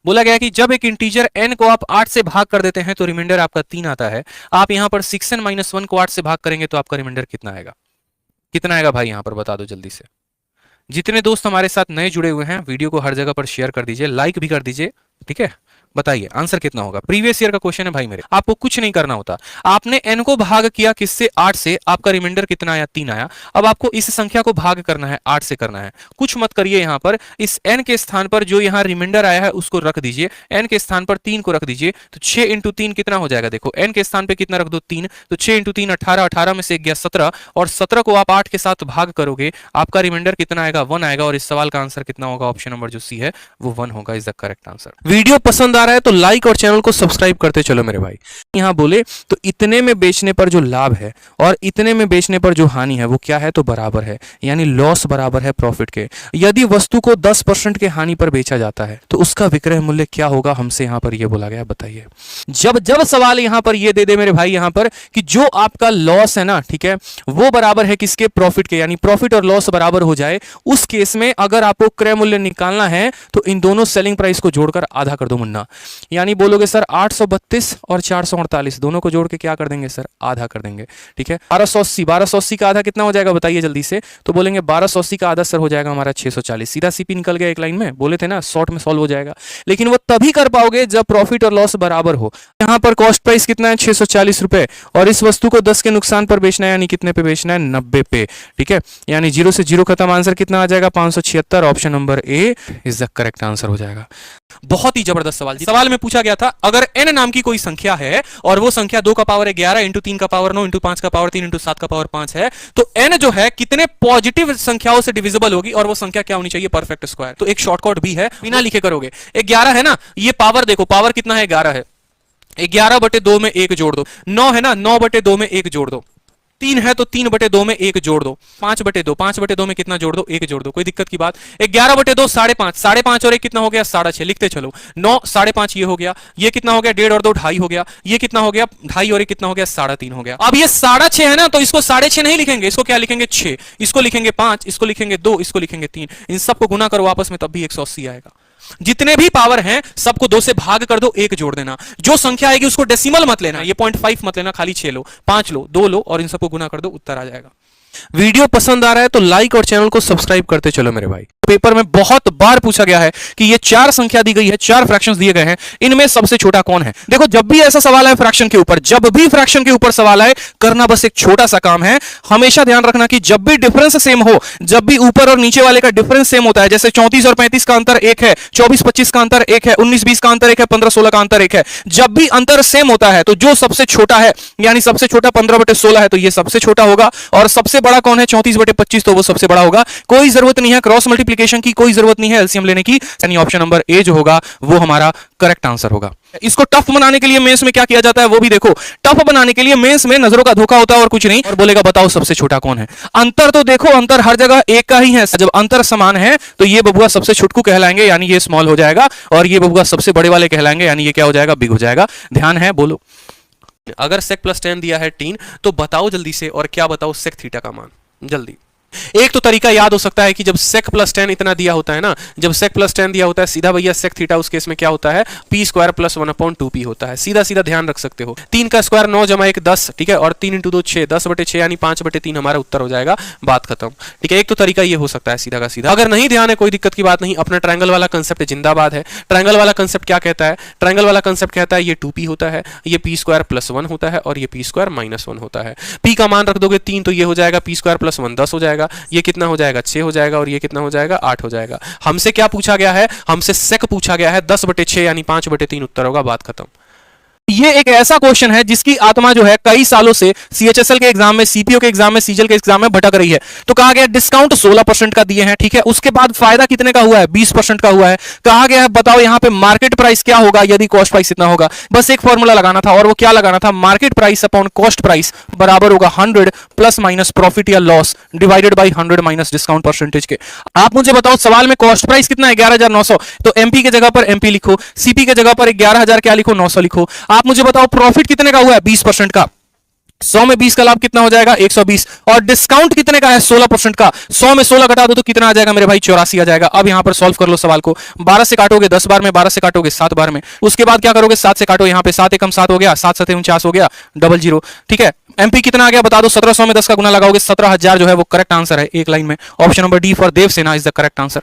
बोला गया कि जब एक इंटीजर n को आप 8 से भाग कर देते हैं तो रिमाइंडर आपका 3 आता है। आप यहां पर 6n - 1 को 8 से भाग करेंगे तो आपका रिमाइंडर कितना आएगा, कितना आएगा भाई, यहां पर बता दो जल्दी से। जितने दोस्त हमारे साथ नए जुड़े हुए हैं, वीडियो को हर जगह पर शेयर कर दीजिए, लाइक भी कर दीजिए, ठीक है। बताइए आंसर कितना होगा। प्रीवियस ईयर का क्वेश्चन है भाई मेरे, आपको कुछ नहीं करना होता। आपने n को भाग किया किससे, 8 से, आपका रिमाइंडर कितना आया, 3 आया। अब आपको इस संख्या को भाग करना है, 8 से करना है। कुछ मत करिए, यहां पर इस n के स्थान पर जो यहां रिमाइंडर आया है उसको रख दीजिए, n के स्थान पर 3 को रख दीजिए, तो 6 × 3 कितना हो जाएगा। देखो n के स्थान पे कितना रख दो, 3, तो 6 × 3 18, 18 में से 1 गया 17, और 17 को आप 8 के साथ भाग करोगे, आपका रिमाइंडर कितना आएगा, 1 आएगा, और इस सवाल का आंसर कितना होगा, ऑप्शन नंबर जो सी है वो 1 होगा, is the correct answer. Video पसंद आ रहा है तो लाइक और चैनल को सब्सक्राइब करते चलो मेरे भाई। यहां बोले तो इतने में बेचने पर जो लाभ है और इतने में बेचने पर जो हानि है वो क्या है, तो बराबर है, यानी लॉस बराबर है प्रॉफिट के। यदि वस्तु को 10% के हानि पर बेचा जाता है तो उसका विक्रय मूल्य क्या होगा, हमसे यहां पर ये बोला गया, बताइए। जब सवाल यहां पर ये दे दे मेरे भाई यहां पर कि जो आपका लॉस है ना, ठीक है, वो बराबर है किसके, प्रॉफिट के, यानी प्रॉफिट और लॉस बराबर हो जाए, उस केस में अगर आपको क्रय मूल्य निकालना है तो इन दोनों सेलिंग प्राइस को जोड़कर आधा कर दो मुन्ना। यानी बोलोगे सर 832 और 448 दोनों को जोड़ के क्या कर देंगे सर, आधा कर देंगे, ठीक है। 1280 का आधा कितना हो जाएगा बताइए जल्दी से, तो बोलेंगे 1280 का आधा सर हो जाएगा हमारा 640। सीधा सीपी निकल गया एक लाइन में, बोले थे ना शॉर्ट में सॉल्व हो जाएगा। लेकिन वो तभी कर पाओगे जब प्रॉफिट और लॉस बराबर हो। यहां पर कॉस्ट प्राइस कितना है, 640 रुपए, और इस वस्तु को 10 के नुकसान पर बेचना है, यानी कितने पे बेचना है, 90 पे, ठीक है। यानी 0 से 0 खत्म, आंसर कितना आ जाएगा, 576। Option number A is the correct answer हो जाएगा। बहुत ही जबरदस्त सवाल। सवाल में पूछा गया था अगर n नाम की कोई संख्या है और वो संख्या 2 का पावर 11 × 3 का पावर 9 × 5 का पावर 3 × 7 का पावर 5 है, तो n जो है कितने पॉजिटिव संख्याओं से डिविजिबल होगी और वो संख्या क्या होनी चाहिए, परफेक्ट स्क्वायर। तो एक शॉर्टकट भी है, बिना लिखे करोगे। 11 है ना, ये पावर देखो, पावर कितना है, 11 है, 11/2 में 1 जोड़ दो। 9 है ना, 9/2 में 1 जोड़ दो। 3 है तो 3/2 में 1 जोड़ दो। 5/2, 5/2 में कितना जोड़ दो, 1 जोड़ दो, कोई दिक्कत की बात। 11/2 5.5, 5.5 और 1 कितना हो गया, 6.5, लिखते चलो। 9 5.5 ये हो गया, ये कितना हो गया, 1.5 और 2 2.5 हो गया, ये कितना हो गया, 2.5 और 1 कितना हो गया, 3.5 हो गया। अब ये 6.5 है ना, तो इसको 6.5 नहीं लिखेंगे, इसको क्या लिखेंगे, 6, इसको लिखेंगे 5, इसको लिखेंगे 2, इसको लिखेंगे 3। इन सबको गुना करो आपस में, तब भी 180 आएगा। जितने भी पावर हैं सबको 2 से भाग कर दो, 1 जोड़ देना। जो संख्या आएगी उसको डेसिमल मत लेना, ये 0.5 मत लेना, खाली 6 लो, 5 लो, 2 लो, और इन सबको गुना कर दो, उत्तर आ जाएगा। वीडियो पसंद आ रहा है तो लाइक और चैनल को सब्सक्राइब करते चलो मेरे भाई। पेपर में बहुत बार पूछा गया है कि ये 4 संख्या दी गई है, 4 फ्रैक्शंस दिए गए हैं, इनमें सबसे छोटा कौन है। देखो जब भी ऐसा सवाल है फ्रैक्शन के ऊपर, जब भी फ्रैक्शन के ऊपर सवाल आए, करना बस एक छोटा सा काम है। हमेशा ध्यान रखना कि जब भी डिफरेंस सेम हो, जब भी ऊपर और नीचे वाले का डिफरेंस सेम होता है, जैसे 34 और 35 का अंतर 1 है, 24-25 का अंतर 1 है, 19-20 का अंतर 1 है, 15-16 का अंतर 1 है, जब भी अंतर सेम होता है तो जो सबसे छोटा है, यानी सबसे छोटा 15/16 है तो ये सबसे छोटा होगा, और सबसे बड़ा कौन है 34/25 तो वो सबसे बड़ा होगा। कोई जरूरत नहीं है क्रॉस मल्टीप्लिकेशन की, कोई जरूरत नहीं है एलसीएम लेने की, यानी ऑप्शन नंबर ए जो होगा वो हमारा करेक्ट आंसर होगा। इसको टफ बनाने के लिए मेंस में क्या किया जाता है वो भी देखो। टफ बनाने के लिए मेंस में नजरों का धोखा होता है और कुछ नहीं, और बोलेगा बताओ सबसे छोटा कौन है। अंतर तो देखो, अंतर हर जगह एक का ही है। जब अंतर समान है तो ये बबुआ सबसे छुटकू कहलाएंगे, यानी ये स्मॉल हो जाएगा, और ये बबुआ सबसे बड़े वाले कहलाएंगे, यानी ये क्या हो जाएगा, बिग हो जाएगा। ध्यान है, बोलो। अगर sec + tan दिया है 3 तो बताओ जल्दी से, और क्या बताओ sec थीटा का मान, जल्दी। एक तो तरीका याद हो सकता है कि जब sec + tan इतना दिया होता है ना, जब sec + tan दिया होता है, सीधा भैया sec थीटा उस केस में क्या होता है, p² + 1/2p होता है। सीधा सीधा ध्यान रख सकते हो। 3 का स्क्वायर 9 + 1 10, ठीक है, और 3 × 2 6, 10/6 यानी 5/3 हमारा उत्तर हो जाएगा, बात खत्म। ठीक है, एक तो तरीका ये हो सकता है सीधा का सीधा। अगर नहीं ध्यान है कोई दिक्कत की बात नहीं, अपना ट्रायंगल वाला कंसेप्ट जिंदाबाद है। ट्रायंगल वाला कंसेप्ट क्या कहता है, ट्रायंगल वाला कंसेप्ट कहता है ये 2p होता है, ये p² + 1 होता है, और ये p² - 1 होता है। p का मान रख दोगे 3 तो ये हो जाएगा p² + 1 10 हो जाएगा, ये कितना हो जाएगा 6 हो जाएगा, और ये कितना हो जाएगा 8 हो जाएगा। हमसे क्या पूछा गया है, हमसे सेक पूछा गया है, 10/6 यानी 5/3 उत्तर होगा, बात खत्म। ये एक ऐसा क्वेश्चन है जिसकी आत्मा जो है कई सालों से सीएचएसएल के एग्जाम में, सीपीओ के एग्जाम में, सीजीएल के एग्जाम में भटक रही है। तो कहा गया डिस्काउंट 16% का दिए हैं, ठीक है, उसके बाद फायदा कितने का हुआ है, 20% का हुआ है। कहा गया है बताओ यहां पे मार्केट प्राइस क्या होगा यदि कॉस्ट प्राइस इतना होगा। बस एक फॉर्मूला लगाना था, और वो क्या लगाना था, market price upon cost price बराबर होगा 100 ± प्रॉफिट या loss divided by 100 - discount percentage के। आप मुझे बताओ सवाल में कॉस्ट प्राइस कितना है, 11,900, तो एमपी के जगह पर एमपी लिखो, सीपी के जगह पर 11,000 क्या लिखो, 900 लिखो। आप मुझे बताओ प्रॉफिट कितने का हुआ है, 20% का, 100 में 20 का लाभ कितना हो जाएगा, 120, और डिस्काउंट कितने का है, 16% का, 100 में 16 घटा दो तो कितना आ जाएगा मेरे भाई, 84 आ जाएगा। अब यहां पर सॉल्व कर लो सवाल को, 12 से काटोगे 10 बार में, 12 से काटोगे 7 बार में, उसके बाद क्या करोगे, 7 से काटो, यहां पे 7 एकम 7 हो गया, 7 7 49 हो गया, 00, ठीक है। एमपी कितना आ गया बता दो, 1700 में 10 का गुना लगाओगे, 17,000 जो है वो करेक्ट आंसर है, एक लाइन में। Option number D for Devsena is the correct answer.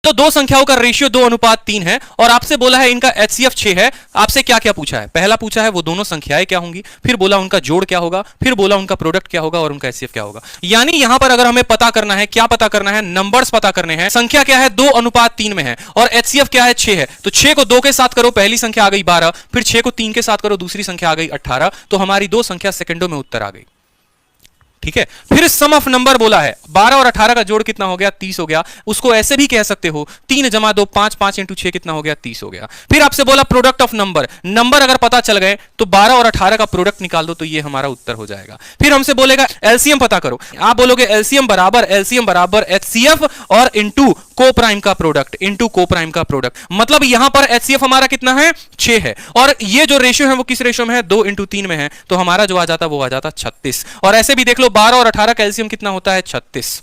तो दो संख्याओं का रेशियो 2:3 है, और आपसे बोला है इनका HCF 6 है। आपसे क्या क्या पूछा है, पहला पूछा है वो दोनों संख्याएं क्या होंगी, फिर बोला उनका जोड़ क्या होगा, फिर बोला उनका प्रोडक्ट क्या होगा, और उनका HCF क्या होगा। यानी यहां पर अगर हमें पता करना है, क्या पता करना है, नंबर्स पता करने हैं। संख्या क्या है, 2:3 में है, और HCF क्या है, 6 है। तो 6 को 2 के साथ करो, पहली संख्या आ गई 12, फिर 6 को 3 के साथ करो, दूसरी संख्या आ गई 18, तो हमारी दो संख्या सेकंडों में उत्तर आ गई। ठीक है, फिर सम ऑफ नंबर बोला है, 12 और 18 का जोड़ कितना हो गया, 30 हो गया। उसको ऐसे भी कह सकते हो 3 + 2 5, 5 × 6 कितना हो गया, 30 हो गया। फिर आपसे बोला प्रोडक्ट ऑफ नंबर, नंबर अगर पता चल गए तो 12 और 18 का प्रोडक्ट निकाल दो, तो ये हमारा उत्तर हो जाएगा। फिर हमसे बोलेगा एलसीएम पता करो, आप बोलोगे एलसीएम बराबर HCF और इनटू को प्राइम का प्रोडक्ट, इनटू को प्राइम का प्रोडक्ट। मतलब यहां पर HCF हमारा कितना है, 6 है, और ये जो रेशियो है वो किस रेशियो में है, 2:3 में है, तो हमारा जो आ जाता वो आ जाता 36। और ऐसे भी देख लो 12 और 18 का एलसीएम कितना होता है, 36।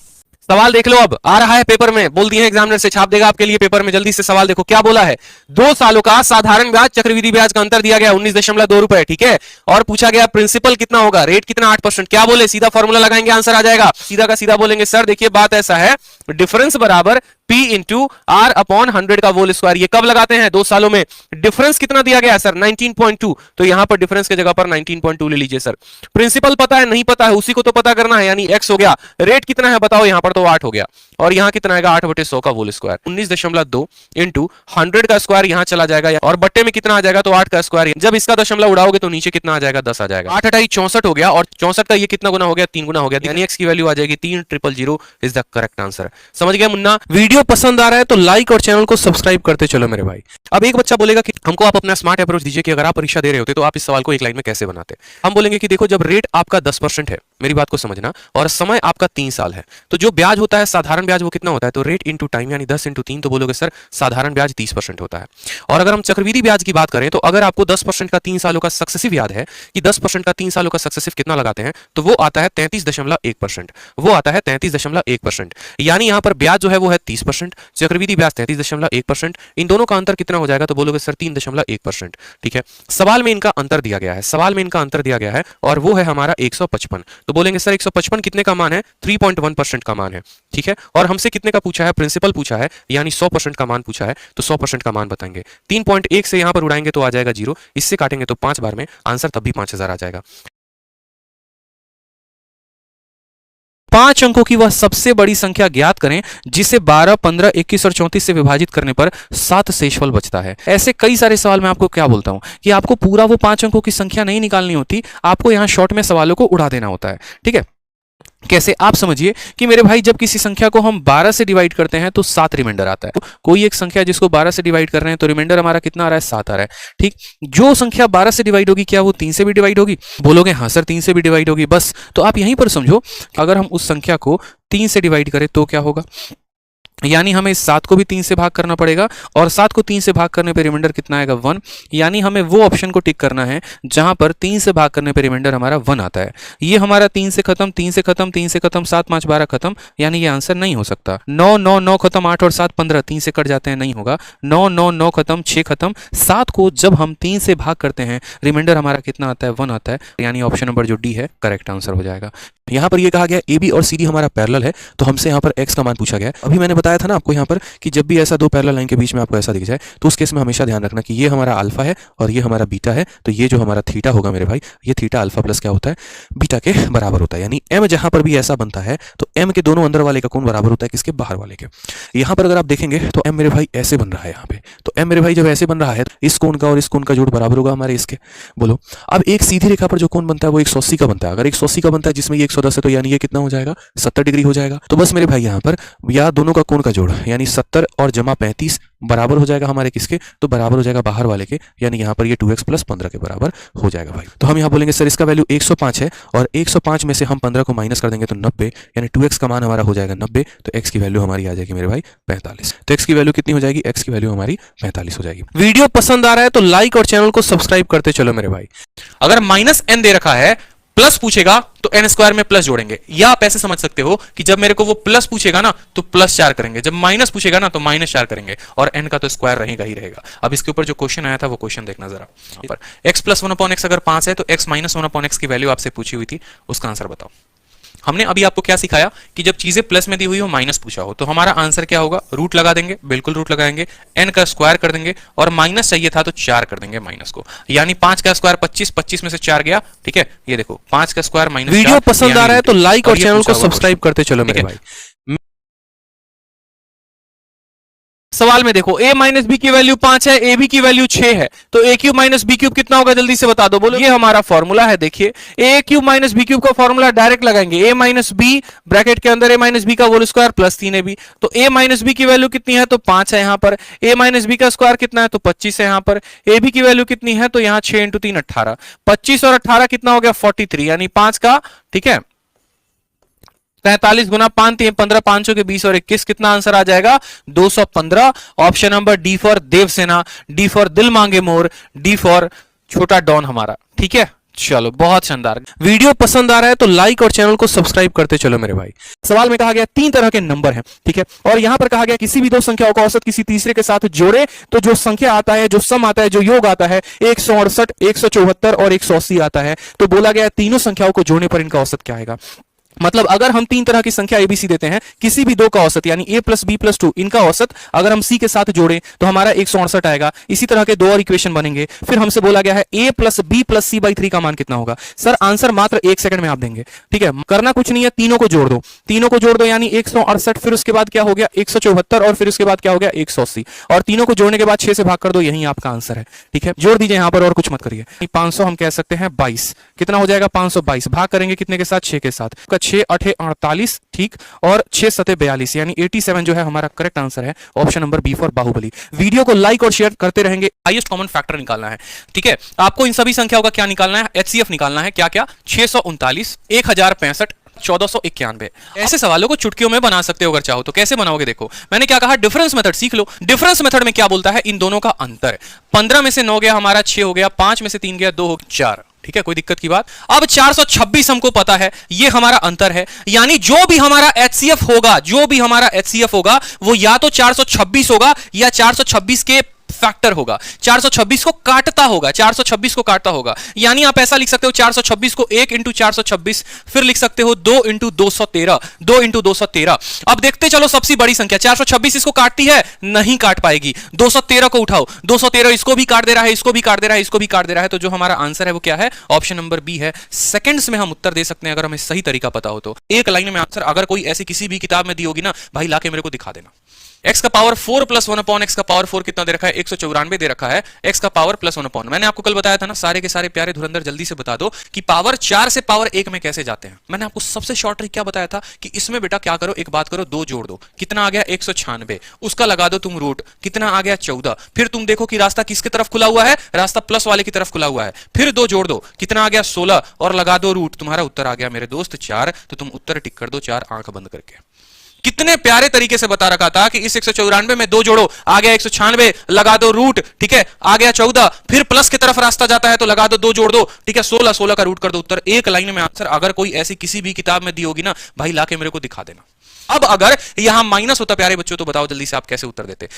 सवाल देख लो, अब आ रहा है पेपर में, बोल दिए एग्जामिनर से छाप देगा आपके लिए पेपर में। जल्दी से सवाल देखो क्या बोला है, 2 सालों का साधारण ब्याज चक्रवृद्धि ब्याज का अंतर दिया गया 19.2 रुपए, ठीक है, और पूछा गया प्रिंसिपल कितना होगा, रेट कितना 8%। क्या बोले, सीधा फॉर्मूला लगाएंगे आंसर आ जाएगा। सीधा का सीधा बोलेंगे सर देखिए बात ऐसा है, डिफरेंस बराबर P × R/100 का होल स्क्वायर। ये कब लगाते हैं, 2 सालों में। डिफरेंस कितना दिया गया है सर, 19.2, तो यहां पर डिफरेंस के जगह पर 19.2 ले लीजिए सर। प्रिंसिपल पता है, नहीं पता है, उसी को तो पता करना है, यानी x हो गया। रेट कितना है बताओ, यहां पर तो 8 हो गया, और यहां कितना आएगा, 8/100 का होल स्क्वायर। 19.2 × 100 का स्क्वायर यहां चला जाएगा, और बट्टे में कितना आ जाएगा, तो 8 का स्क्वायर। जब इसका दशमलव उड़ाओगे तो नीचे कितना आ जाएगा, 10 आ जाएगा। 8 × 8 64 हो गया, और 64 का ये कितना गुना हो गया, 3 गुना हो गया, यानी x की वैल्यू आ जाएगी 3,000 इज द करेक्ट आंसर। समझ गया मुन्ना। वीडियो पसंद आ रहा है तो लाइक और चैनल को सब्सक्राइब करते चलो मेरे भाई। अब एक बच्चा बोलेगा कि हमको आप अपना स्मार्ट अप्रोच दीजिए कि अगर आप परीक्षा दे रहे होते तो आप इस सवाल को एक लाइन में कैसे बनाते। हम बोलेंगे कि देखो जब रेट आपका 10% है, मेरी बात को समझना, और समय आपका 3 साल है, तो जो ब्याज होता है साधारण ब्याज वो कितना होता है, तो रेट इंटू टाइम यानी 10 × 3, तो बोलोगे सर साधारण ब्याज 30% होता है। और अगर हम चक्रवृद्धि ब्याज की बात करें तो अगर आपको 10% का 3 सालों का सक्सेसिव याद है कि 10% का 3 सालों का सक्सेसिव कितना लगाते हैं, तो वो आता है 33.1%, वो आता है 33.1%। यानी यहां पर ब्याज जो है वो है 30%, चक्रवृद्धि ब्याज 33.1%, इन दोनों का अंतर कितना हो जाएगा, तो बोलोगे सर 3.1%। ठीक है, सवाल में इनका अंतर दिया गया है, सवाल में इनका अंतर दिया गया है, और वो है हमारा 155, तो बोलेंगे सर 155 कितने का मान है, 3.1% का मान है। ठीक है, और हमसे कितने का पूछा है, प्रिंसिपल पूछा है, यानी 100% का मान पूछा है, तो 100% का मान बताएंगे। 3.1 से यहां पर उड़ाएंगे तो आ जाएगा 0, इससे काटेंगे तो 5 बार में, आंसर तब भी 5000 आ जाएगा। 5 अंकों की वह सबसे बड़ी संख्या ज्ञात करें जिसे 12, 15, 21 और 34 से विभाजित करने पर 7 शेषफल बचता है। ऐसे कई सारे सवाल मैं आपको क्या बोलता हूं कि आपको पूरा वो 5 अंकों की संख्या नहीं निकालनी होती, आपको यहां शॉर्ट में सवालों को उड़ा देना होता है। ठीक है, कैसे, आप समझिए कि मेरे भाई जब किसी संख्या को हम 12 से डिवाइड करते हैं तो 7 रिमाइंडर आता है। तो कोई एक संख्या जिसको 12 से डिवाइड कर रहे हैं तो रिमाइंडर हमारा कितना आ रहा है, 7 आ रहा है। ठीक, जो संख्या 12 से डिवाइड होगी क्या वो 3 से भी डिवाइड होगी? बोलोगे हाँ सर 3 से भी डिवाइड होगी। बस, तो आप यहीं पर समझो, अगर हम उस संख्या को 3 से डिवाइड करें तो क्या होगा, यानी हमें इस 7 को भी 3 से भाग करना पड़ेगा, और 7 को 3 से भाग करने पे रिमाइंडर कितना आएगा, 1। यानी हमें वो ऑप्शन को टिक करना है जहां पर 3 से भाग करने पे रिमाइंडर हमारा 1 आता है। ये हमारा 3 से खत्म, 3 से खत्म, 3 से खत्म, 7, 5, 12 खत्म, यानी ये आंसर नहीं हो सकता। 9, 9, 9 खत्म, 8 और 7, 15, 3 से कट जाते हैं, नहीं होगा। 9, 9, 9 खत्म, 6 खत्म, 7 को जब हम 3 से भाग करते हैं रिमाइंडर हमारा कितना आता है, 1 आता है, यानी ऑप्शन नंबर जो डी है करेक्ट आंसर हो जाएगा। यहां पर ये कहा गया ए बी और सी डी हमारा पैरेलल है, तो हमसे यहां पर एक्स का मान पूछा गया है। अभी मैंने बताया था ना आपको यहां पर कि जब भी ऐसा दो पैरेलल लाइन के बीच में आपको ऐसा दिख जाए तो उस केस में हमेशा ध्यान रखना कि ये हमारा अल्फा है और ये हमारा बीटा है, तो ये जो हमारा थीटा होगा मेरे भाई, ये थीटा अल्फा प्लस क्या होता है, बीटा के बराबर होता है। यानी एम जहां पर भी ऐसा बनता है तो एम के दोनों अंदर वाले का कोण बराबर होता है किसके, बाहर वाले के। यहां पर अगर आप देखेंगे तो एम मेरे भाई ऐसे बन रहा है यहाँ पे, तो एम मेरे भाई जब ऐसे बन रहा है इस कोण का और इस कोण का जोड़ बराबर होगा हमारे इसके। बोलो, अब एक सीधी रेखा पर जो कोण बनता है वो 180 का बनता है। अगर 180 का बनता है जिसमें ये 110 है तो यानी ये कितना हो जाएगा, 70 डिग्री हो जाएगा। तो बस मेरे भाई यहाँ पर या दोनों का कोण का जोड़ यानी 70 और जमा 35 बराबर हो जाएगा हमारे किसके, तो बराबर हो जाएगा बाहर वाले के, यानी यहाँ पर ये 2x प्लस 15 के बराबर हो जाएगा भाई। तो हम यहाँ बोलेंगे सर इसका वैल्यू 105 है और 105 में से हम 15 को माइनस कर देंगे तो 90, यानी 2x का मान हमारा हो जाएगा 90, तो x की वैल्यू हमारी आ जाएगी मेरे भाई 45। तो x की वैल्यू कितनी हो जाएगी, x की वैल्यू हमारी 45 हो जाएगी। वीडियो पसंद आ रहा है तो लाइक और चैनल को सब्सक्राइब करते चलो मेरे भाई। अगर -n दे रखा है, प्लस पूछेगा तो n स्क्वायर में प्लस जोड़ेंगे, या आप ऐसे समझ सकते हो कि जब मेरे को वो प्लस पूछेगा ना तो +4 करेंगे, जब माइनस पूछेगा ना तो -4 करेंगे, और n का तो स्क्वायर रहेगा ही रहेगा। अब इसके ऊपर जो क्वेश्चन आया था वो क्वेश्चन देखना जरा। पर x + 1/x अगर 5 है तो x - 1/x की वैल्यू आपसे पूछी हुई थी, उसका आंसर बताओ। हमने अभी आपको क्या सिखाया कि जब चीजें प्लस में दी हुई हो, माइनस पूछा हो, तो हमारा आंसर क्या होगा, रूट लगा देंगे, बिल्कुल रूट लगाएंगे, n का स्क्वायर कर देंगे, और माइनस चाहिए था तो 4 कर देंगे माइनस को, यानी 5 का स्क्वायर 25, 25 में से 4 गया। ठीक है, ये देखो 5 का स्क्वायर -4। वीडियो पसंद आ रहा है तो लाइक और चैनल को सब्सक्राइब करते चलो मेरे भाई। सवाल में देखो a माइनस बी की वैल्यू 5 है, ए बी की वैल्यू 6 है, तो a cube minus B cube कितना होगा, जल्दी से बता दो। बोलो, ये हमारा फॉर्मूला है। देखिए a cube minus B cube का फॉर्मूला डायरेक्ट लगाएंगे, a माइनस बी ब्रैकेट के अंदर a माइनस बी का होल स्क्वायर प्लस 3ab, तो a माइनस बी की वैल्यू कितनी है, तो 5 है यहाँ पर। a माइनस बी का स्क्वायर कितना है, तो 25 है यहाँ पर। a b की वैल्यू कितनी है, तो यहाँ 6 × 3 18, 25 और 18 कितना हो गया, 43, यानी 5 का, ठीक है, 43 गुना 5 3 15, 500 के 20 और 21, कितना आंसर आ जाएगा, 215। Option number D for Devsena, D for दिल मांगे मोर, डी फॉर छोटा डॉन हमारा। ठीक है, चलो बहुत शानदार। वीडियो पसंद आ रहा है तो लाइक और चैनल को सब्सक्राइब करते चलो मेरे भाई। सवाल में कहा गया 3 तरह के नंबर हैं, ठीक है, और यहां पर कहा गया किसी भी दो संख्याओं का औसत किसी तीसरे के साथ जोड़े तो जो संख्या आता है, जो सम आता है, जो योग आता है 168, 174 और 180 आता है। तो बोला गया तीनों संख्याओं को जोड़ने पर इनका औसत क्या आएगा। मतलब अगर हम 3 तरह की संख्या एबीसी देते हैं, किसी भी दो का औसत यानी a + b + 2, इनका औसत अगर हम c के साथ जोड़ें तो हमारा 168 आएगा। इसी तरह के 2 और इक्वेशन बनेंगे। फिर हमसे बोला गया है a + b + c/3 का मान कितना होगा। सर आंसर मात्र 1 सेकंड में आप देंगे, ठीक है, करना कुछ नहीं है, तीनों को जोड़ दो, तीनों को जोड़ दो यानी 168, फिर उसके बाद क्या हो गया 174 और फिर उसके बाद क्या हो गया 180, और तीनों को जोड़ने के बाद 6 से भाग कर दो, यही आपका आंसर है। ठीक है, जोड़ दीजिए यहां पर और कुछ मत करिए। 500 हम कह सकते हैं 22, कितना हो जाएगा 522, भाग करेंगे कितने के साथ 6 के साथ, 6 8 48, ठीक, और 6 7 42 यानी 87 जो है हमारा करेक्ट आंसर है। Option number B for Baahubali. Video को लाइक और शेयर करते रहेंगे। हाईएस्ट कॉमन फैक्टर निकालना है, ठीक है, आपको इन सभी संख्याओं का क्या निकालना है, एचसीएफ निकालना है। क्या क्या, 639, 1065, 1491। ऐसे सवालों को चुटकियों में बना सकते हो अगर चाहो तो। कैसे बनाओगे, देखो मैंने क्या कहा, डिफरेंस मेथड सीख लो। डिफरेंस मेथड में क्या बोलता है, इन दोनों का अंतर। 15 में से 9 गया हमारा 6 हो गया, 5 में से 3 गया 2 हो गया 4, ठीक है, कोई दिक्कत की बात। अब 426 हमको पता है, ये हमारा अंतर है, यानी जो भी हमारा एचसीएफ होगा, जो भी हमारा एचसीएफ होगा वो या तो 426 होगा या 426 के फैक्टर होगा, 426 को काटता होगा, 426 को काटता होगा। यानी आप ऐसा लिख सकते हो 426 को 1 इंटू 426, फिर लिख सकते हो 2 इंटू 213, 2 इंटू 213। अब देखते चलो सबसे बड़ी संख्या 426 इसको काटती है, नहीं काट पाएगी। 213 को उठाओ, 213 इसको भी काट दे रहा है, इसको भी काट दे रहा है, इसको भी काट दे रहा है। तो जो हमारा आंसर है वो क्या है? ऑप्शन नंबर बी है। सेकंड्स में हम उत्तर दे सकते हैं अगर हमें सही तरीका पता हो तो। एक लाइन में आंसर अगर कोई ऐसी किसी भी किताब में दी होगी ना, भाई लाके मेरे को दिखा देना। x का पावर 4 प्लस 1 अपॉन x का पावर 4 कितना दे रखा है? 194 दे रखा है। x का पावर प्लस 1 अपॉन, मैंने आपको कल बताया था ना, सारे के सारे प्यारे धुरंधर जल्दी से बता दो कि पावर 4 से पावर 1 में कैसे जाते हैं। मैंने आपको सबसे शॉर्ट ट्रिक क्या बताया था कि इसमें बेटा क्या करो, एक बात करो, 2 जोड़ दो, कितना आ गया? 196, उसका लगा दो तुम रूट, कितना आ गया? 14। फिर तुम देखो कि रास्ता किसकी तरफ खुला हुआ है? रास्ता प्लस वाले की तरफ खुला हुआ है। फिर 2 जोड़ दो, कितना आ गया? 16, और लगा दो रूट, तुम्हारा उत्तर आ गया मेरे दोस्त 4। तो तुम उत्तर टिक कर दो 4 आंख बंद करके। कितने प्यारे तरीके से बता रखा था कि इस 194 में 2 जोड़ो, आ गया 196, लगा दो रूट, ठीक है, आ गया 14, फिर प्लस की तरफ रास्ता जाता है तो लगा दो, 2 जोड़ दो, ठीक है, 16, 16 का रूट कर दो, उत्तर। एक लाइन में आंसर अगर कोई ऐसी किसी भी किताब में दी होगी ना, भाई लाके मेरे को दिखा देना। अब अगर यहां माइनस होता प्यारे बच्चों, तो बताओ जल्दी से आप कैसे उत्तर देते।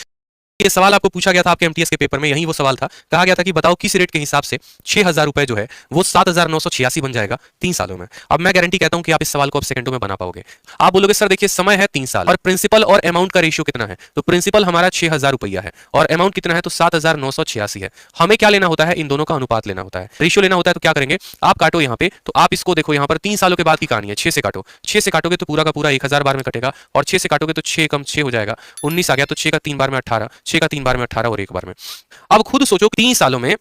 ये सवाल आपको पूछा गया था आपके एमटीएस के पेपर में, यही वो सवाल था। कहा गया था कि बताओ किस रेट के हिसाब से 6000 रुपए जो है वो 7986 बन जाएगा 3 सालों में। अब मैं गारंटी कहता हूं कि आप इस सवाल को अब सेकंडों में बना पाओगे। आप बोलोगे सर देखिए समय है 3 साल और प्रिंसिपल और अमाउंट का रेशियो कितना है, तो प्रिंसिपल हमारा 6000 रुपया है और अमाउंट कितना है, तो 7986 है। हमें क्या लेना होता है? इन दोनों का अनुपात लेना होता है, रेशियो लेना होता है। तो क्या करेंगे, आप काटो यहाँ पे, तो आप इसको देखो यहाँ पर 3 सालों के बाद की कहानी है। 6 से काटो, 6 से काटोगे तो पूरा का पूरा 1000 बार में कटेगा, और 6 से काटोगे तो 6 कम 6 हो जाएगा, 19 आ गया, तो 6 का 3 बार में 18, 6 का 3 बार में 18 और 1 बार में। अब खुद सोचो 3 सालों में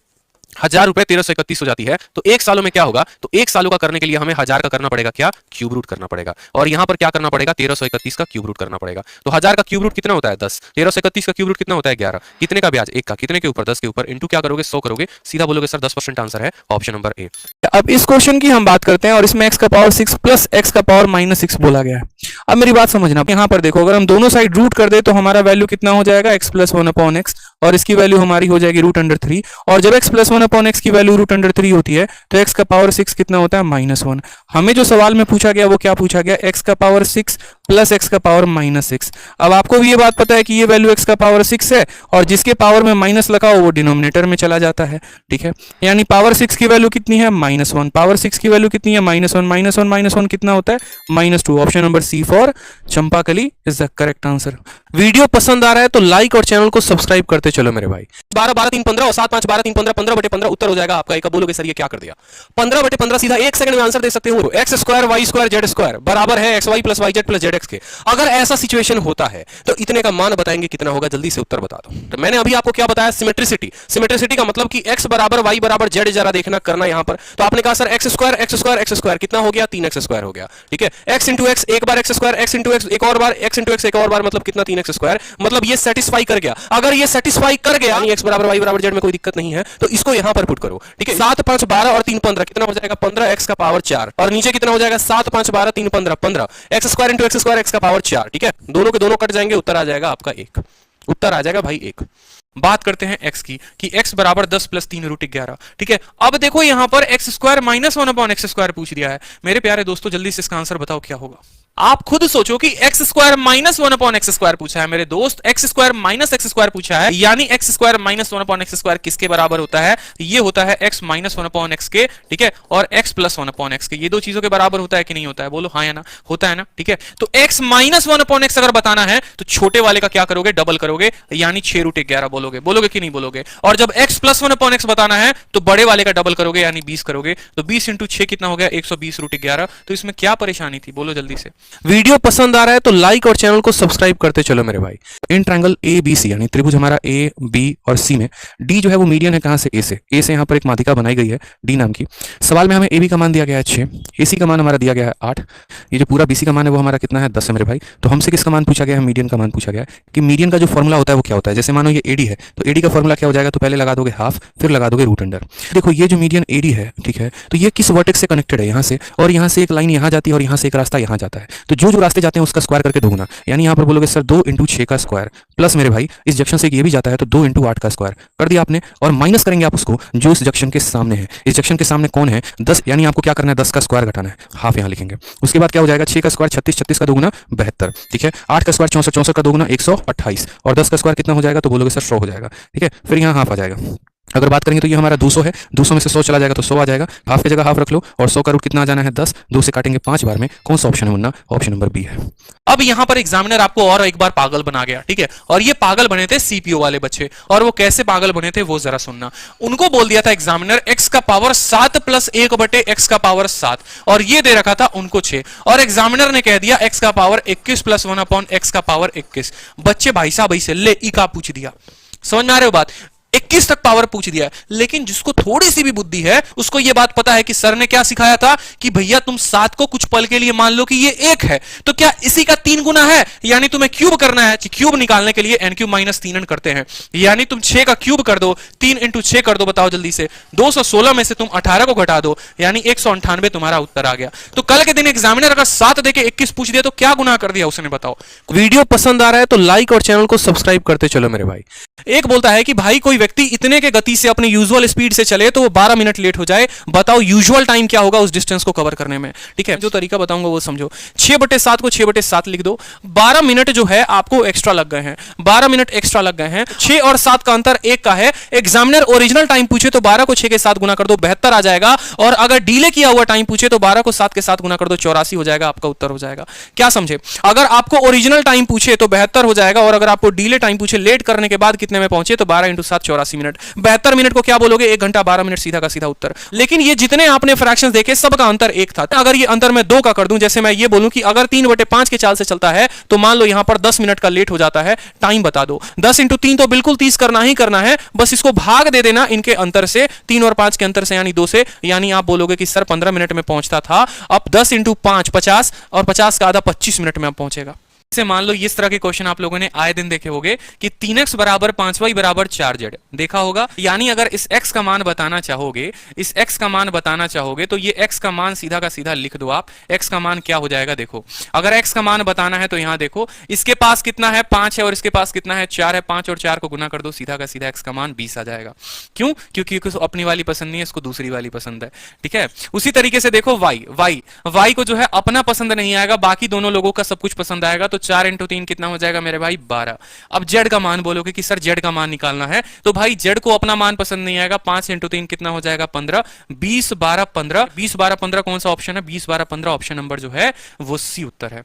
1000 रुपए 1331 हो जाती है, तो 1 सालों में क्या होगा? तो 1 सालों का करने के लिए हमें 1000 का करना पड़ेगा क्या? क्यूब रूट करना पड़ेगा, और यहां पर क्या करना पड़ेगा? 1331 का क्यूब रूट करना पड़ेगा। तो 1000 का क्यूब रूट कितना होता है? 10। 1331 का क्यूब रूट कितना होता है? 11। कितने का ब्याज? 1 का। कितने के ऊपर? 10 के ऊपर। इंटू क्या करोगे? 100 करोगे। सीधा बोलोगे सर 10% आंसर है ऑप्शन नंबर ए। अब इस क्वेश्चन की हम बात करते हैं और इसमें x का पावर 6 प्लस x का पावर -6 बोला गया है। अब मेरी बात समझना, यहाँ पर देखो अगर हम दोनों साइड रूट कर दे तो हमारा वैल्यू कितना हो जाएगा? x प्लस 1 अपॉन एक्स, और इसकी वैल्यू हमारी हो जाएगी √3। और जब x प्लस 1 अपॉन एक्स की वैल्यू √3 होती है तो x का पावर 6 कितना होता है? -1। हमें जो सवाल में पूछा गया वो क्या पूछा गया? x का पावर 6 प्लस x का पावर -6। अब आपको भी ये बात पता है कि ये वैल्यू x का पावर 6 है, और जिसके पावर में माइनस लगा हो वो डिनोमिनेटर में चला जाता है, ठीक है। यानी पावर 6 की वैल्यू कितनी है? -1। पावर 6 की वैल्यू कितनी है? -1 -1 कितना होता है? -2। Option number C for Champakali is the correct answer. Video पसंद आ रहा है तो लाइक और चैनल को सब्सक्राइब करते चलो मेरे भाई। 12 12 3 15 और 7 5 12 3 15 15/15 उत्तर हो जाएगा आपका। एक बोलोगे सर ये क्या कर दिया? 15/15 सीधा 1 सेकंड में आंसर दे सकते हो। x² y² z² बराबर है xy plus yz plus zx के। अगर ऐसा सिचुएशन होता है तो इतने का मान बताएंगे कितना होगा? जल्दी से उत्तर बता दो। तो मैंने अभी आपको क्या बताया? सिमेट्रिसिटी। सिमेट्रिसिटी का मतलब कि x बराबर y बराबर z, जरा देखना करना यहां पर। तो आपने कहा सर x² कितना हो गया? 3x² हो गया, ठीक है। x इंटू एक्स एक बार x², x इंटू एक्स एक और बार, x इंटू एक्स एक और बार, मतलब कितना? 3x²। मतलब ये सेटिस्फाई कर गया। अगर ये सेटिस्फाई कर गया, x बराबर y बराबर z में कोई दिक्कत नहीं है, तो इसको यहां पर पुट करो, ठीक है। 7 5 12 और 3 15 कितना हो जाएगा? 15 x का पावर 4, और नीचे कितना हो जाएगा? 7 5 12 3 15 15 x² इंटू x² x का पावर 4, ठीक है। दोनों के दोनों कट जाएंगे, उत्तर आ जाएगा आपका 1। उत्तर आ जाएगा भाई 1। बात करते हैं x की कि x बराबर 10 प्लस 3 √11, ठीक है। अब देखो यहां पर x² -1 अपॉन x² पूछ दिया है। मेरे प्यारे दोस्तों जल्दी से इसका आंसर बताओ क्या होगा? आप खुद सोचो कि x² -1 अपॉन x² पूछा है मेरे दोस्त, x² माइनस x² पूछा है, यानी x² -1 अपॉन x² किसके बराबर होता है? ये होता है x -1 अपॉन x के, ठीक है, और x प्लस 1 अपॉन x के। ये दो चीजों के बराबर होता है कि नहीं होता है? बोलो हाँ या ना। होता है ना, ठीक है। तो x -1 अपॉन x अगर बताना है तो छोटे वाले का क्या करोगे? डबल करोगे, यानी 6 √11 बोलोगे। बोलोगे कि नहीं बोलोगे? और जब x प्लस 1 अपॉन x बताना है तो बड़े वाले का डबल करोगे, यानी 20 करोगे। तो 20 इंटू 6 कितना हो गया? 120 √11। तो इसमें क्या परेशानी थी? बोलो जल्दी से। वीडियो पसंद आ रहा है तो लाइक और चैनल को सब्सक्राइब करते चलो मेरे भाई। इन ट्रायंगल ABC यानी त्रिभुज हमारा A, B और C में D जो है वो मीडियन है कहां से? A से। A से यहां पर एक माध्यिका बनाई गई है D नाम की। सवाल में हमें AB का मान दिया गया है 6, AC का मान हमारा दिया गया है 8, ये जो पूरा BC का मान है वो हमारा कितना है? 10 है मेरे भाई। तो हमसे किसका मान पूछा गया है? मीडियन का मान पूछा गया है कि मीडियन का जो फॉर्मूला होता है वो क्या होता है। जैसे मानो ये AD है तो AD का फॉर्मूला क्या हो जाएगा? तो पहले लगा दोगे हाफ, फिर लगा दोगे √अंडर। देखो ये जो मीडियन AD है, ठीक है, तो ये किस वर्टेक्स से कनेक्टेड है? यहाँ से, और यहाँ से एक लाइन यहाँ जाती है और यहाँ से एक रास्ता यहाँ जाता है। तो जो जो रास्ते जाते हैं उसका स्क्वायर करके दोगुना, यानी यहाँ पर बोलोगे सर 2 × 6 का स्क्वायर प्लस मेरे भाई इस जंक्शन से ये भी जाता है तो 2 × 8 का स्क्वायर कर दिया आपने, और माइनस करेंगे आप उसको जो इस जंक्शन के सामने है। इस जंक्शन के सामने कौन है 10, यानी आपको क्या करना है 10 का स्क्वायर घटाना है, हाफ यहाँ लिखेंगे। उसके बाद क्या हो जाएगा 6 का स्क्वायर 36, 36 का दोगुना 72, ठीक है। 8 का स्क्वायर 64, 64 का दोगुना 128, और 10 का स्क्वायर कितना हो जाएगा तो बोलोगे सर 100 हो जाएगा, ठीक है। फिर यहाँ हाफ आ जाएगा। अगर बात करेंगे तो ये हमारा 200 है, 200 में से 100 चला जाएगा तो 100 आ जाएगा, हाफ की जगह हाफ रख लो, और 100 का रूट कितना आ जाना है 10, 2 से काटेंगे 5 बार में, कौन सा ऑप्शन है मुन्ना, ऑप्शन नंबर बी है। अब यहां पर एग्जामिनर आपको और एक बार पागल बना गया, ठीक है। और ये पागल बने थे सीपीओ वाले बच्चे, और वो कैसे पागल बने थे वो जरा सुनना। उनको बोल दिया था एग्जामिनर x का पावर 7 + 1 बटे x का पावर 7, और ये दे रखा था उनको 6, और एग्जामिनर ने कह दिया x का पावर 21 + 1/x का पावर 21। बच्चे भाई साहब ऐसे ले ई का पूछ दिया, समझ में आ रहे हो बात, 21 तक पावर पूछ दिया है। लेकिन जिसको थोड़ी सी भी बुद्धि है उसको यह बात पता है कि सर ने क्या सिखाया था कि भैया तुम 7 को कुछ पल के लिए मान लो कि ये 1 है, तो क्या इसी का 3 गुना है, यानी तुम्हें क्यूब करना है। क्यूब निकालने के लिए n³ - 3n करते हैं, यानी तुम 6 का क्यूब कर दो, 3 × 6 कर दो, बताओ जल्दी से। 216 में से तुम 18 को घटा दो, यानी 198 तुम्हारा उत्तर आ गया। तो कल के दिन एग्जामिनर अगर 7 देके 21 पूछ दिया तो क्या गुनाह कर दिया उसने, बताओ। वीडियो पसंद आ रहा है तो लाइक और चैनल को सब्सक्राइब करते चलो मेरे भाई। एक बोलता है कि भाई कोई व्यक्ति इतने के गति से अपनी यूजुअल स्पीड से चले तो वो 12 मिनट लेट हो जाए, बताओ यूजुअल टाइम क्या होगा उस डिस्टेंस को कवर करने में, ठीक है। जो तरीका बताऊंगा वो समझो। 6/7 को 6/7 लिख दो, 12 मिनट जो है आपको एक्स्ट्रा लग गए हैं, 12 मिनट एक्स्ट्रा लग गए हैं। 6 और 7 का अंतर 1 का है। एग्जामिनर ओरिजिनल टाइम पूछे तो 12 को 6 के साथ गुना कर दो, 72 आ जाएगा, और अगर डिले किया हुआ टाइम पूछे तो 12 को 7 के साथ गुना कर दो, 84 हो जाएगा, आपका उत्तर हो जाएगा। क्या समझे, अगर आपको ओरिजिनल टाइम पूछे तो 72 हो जाएगा, और अगर आपको डिले टाइम पूछे लेट करने के बाद कितने में पहुंचे तो 12 × 7 84 मिनट। 72 मिनट को क्या बोलोगे 1 घंटा 12 मिनट, सीधा का सीधा उत्तर। लेकिन ये जितने आपने फ्रैक्शंस देखे सबका अंतर 1 था। अगर ये अंतर मैं 2 का कर दूं, जैसे मैं ये बोलूं कि अगर 3/5 के चाल से चलता है तो मान लो यहां पर 10 मिनट का लेट हो जाता है, टाइम बता दो। 10 × 3 तो बिल्कुल 30 करना ही करना है, बस इसको भाग दे देना इनके अंतर से, 3 और 5 के अंतर से, यानी 2 से, यानी आप बोलोगे कि सर 15 मिनट में पहुंचता था, अब 10 × 5 50, और 50 का आधा 25 मिनट में अब पहुंचेगा। से मान लो इस तरह के क्वेश्चन आप लोगों ने आए दिन देखे होंगे कि 3x = 5y = 4z देखा होगा। यानी अगर इस x का मान बताना चाहोगे, इस x का मान बताना चाहोगे तो ये x का मान सीधा का सीधा लिख दो आप। x का मान क्या हो जाएगा देखो, अगर x का मान बताना है तो यहां देखो, इसके पास कितना है 5 है और इसके पास कितना है 4 है, 5 और 4 को गुना कर दो, सीधा का सीधा x का मान 20 आ जाएगा। क्यों, क्योंकि इसको अपनी वाली पसंद नहीं है, इसको दूसरी वाली पसंद है, ठीक है। उसी तरीके से देखो y को जो है अपना पसंद नहीं आएगा, बाकी दोनों लोगों का सब कुछ पसंद आएगा, तो 4 × 3 कितना हो जाएगा मेरे भाई 12। अब z का मान बोलोगे कि सर z का मान निकालना है, तो भाई z को अपना मान पसंद नहीं आएगा, 5 × 3 कितना हो जाएगा 15, 20 12 15, 20 12 15 कौन सा ऑप्शन है, 20 12 15 ऑप्शन नंबर जो है वो सी उत्तर है।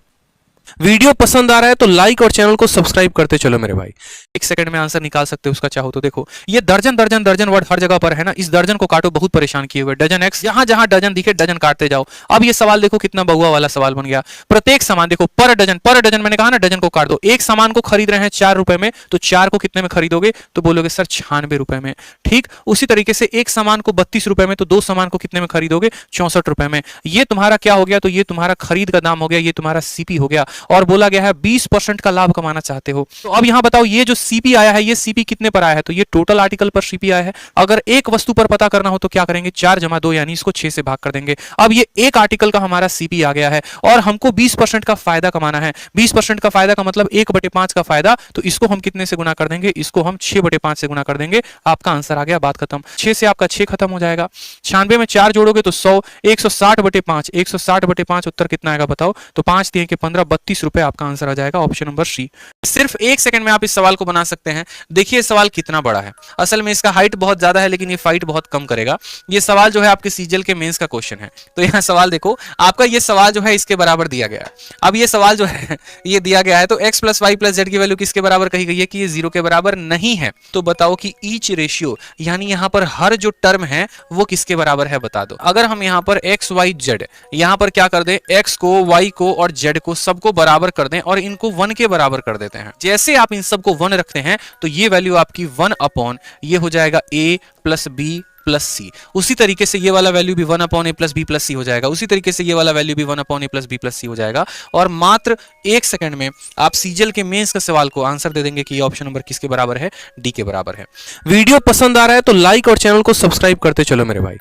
वीडियो पसंद आ रहा है तो लाइक और चैनल को सब्सक्राइब करते चलो मेरे भाई। 1 सेकंड में आंसर निकाल सकते हो उसका चाहो तो। देखो ये दर्जन वर्ड हर जगह पर है ना, इस दर्जन को काटो, बहुत परेशान किए हुए। डजन x, जहां जहां डजन दिखे डजन काटते जाओ। अब ये सवाल देखो कितना बहुआ वाला सवाल बन गया। प्रत्येक सामान देखो पर डजन, मैंने कहा ना डजन को काट दो। एक सामान को खरीद रहे हैं 4 रुपए में, तो 4 को कितने में खरीदोगे तो बोलोगे सर 96 रुपए में, ठीक। उसी तरीके से एक सामान को 32 रुपए में, तो 2 सामान को कितने में खरीदोगे 64 रुपए में। ये तुम्हारा क्या हो गया, तो ये तुम्हारा खरीद का दाम हो गया, ये तुम्हारा सीपी हो गया। और बोला गया है 20% का लाभ कमाना चाहते हो, तो अब यहां बताओ ये जो सीपी आया है ये सीपी कितने पर आया है, तो ये टोटल आर्टिकल पर सीपी आया है। अगर एक वस्तु पर पता करना हो तो क्या करेंगे 4 + 2 यानी इसको 6 से भाग कर देंगे। अब ये एक आर्टिकल का हमारा सीपी आ गया है और हमको 20% का फायदा कमाना है। 20% का फायदा का मतलब 1/5 का फायदा, तो इसको हम कितने से गुना कर देंगे, इसको हम 6/5 से गुना कर देंगे। आपका आंसर आ गया, बात खत्म। 6 से आपका 6 खत्म हो जाएगा। 96 में 4 जोड़ोगे तो 100, 160/5, 160/5 उत्तर कितना आएगा बताओ, तो 5 × 3 = 15, 32 रुपए आपका आंसर आ जाएगा, ऑप्शन नंबर सी। सिर्फ 1 सेकंड में आप इस सवाल को बना सकते हैं। देखिए सवाल कितना बड़ा है, असल में इसका हाइट बहुत ज्यादा है लेकिन ये फाइट बहुत कम करेगा। ये सवाल जो है आपके सीजीएल के मेंस का क्वेश्चन है। तो यहाँ सवाल देखो, आपका ये सवाल जो है इसके बराबर दिया गया है। अब ये सवाल जो है ये दिया गया है, तो x + y + z की वैल्यू किसके बराबर कही गई है कि ये 0 के बराबर नहीं है। तो बताओ कि ईच रेशियो यानी यहाँ पर हर जो टर्म है वो किसके बराबर है, बता दो। अगर हम यहाँ पर x y z यहाँ पर क्या कर दें, x को y को और z को सबको बराबर कर दें और इनको 1 के बराबर कर देते हैं। जैसे आप इन सबको 1 रखते हैं तो ये वैल्यू आपकी 1/ ये हो जाएगा a + b + c। उसी तरीके से ये वाला वैल्यू भी 1/a + b + c हो जाएगा। उसी तरीके से ये वाला वैल्यू भी 1/a + b + c हो जाएगा। और मात्र 1 सेकंड में आप सीजीएल के मेंस का सवाल को आंसर दे देंगे कि ये ऑप्शन नंबर किसके बराबर है, डी के बराबर है। वीडियो पसंद आ रहा है तो लाइक और चैनल को सब्सक्राइब करते चलो मेरे भाई।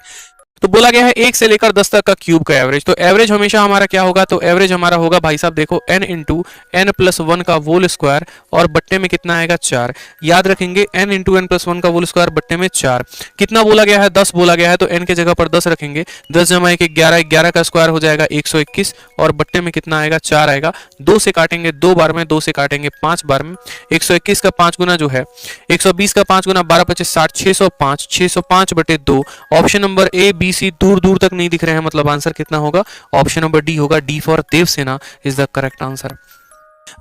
तो बोला गया है 1 से लेकर 10 तक का क्यूब का एवरेज। तो एवरेज हमेशा हमारा क्या होगा, तो एवरेज हमारा होगा भाई साहब देखो n इंटू n प्लस 1 का होल स्क्वायर और बट्टे में कितना आएगा 4। याद रखेंगे n इंटू n प्लस 1 का होल स्क्वायर बट्टे में 4। कितना बोला गया है, 10 बोला गया है, तो n के जगह पर 10 रखेंगे। 10 जमा 1 11, 11 का स्क्वायर हो जाएगा 121 और बट्टे में कितना आएगा 4 आएगा। 2 से काटेंगे 2 बार में, 2 से काटेंगे 5 बार में। 121 का 5 गुना जो है 120 का 5 गुना 12 25 60, 605, 605 बटे 2। Option number A B C दूर दूर तक नहीं दिख रहे हैं, मतलब आंसर कितना होगा, ऑप्शन नंबर डी होगा। D for Devsena is the correct answer.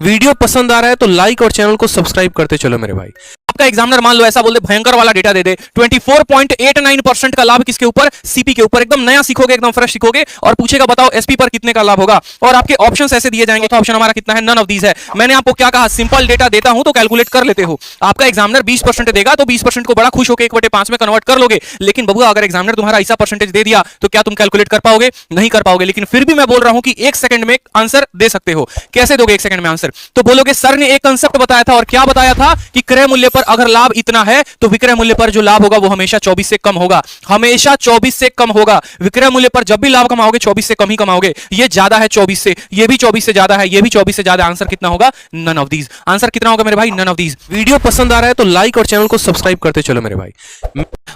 Video पसंद आ रहा है तो लाइक और चैनल को सब्सक्राइब करते चलो मेरे भाई। आपका एग्जामिनर मान लो ऐसा बोल दे, भयंकर वाला डेटा दे दे, 24.89% का लाभ किसके ऊपर, सीपी के ऊपर। एकदम नया सीखोगे, एकदम फ्रेश सीखोगे और पूछेगा बताओ एसपी पर कितने का लाभ होगा, और आपके ऑप्शंस ऐसे दिए जाएंगे। तो ऑप्शन हमारा कितना है, नन ऑफ दीज है। मैंने आपको क्या कहा, सिंपल डेटा देता हूं तो कैलकुलेट कर लेते हो। आपका एग्जामिनर 20% देगा तो 20% को बड़ा खुश होकर 1/5 में कन्वर्ट कर लोगे। लेकिन बबुआ अगर एग्जामिनर तुम्हारा ऐसा परसेंटेज दे दिया तो क्या तुम कैलकुलेट कर पाओगे, नहीं कर पाओगे। लेकिन फिर भी मैं बोल रहा हूं कि 1 सेकंड में आंसर दे सकते हो। कैसे दोगे 1 सेकंड में आंसर, तो बोलोगे सर ने एक कंसेप्ट बताया था, और क्या बताया था कि क्रय मूल्य पर अगर लाभ इतना है तो विक्रय मूल्य पर जो लाभ होगा वो हमेशा 24 से कम होगा, हमेशा 24 से कम होगा। विक्रय मूल्य पर जब भी लाभ कमाओगे 24 से कम ही कमाओगे। ये ज्यादा है 24 से, ये भी 24 से ज्यादा है, ये भी 24 से ज्यादा। आंसर कितना होगा, नन ऑफ दीज। आंसर कितना होगा मेरे भाई, नन ऑफ दीज। वीडियो पसंद आ रहा है तो लाइक और चैनल को सब्सक्राइब करते चलो मेरे भाई।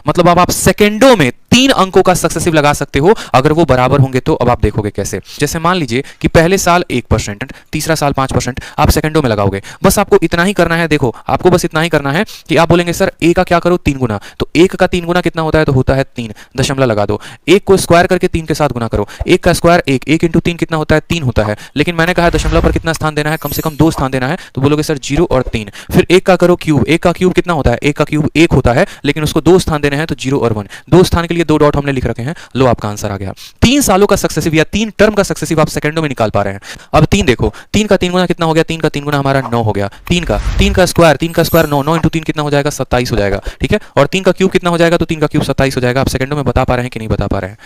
मतलब अब आप सेकंडों में 3 अंकों का सक्सेसिव लगा सकते हो अगर वो बराबर होंगे तो। अब आप देखोगे कैसे, जैसे मान लीजिए कि पहले साल 1%, तीसरा साल 5%, आप सेकंडों में लगाओगे। बस आपको इतना ही करना है, देखो आपको बस इतना ही करना है कि आप बोलेंगे सर a का क्या करो 3 गुना, तो 1 का 3 गुना कितना होता है, तो होता है 3, दशमलव लगा दो। 1 को स्क्वायर करके 3 के साथ गुना करो, 1 का स्क्वायर 1 इंटू 3 कितना होता है, 3 होता है। लेकिन मैंने कहा दशमलव पर कितना स्थान देना है, कम से कम 2 स्थान देना है, तो बोलोगे सर 0 और 3। फिर 1 का करो क्यूब, 1 का क्यूब कितना होता है, 1 का क्यूब 1 होता है, लेकिन उसको 2 स्थान देने हैं तो 0 और 1। 2 स्थान के लिए 2 डॉट हमने लिख रखे हैं। लो आपका आंसर आ गया। 3 सालों का सक्सेसिव या 3 टर्म का सक्सेसिव आप सेकंडों में निकाल पा रहे हैं। अब 3 देखो, 3 का 3 गुना कितना हो गया, 3 का 3 गुना हमारा 9 हो गया। 3 का स्क्वायर 9, 9 इंटू 3 कितना हो जाएगा, 27 हो जाएगा। ठीक है, और 3 का क्यूब कितना हो जाएगा, तो 3 का क्यूब 27 हो जाएगा। आप सेकंडों में बता पा रहे हैं कि नहीं बता पा रहे हैं।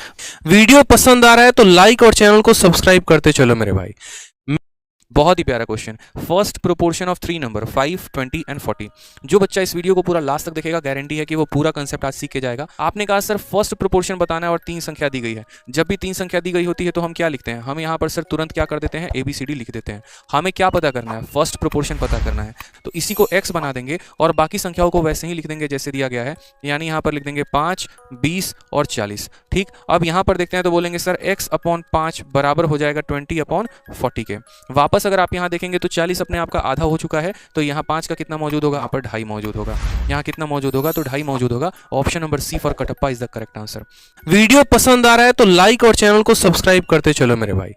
वीडियो पसंद आ रहा है तो लाइक और चैनल को सब्सक्राइब करते चलो मेरे भाई। बहुत ही प्यारा question, first proportion of 3 number 5, 20 and 40। जो बच्चा इस वीडियो को पूरा लास्ट तक देखेगा गारंटी है कि वो पूरा कंसेप्ट आज सीख के जाएगा। आपने कहा सर फर्स्ट प्रोपोर्शन बताना है और 3 संख्या दी गई है। जब भी 3 संख्या दी गई होती है तो हम क्या लिखते हैं, हम यहाँ पर सर तुरंत क्या कर देते हैं, ABCD लिख देते हैं। हमें क्या पता करना है, फर्स्ट प्रोपोर्शन पता करना है, तो इसी को x बना देंगे और बाकी संख्याओं को वैसे ही लिख देंगे जैसे दिया गया है। यानी यहाँ पर लिख देंगे 5, 20 और 40। ठीक, अब यहाँ पर देखते हैं तो बोलेंगे सर x/5 बराबर हो जाएगा 20/40 के। वापस अगर आप यहाँ देखेंगे तो 40 अपने आप का आधा हो चुका है, तो यहाँ 5 का कितना मौजूद होगा, यहाँ पर 2.5 मौजूद होगा। यहाँ कितना मौजूद होगा, तो 2.5 मौजूद होगा। Option number C for Kattappa is the correct answer. Video पसंद आ रहा है तो लाइक और चैनल को सब्सक्राइब करते चलो मेरे भाई।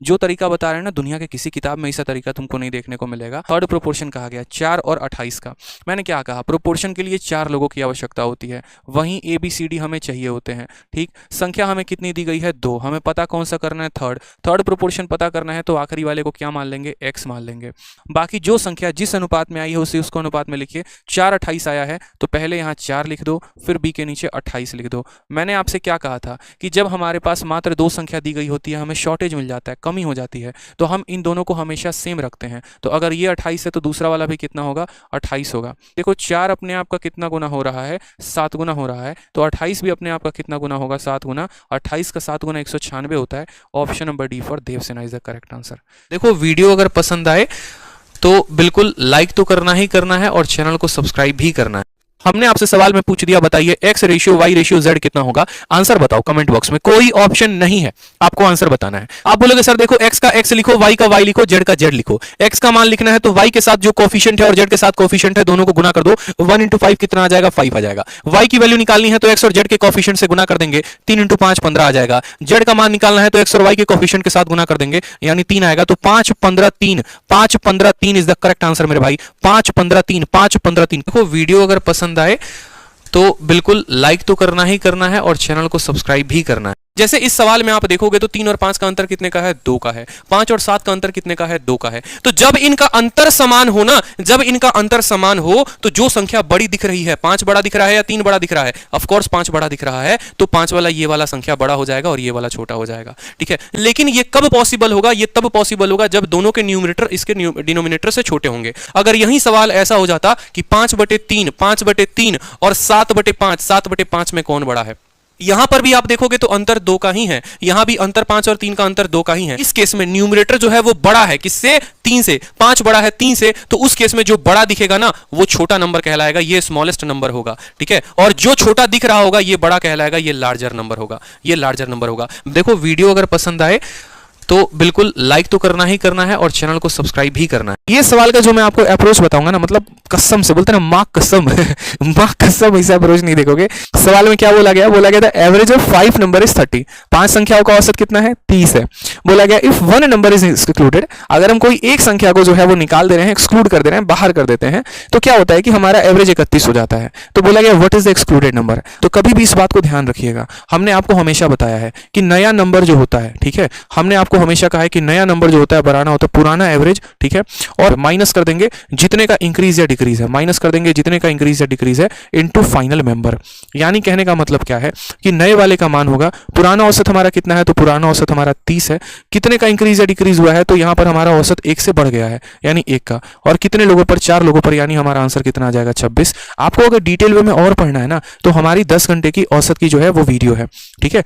जो तरीका बता रहे हैं ना, दुनिया के किसी किताब में ऐसा तरीका तुमको नहीं देखने को मिलेगा। थर्ड प्रोपोर्शन कहा गया 4 और 28 का। मैंने क्या कहा, प्रोपोर्शन के लिए 4 लोगों की आवश्यकता होती है, वहीं ABCD हमें चाहिए होते हैं। ठीक, संख्या हमें कितनी दी गई है, 2। हमें पता कौन सा करना है, थर्ड प्रोपोर्शन पता करना है, तो आखिरी वाले को क्या मान लेंगे, x मान लेंगे। बाकी जो संख्या जिस अनुपात में आई है उसे उसको अनुपात में लिखिए। 4 28 आया है तो पहले यहाँ 4 लिख दो, फिर b के नीचे 28 लिख दो। मैंने आपसे क्या कहा था कि जब हमारे पास मात्र 2 संख्या दी गई होती है, हमें शॉर्टेज मिल जाता है, कमी हो जाती है, तो हम इन दोनों को हमेशा सेम रखते हैं। तो अगर ये 28 है तो दूसरा वाला भी कितना होगा, 28 होगा। देखो 4 अपने आप का कितना गुना हो रहा है, 7 गुना हो रहा है, तो 28 भी अपने आप का कितना गुना होगा, 7 गुना। 28 का 7 गुना 196 होता है। Option number D for Devsena is the correct answer. देखो वीडियो अगर पसंद आए तो बिल्कुल लाइक तो करना ही करना है और चैनल को सब्सक्राइब भी करना है। हमने आपसे सवाल में पूछ दिया, बताइए x ratio y ratio z कितना होगा। आंसर बताओ कमेंट बॉक्स में, कोई ऑप्शन नहीं है, आपको आंसर बताना है। आप बोलोगे सर देखो x का x लिखो, y का y लिखो, z का z लिखो। x का मान लिखना है तो y के साथ जो कोफिशिएंट है और z के साथ कोफिशिएंट है दोनों को गुना कर दो। 1 इंटू 5 कितना आ जाएगा, 5 आ जाएगा। y की वैल्यू निकालनी है तो x और z के कोफिशिएंट से गुना कर देंगे, 3 इंटू 5 15 आ जाएगा। z का मान निकालना है तो x और y के कोफिशिएंट के साथ गुना कर देंगे, यानी 3 आएगा। तो 5 15 3, 5 15 3 इज द करेक्ट आंसर मेरे भाई। 5 15 3, 5 15 3। देखो वीडियो अगर पसंद आए तो बिल्कुल लाइक तो करना ही करना है और चैनल को सब्सक्राइब भी करना है। जैसे इस सवाल में आप देखोगे तो 3 और 5 का अंतर कितने का है, 2 का है। 5 और 7 का अंतर कितने का है, 2 का है। तो जब इनका अंतर समान हो ना, जब इनका अंतर समान हो तो जो संख्या बड़ी दिख रही है, 5 बड़ा दिख रहा है या 3 बड़ा दिख रहा है, ऑफ कोर्स 5 बड़ा दिख रहा है, तो 5 वाला ये वाला संख्या बड़ा हो जाएगा और ये वाला छोटा हो जाएगा। ठीक है, लेकिन ये कब पॉसिबल होगा, ये तब पॉसिबल होगा जब दोनों के न्यूमरेटर इसके डिनोमिनेटर से छोटे होंगे। अगर यही सवाल ऐसा हो जाता कि 5/3 और 7/5 में कौन बड़ा है, यहां पर भी आप देखोगे तो अंतर 2 का ही है, यहां भी अंतर 5 और 3 का अंतर 2 का ही है। इस केस में न्यूमरेटर जो है वो बड़ा है, किससे? 3 से। 5 बड़ा है 3 से, तो उस केस में जो बड़ा दिखेगा ना वो छोटा नंबर कहलाएगा, ये स्मॉलेस्ट नंबर होगा, ठीक है। और जो छोटा दिख रहा होगा ये बड़ा कहलाएगा, ये लार्जर नंबर होगा, ये लार्जर नंबर होगा। देखो वीडियो अगर पसंद आए तो बिल्कुल लाइक तो करना ही करना है और चैनल को सब्सक्राइब भी करना है। ये सवाल का जो मैं आपको अप्रोच बताऊंगा ना, मतलब कसम से बोलते हैं ना, माँ कसम माँ कसम ऐसा अप्रोच नहीं देखोगे। सवाल में क्या बोला गया? बोला गया था एवरेज ऑफ 5 नंबर इज 30। 5 संख्याओं का औसत कितना है? 30 है। बोला गया इफ 1 नंबर इज एक्सक्लूडेड, अगर हम कोई एक संख्या को जो है वो निकाल दे रहे हैं, एक्सक्लूड कर दे रहे हैं, बाहर कर देते हैं, तो क्या होता है कि हमारा एवरेज 31 हो जाता है। तो बोला गया what is the excluded number. तो कभी भी इस बात को ध्यान रखिएगा, हमने आपको हमेशा बताया है कि नया नंबर जो होता है, ठीक है, हमने आपको हमेशा कहा है कि नया नंबर जो होता है बढ़ाना होता है पुराना एवरेज, ठीक है, और माइनस कर देंगे जितने का इंक्रीज या डिक्रीज है, माइनस कर देंगे जितने का इंक्रीज या डिक्रीज है इनटू फाइनल मेंबर। यानी कहने का मतलब क्या है कि नए वाले का मान होगा, पुराना औसत हमारा कितना है, तो पुराना औसत हमारा 30 है, कितने का इंक्रीज या डिक्रीज हुआ है, तो यहां पर हमारा औसत 1 से बढ़ गया है यानी 1 का, और कितने लोगों पर? 4 लोगों पर, यानी हमारा आंसर कितना आ जाएगा? 26। आपको अगर डिटेल वे में और पढ़ना है ना तो हमारी 10 घंटे की औसत की जो है वो वीडियो है, ठीक है।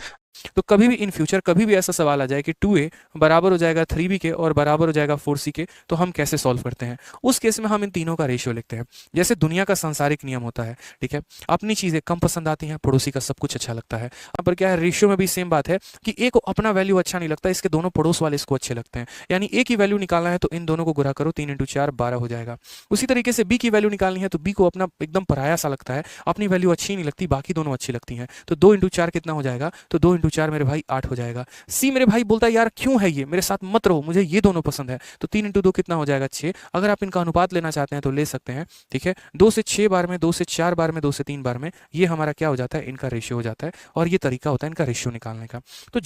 तो कभी भी इन फ्यूचर कभी भी ऐसा सवाल आ जाए कि 2a बराबर हो जाएगा 3b के और बराबर हो जाएगा 4c के, तो हम कैसे सॉल्व करते हैं? उस केस में हम इन तीनों का रेशियो लिखते हैं, जैसे दुनिया का सांसारिक नियम होता है, ठीक है। अपनी चीजें कम पसंद आती हैं, पड़ोसी का सब कुछ अच्छा लगता है। यहाँ पर क्या है, रेशियो में भी सेम बात है कि a को अपना वैल्यू अच्छा नहीं लगता, इसके दोनों पड़ोस वाले इसको अच्छे लगते हैं, यानी a की वैल्यू निकालना है तो इन दोनों को गुणा करो, 3 × 4 12 हो जाएगा। उसी तरीके से b की वैल्यू निकालनी है तो b को अपना एकदम पराया सा लगता है, अपनी वैल्यू अच्छी नहीं लगती, बाकी दोनों अच्छी लगती हैं, तो 2 × 4 कितना हो जाएगा? तो 2 × 4 मेरे भाई 8 हो जाएगा। सी मेरे भाई बोलता है यार क्यों है ये, मेरे साथ मत रहो, मुझे ये दोनों पसंद है, तो 3 × 2 कितना हो जाएगा? 6। अगर आप इनका अनुपात लेना चाहते हैं तो ले सकते हैं, ठीक है। 2 से 6 बार में, 2 से 4 बार में, 2 से 3 बार में, ये हमारा क्या हो जाता है? इनका रेशियो हो जाता है, और ये तरीका होता है इनका रेशियो निकालने का। तो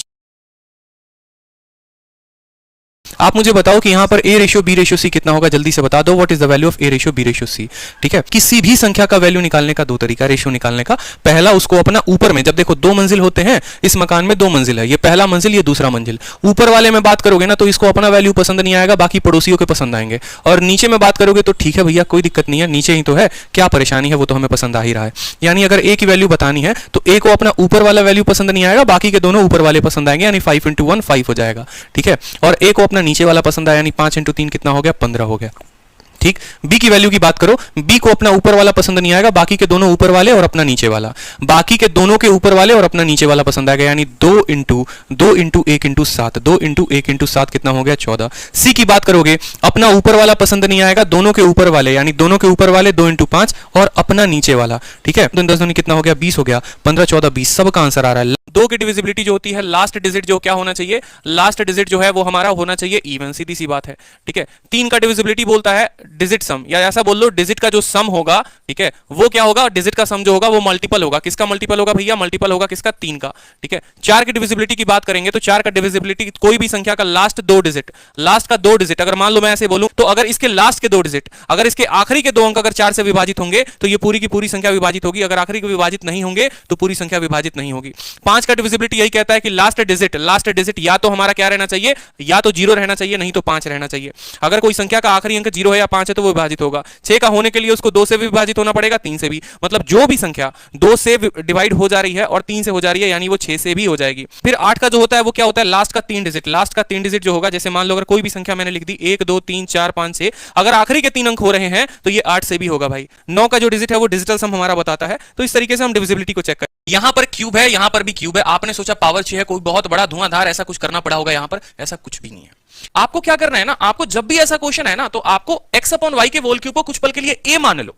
आप मुझे बताओ कि यहां पर a ratio b ratio c कितना होगा, जल्दी से बता दो। What is the value of a ratio b ratio c, ठीक है। किसी भी संख्या का वैल्यू निकालने का 2 तरीका रेशियो निकालने का। पहला, उसको अपना ऊपर में, जब देखो 2 मंजिल होते हैं, इस मकान में 2 मंजिल है, ये पहला मंजिल, ये दूसरा मंजिल, ऊपर वाले में बात करोगे ना तो इसको अपना वैल्यू पसंद नहीं आएगा, बाकी पड़ोसियों के पसंद आएंगे। और नीचे में बात करोगे तो ठीक है भैया कोई दिक्कत नहीं है, नीचे ही तो है, क्या परेशानी है, वो तो हमें पसंद आ ही रहा है। यानी अगर a की वैल्यू बतानी है तो a को अपना ऊपर वाला वैल्यू पसंद नहीं आएगा, बाकी के दोनों ऊपर वाले पसंद आएंगे, यानी 5 × 1 5 हो जाएगा, ठीक है। और a को अपना नीचे वाला पसंद आया, यानी 5 × 3 कितना हो गया? 15 हो गया, ठीक। b की वैल्यू की बात करो, b को अपना ऊपर वाला पसंद नहीं आएगा, बाकी के दोनों ऊपर वाले और अपना नीचे वाला, बाकी के दोनों के ऊपर वाले और अपना नीचे वाला पसंद आएगा, यानी 2 × 1 × 7, 2 × 1 × 7 कितना हो गया? 14। c की बात करोगे, अपना ऊपर वाला पसंद नहीं आएगा, दोनों के ऊपर वाले, यानी दोनों के ऊपर वाले 2 × 5 और अपना नीचे वाला, ठीक है। 10 दूनी कितना हो गया? 20 हो गया, 15 14 20, सबका आंसर आ रहा है। 2 की डिविजिबिलिटी जो होती है, लास्ट डिजिट जो क्या होना चाहिए? लास्ट डिजिट जो है वो हमारा होना चाहिए इवन, सीधी सी बात है, ठीक है। 3 का डिविजिबिलिटी बोलता है डिजिट सम, या ऐसा बोल लो डिजिट का जो सम होगा, ठीक है, वो क्या होगा? डिजिट का सम जो होगा वो मल्टीपल होगा, किसका मल्टीपल होगा भैया? मल्टीपल होगा किसका? 3 का, ठीक है। 4 की डिविजिबिलिटी की बात करेंगे तो 4 का डिविजिबिलिटी कोई भी संख्या का लास्ट 2 डिजिट, लास्ट का 2 डिजिट, अगर मान लो मैं ऐसे बोलूं तो अगर इसके लास्ट के 2 डिजिट, अगर इसके आखिरी के 2 अंक अगर 4 से विभाजित होंगे तो ये पूरी की पूरी संख्या विभाजित होगी, अगर आखिरी के विभाजित नहीं होंगे तो पूरी संख्या विभाजित नहीं होगी। 5 का डिविजिबिलिटी यही कहता है कि लास्ट डिजिट या तो हमारा क्या रहना चाहिए? या तो 0 रहना चाहिए, नहीं तो 5 रहना चाहिए। अगर कोई संख्या का आखिरी अंक 0 है या 5 है तो वो विभाजित होगा। 6 का होने के लिए उसको 2 से भी विभाजित होना पड़ेगा, 3 से भी, मतलब जो भी संख्या 2 से डिवाइड हो जा रही है और 3 से हो जा रही है यानी वो 6 से भी हो जाएगी। फिर 8 का जो होता है वो क्या होता है? लास्ट का 3 डिजिट, लास्ट का 3 डिजिट जो होगा, जैसे मान लो अगर कोई भी संख्या मैंने लिख दी 1 2 3 4 5 6, अगर आखिरी के 3 अंक हो रहे हैं तो ये 8 से भी होगा भाई। 9 का जो डिजिट है वो डिजिटल सम हमारा बताता है। तो इस तरीके से हम डिविजिबिलिटी को चेक करें। यहां पर क्यूब है, यहां पर भी क्यूब है, आपने सोचा पावर 6 है, कोई बहुत बड़ा धुआंधार ऐसा कुछ करना पड़ा होगा, यहां पर ऐसा कुछ भी नहीं है। आपको क्या करना है ना, आपको जब भी ऐसा क्वेश्चन है ना तो आपको x/y के होल क्यूब को कुछ पल के लिए a मान लो,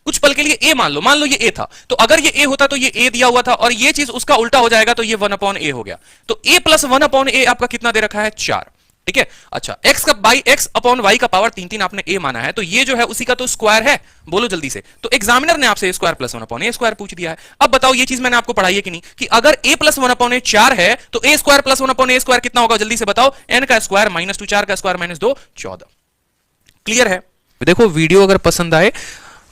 कुछ पल के लिए a मान लो ये a था, तो अगर ये a होता तो ये a दिया हुआ था और ये चीज उसका उल्टा हो जाएगा तो ये 1/a हो गया। तो a + 1/a आपका कितना दे रखा है? 4, ठीक है। अच्छा, x/y का पावर 3 आपने a माना है, तो ये जो है उसी का तो स्क्वायर है, बोलो जल्दी से। तो एग्जामिनर ने आपसे a² + 1/a स्क्वायर पूछ दिया है। अब बताओ ये चीज मैंने आपको पढ़ाई है कि नहीं, कि अगर a + 1/a 4 है तो a² + 1/a स्क्वायर कितना होगा? जल्दी से बताओ। n का स्क्वायर -2, 4 का स्क्वायर -2, 14। क्लियर है? देखो वीडियो अगर पसंद आए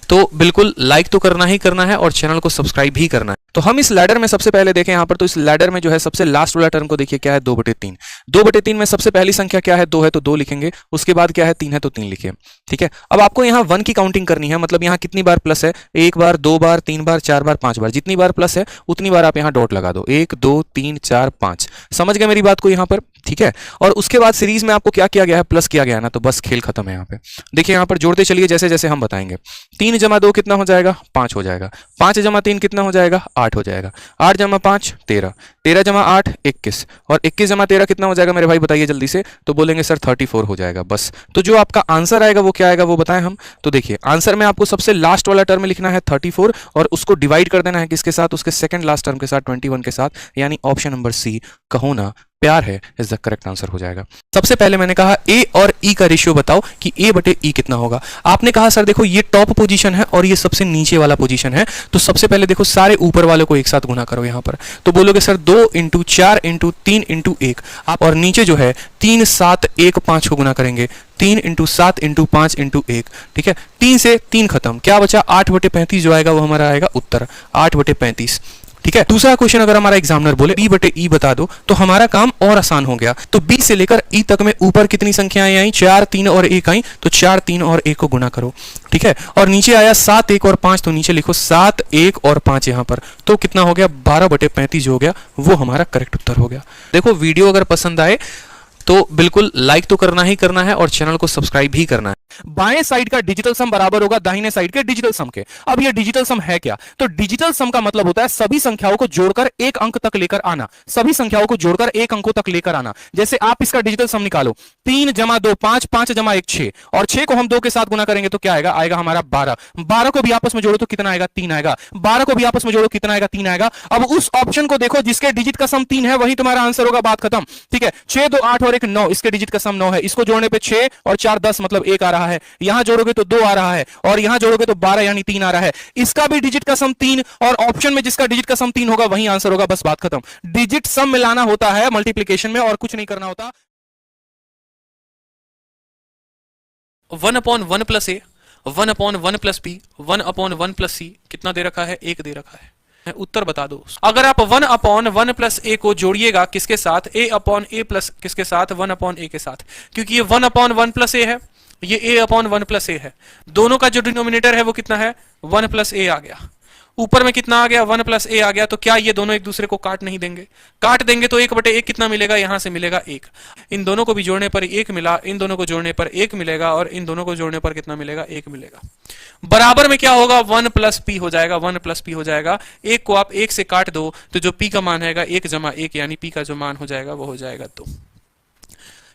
तो बिल्कुल लाइक तो करना ही करना है और चैनल को सब्सक्राइब भी करना है। तो हम इस लैडर में सबसे पहले देखें यहाँ पर, तो इस लैडर में जो है सबसे लास्ट वाला टर्म को देखिए क्या है 2/3। 2/3 में सबसे पहली संख्या क्या है 2 है तो 2 लिखेंगे, उसके बाद क्या है 3 है तो 3 लिखिए। ठीक है, अब आपको यहाँ 1 की काउंटिंग करनी है, मतलब यहाँ कितनी बार प्लस है, 1 बार 2 बार 3 बार 4 बार 5 बार, जितनी बार प्लस है उतनी बार आप यहाँ डॉट लगा दो, 1 2 3 4 5। समझ गए मेरी बात को यहाँ पर? ठीक है, और उसके बाद सीरीज में आपको क्या किया गया है, प्लस किया गया है ना, तो बस खेल खत्म है यहाँ पे। देखिए यहाँ पर जोड़ते चलिए जैसे जैसे हम बताएंगे। 3 + 2 कितना हो जाएगा, 5 हो जाएगा। 5 + 3 कितना हो जाएगा, 8 हो जाएगा। 8 + 5 13, 13 + 8 21, और 21 + 13 कितना हो जाएगा मेरे भाई, बताइए जल्दी से। तो बोलेंगे सर 34 हो जाएगा बस। तो जो आपका आंसर आएगा वो क्या आएगा वो बताएं हम। तो देखिए आंसर में आपको सबसे लास्ट वाला टर्म लिखना है 34 और उसको डिवाइड कर देना है किसके साथ, उसके सेकंड लास्ट टर्म के साथ 21 के साथ, यानी ऑप्शन नंबर सी कहो ना प्यार है इज द करेक्ट आंसर हो जाएगा। सबसे पहले मैंने कहा ए और ई का रेशियो बताओ कि A/E कितना होगा। आपने कहा सर देखो ये टॉप पोजीशन है और ये सबसे नीचे वाला पोजीशन है, तो सबसे पहले देखो सारे ऊपर वालों को एक साथ गुना करो यहाँ पर। तो बोलोगे सर 2 × 4 × 3 × 1 आप, और नीचे जो है 3 7 1 5 को गुना करेंगे, 3 × 7 × 5 × 1। ठीक है, 3 से 3 खत्म, क्या बचा 8/35 जो आएगा वो हमारा आएगा उत्तर 8/35। ठीक है, दूसरा क्वेश्चन अगर हमारा एग्जामिनर बोले B/E बता दो तो हमारा काम और आसान हो गया। तो B से लेकर E तक में ऊपर कितनी संख्याएं आई, 4 3 और 1 आई, तो 4 3 और 1 को गुना करो। ठीक है, और नीचे आया 7 1 और 5, तो नीचे लिखो 7 1 और 5 यहाँ पर, तो कितना हो गया 12/35 जो हो गया वो हमारा करेक्ट उत्तर हो गया। देखो वीडियो अगर पसंद आए तो बिल्कुल लाइक तो करना ही करना है और चैनल को सब्सक्राइब भी करना है। बाएं साइड का डिजिटल सम बराबर होगा दाहिने साइड के डिजिटल सम के। अब ये डिजिटल सम है क्या, तो डिजिटल सम का मतलब होता है सभी संख्याओं को जोड़कर एक अंक तक लेकर आना, सभी संख्याओं को जोड़कर एक अंकों तक लेकर आना। जैसे आप इसका डिजिटल सम निकालो, 3 + 2 5, 5 + 1 6, और 6 को हम 2 के साथ गुना करेंगे तो क्या आएगा, आएगा हमारा 12। 12 को भी आपस में जोड़ो तो कितना आएगा, 3 आएगा। 12 को भी आपस में जोड़ो कितना आएगा, 3 आएगा। अब उस ऑप्शन को देखो जिसके डिजिट का सम 3 है वही तुम्हारा आंसर होगा, बात खत्म। ठीक है, 6 2 8 और 1 9, इसके डिजिट का सम 9 है, इसको जोड़ने पे 6 और 4 10 मतलब 1 आ रहा है, यहां जोड़ोगे तो 2 आ रहा है, और यहां जोड़ोगे तो 12 यानी 3 आ रहा है। इसका भी डिजिट का सम 3, और ऑप्शन में जिसका डिजिट का सम 3 होगा वही आंसर होगा, बस बात खत्म। डिजिट सम मिलाना होता है मल्टीप्लिकेशन में और कुछ नहीं करना होता। 1/1 + A, 1/1 + B, 1/1 + C कितना दे रखा है, 1 दे रखा है। उत्तर बता दो। अगर आप 1/1 + A को जोड़िएगा किसके साथ, A/A प्लस किसके साथ, 1/A के साथ, क्योंकि ये 1/1 + A है, ये A/1 + A है। दोनों का जो डिनोमिनेटर है वो कितना है, 1 + A आ गया। ऊपर में कितना आ गया, 1 + A आ गया। तो क्या ये दोनों एक दूसरे को काट नहीं देंगे, काट देंगे तो 1/1 कितना मिलेगा, यहां से मिलेगा 1। इन दोनों को भी जोड़ने पर 1 मिला, इन दोनों को जोड़ने पर 1 मिलेगा, और इन दोनों को जोड़ने पर कितना मिलेगा, 1 मिलेगा। बराबर में क्या होगा, 1 + P हो जाएगा, 1 + P हो जाएगा। 1 को आप 1 से काट दो तो जो P का मान है 1 + 1 यानी P का जो मान हो जाएगा वो हो जाएगा 2।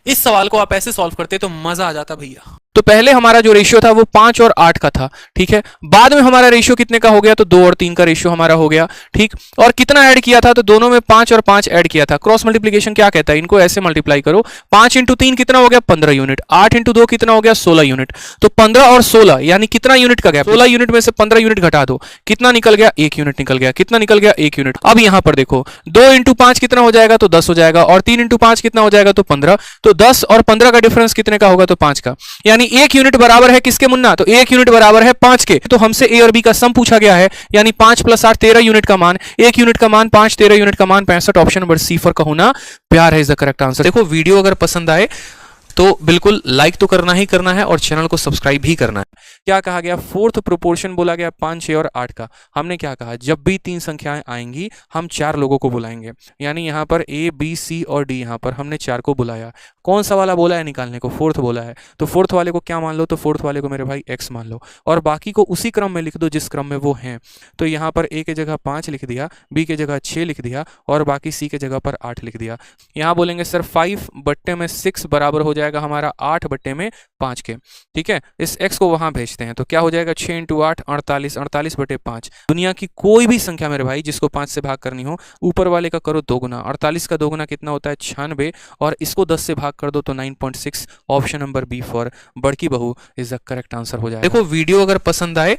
इस सवाल को आप ऐसे सॉल्व करते तो मजा आ जाता भैया। तो पहले हमारा जो रेशियो था वो 5 और 8 का था। ठीक है, बाद में हमारा रेशियो कितने का हो गया, तो 2 और 3 का रेशियो हमारा हो गया। ठीक, और कितना ऐड किया था, तो दोनों में 5 और 5 ऐड किया था। क्रॉस मल्टीप्लिकेशन क्या कहता है, इनको ऐसे मल्टीप्लाई करो। 5 × 3 कितना हो गया, 15 यूनिट। 8 × 2 कितना हो गया, 16 यूनिट। तो 15 और 16 यानी कितना यूनिट का गैप, 16 यूनिट में से 15 यूनिट घटा दो, कितना निकल गया, 1 यूनिट निकल गया। कितना निकल गया, 1 यूनिट। अब यहां पर देखो 2 × 5 कितना हो जाएगा, तो 10 हो जाएगा, और 3 × 5 कितना हो जाएगा, तो 15। तो 10 और 15 का डिफरेंस कितने का होगा, तो 5 का, यानी 1 यूनिट बराबर है किसके मुन्ना, तो 1 यूनिट बराबर है 5 के। तो हमसे A और B का सम पूछा गया है, यानी 5 + 8 13 यूनिट का मान, 1 यूनिट का मान 5, 13 यूनिट का मान 65। ऑप्शन नंबर सी फॉर कहो ना प्यार है इज द करेक्ट आंसर। देखो वीडियो अगर पसंद आए तो बिल्कुल लाइक तो करना ही करना है और चैनल को सब्सक्राइब भी करना है। क्या कहा गया, फोर्थ प्रोपोर्शन बोला गया 5 6 और 8 का। हमने क्या कहा, जब भी 3 संख्याएं आएंगी हम 4 लोगों को बुलाएंगे, यानी यहाँ पर A B C और D, यहाँ पर हमने 4 को बुलाया। कौन सा वाला बोला है निकालने को, फोर्थ बोला है। तो फोर्थ वाले को क्या मान लो, तो फोर्थ वाले को मेरे भाई X मान लो, और बाकी को उसी क्रम में लिख दो जिस क्रम में वो हैं। तो यहाँ पर A के जगह 5 लिख दिया, B के जगह 6 लिख दिया, और बाकी C के जगह पर 8 लिख दिया। यहाँ बोलेंगे सर 5/6 बराबर हो जाएगा हमारा 8/5 के। ठीक है, इस x को वहां भेजते हैं तो क्या हो जाएगा, 6 × 8 48, 48/5। दुनिया की कोई भी संख्या मेरे भाई जिसको 5 से भाग करनी हो, ऊपर वाले का करो 2 गुना, 48 का 2 गुना कितना होता है 96, और इसको 10 से भाग कर दो तो 9.6। ऑप्शन नंबर बी फॉर बड़की बहू इज द करेक्ट आंसर हो जाएगा। देखो वीडियो अगर पसंद आए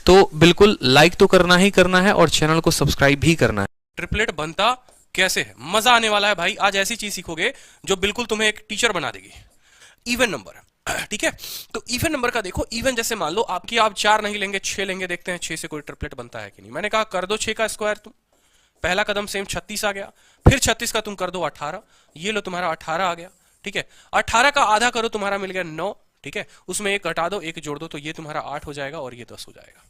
तो बिल्कुल लाइक तो करना ही करना है और चैनल को सब्सक्राइब भी करना है। ट्रिपलेट बनता कैसे है, मजा आने वाला है भाई। आज ऐसी चीज सीखोगे जो बिल्कुल तुम्हें एक टीचर बना देगी। इवन नंबर ठीक है। तो इवन नंबर का देखो, इवन जैसे मान लो आपकी आप 4 नहीं लेंगे 6 लेंगे, देखते हैं 6 से कोई ट्रिपलेट बनता है कि नहीं। मैंने कहा कर दो 6 का स्क्वायर तुम, पहला कदम सेम 36 आ गया, फिर 36 का तुम कर दो 18, ये लो तुम्हारा 18 आ गया। ठीक है, 18 का आधा करो तुम्हारा मिल गया 9। ठीक है, उसमें एक घटा दो एक जोड़ दो तो ये तुम्हारा 8 हो जाएगा और ये 10 हो जाएगा।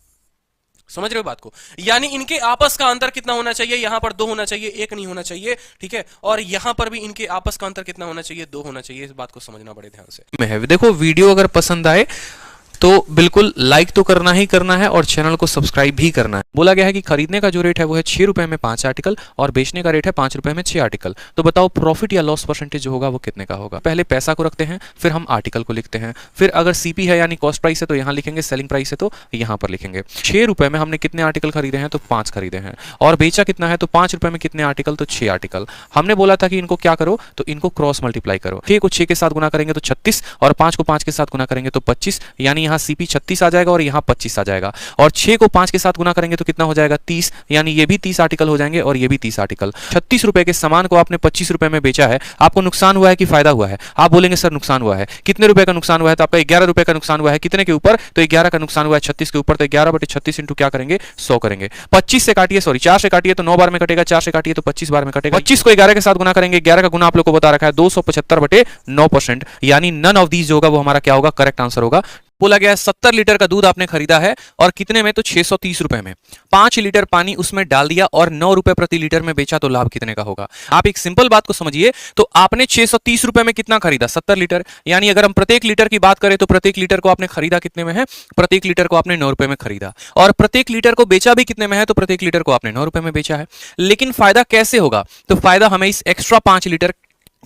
समझ रहे हो बात को? यानी इनके आपस का अंतर कितना होना चाहिए, यहां पर 2 होना चाहिए, 1 नहीं होना चाहिए। ठीक है, और यहां पर भी इनके आपस का अंतर कितना होना चाहिए, 2 होना चाहिए। इस बात को समझना बड़े ध्यान से। में है। देखो वीडियो अगर पसंद आए तो बिल्कुल लाइक तो करना ही करना है और चैनल को सब्सक्राइब भी करना है। बोला गया है कि खरीदने का जो रेट है वो है 6 रुपए में 5 आर्टिकल और बेचने का रेट है 5 रुपए में 6 आर्टिकल। तो बताओ प्रॉफिट या लॉस परसेंटेज जो होगा वो कितने का होगा। पहले पैसा को रखते हैं, फिर हम आर्टिकल को लिखते हैं, फिर अगर सीपी है यानी कॉस्ट प्राइस है तो यहाँ लिखेंगे, सेलिंग प्राइस है तो यहाँ पर लिखेंगे। 6 रुपए में हमने कितने आर्टिकल खरीदे हैं तो 5 खरीदे हैं, और बेचा कितना है तो 5 रुपए में कितने आर्टिकल तो 6 आर्टिकल। हमने बोला था कि इनको क्या करो तो इनको क्रॉस मल्टीप्लाई करो। 6 को 6 के साथ गुना करेंगे तो 36 और 5 को 5 के साथ गुना करेंगे तो 25, यानी यहाँ सीपी 36 आ जाएगा और यहाँ 25 आ जाएगा। और 6 को 5 के साथ गुना करेंगे तो कितना हो जाएगा 30, यानी ये भी 30 आर्टिकल हो जाएंगे और ये भी 30 आर्टिकल। 36 रुपए के सामान को आपने 25 रुपए में बेचा है, आपको नुकसान हुआ है कि फायदा हुआ है? आप बोलेंगे सर नुकसान हुआ है। कितने रुपए का नुकसान हुआ है तो आपका 11 रुपए का नुकसान हुआ है। कितने के ऊपर तो 11 का नुकसान हुआ है 36 के ऊपर, तो 11/36 इंटू क्या करेंगे 100 करेंगे। 25 से काटिए, सॉरी 4 से काटिए तो 9 बार में कटेगा, 4 से काटिए तो 25 बार में कटेगा। 25 को 11 के साथ गुना करेंगे, 11 का गुना आप लोग को बता रखा है 275/9%, यानी नन ऑफ दीज जो होगा वो हमारा क्या होगा, करेक्ट आंसर होगा। बोला गया है 70 लीटर का दूध आपने खरीदा है और कितने में तो 630 रुपए में। 5 लीटर पानी उसमें डाल दिया और 9 रुपए प्रति लीटर में बेचा तो लाभ कितने का होगा। आप एक सिंपल बात को समझिए, तो आपने 630 रुपए में कितना खरीदा 70 लीटर, यानी अगर हम प्रत्येक लीटर की बात करें तो प्रत्येक लीटर को आपने खरीदा कितने में है, प्रत्येक लीटर को आपने 9 रुपए में खरीदा, और प्रत्येक लीटर को बेचा भी कितने में है तो प्रत्येक लीटर को आपने 9 रुपए में बेचा है। लेकिन फायदा कैसे होगा, तो फायदा हमें इस एक्स्ट्रा 5 लीटर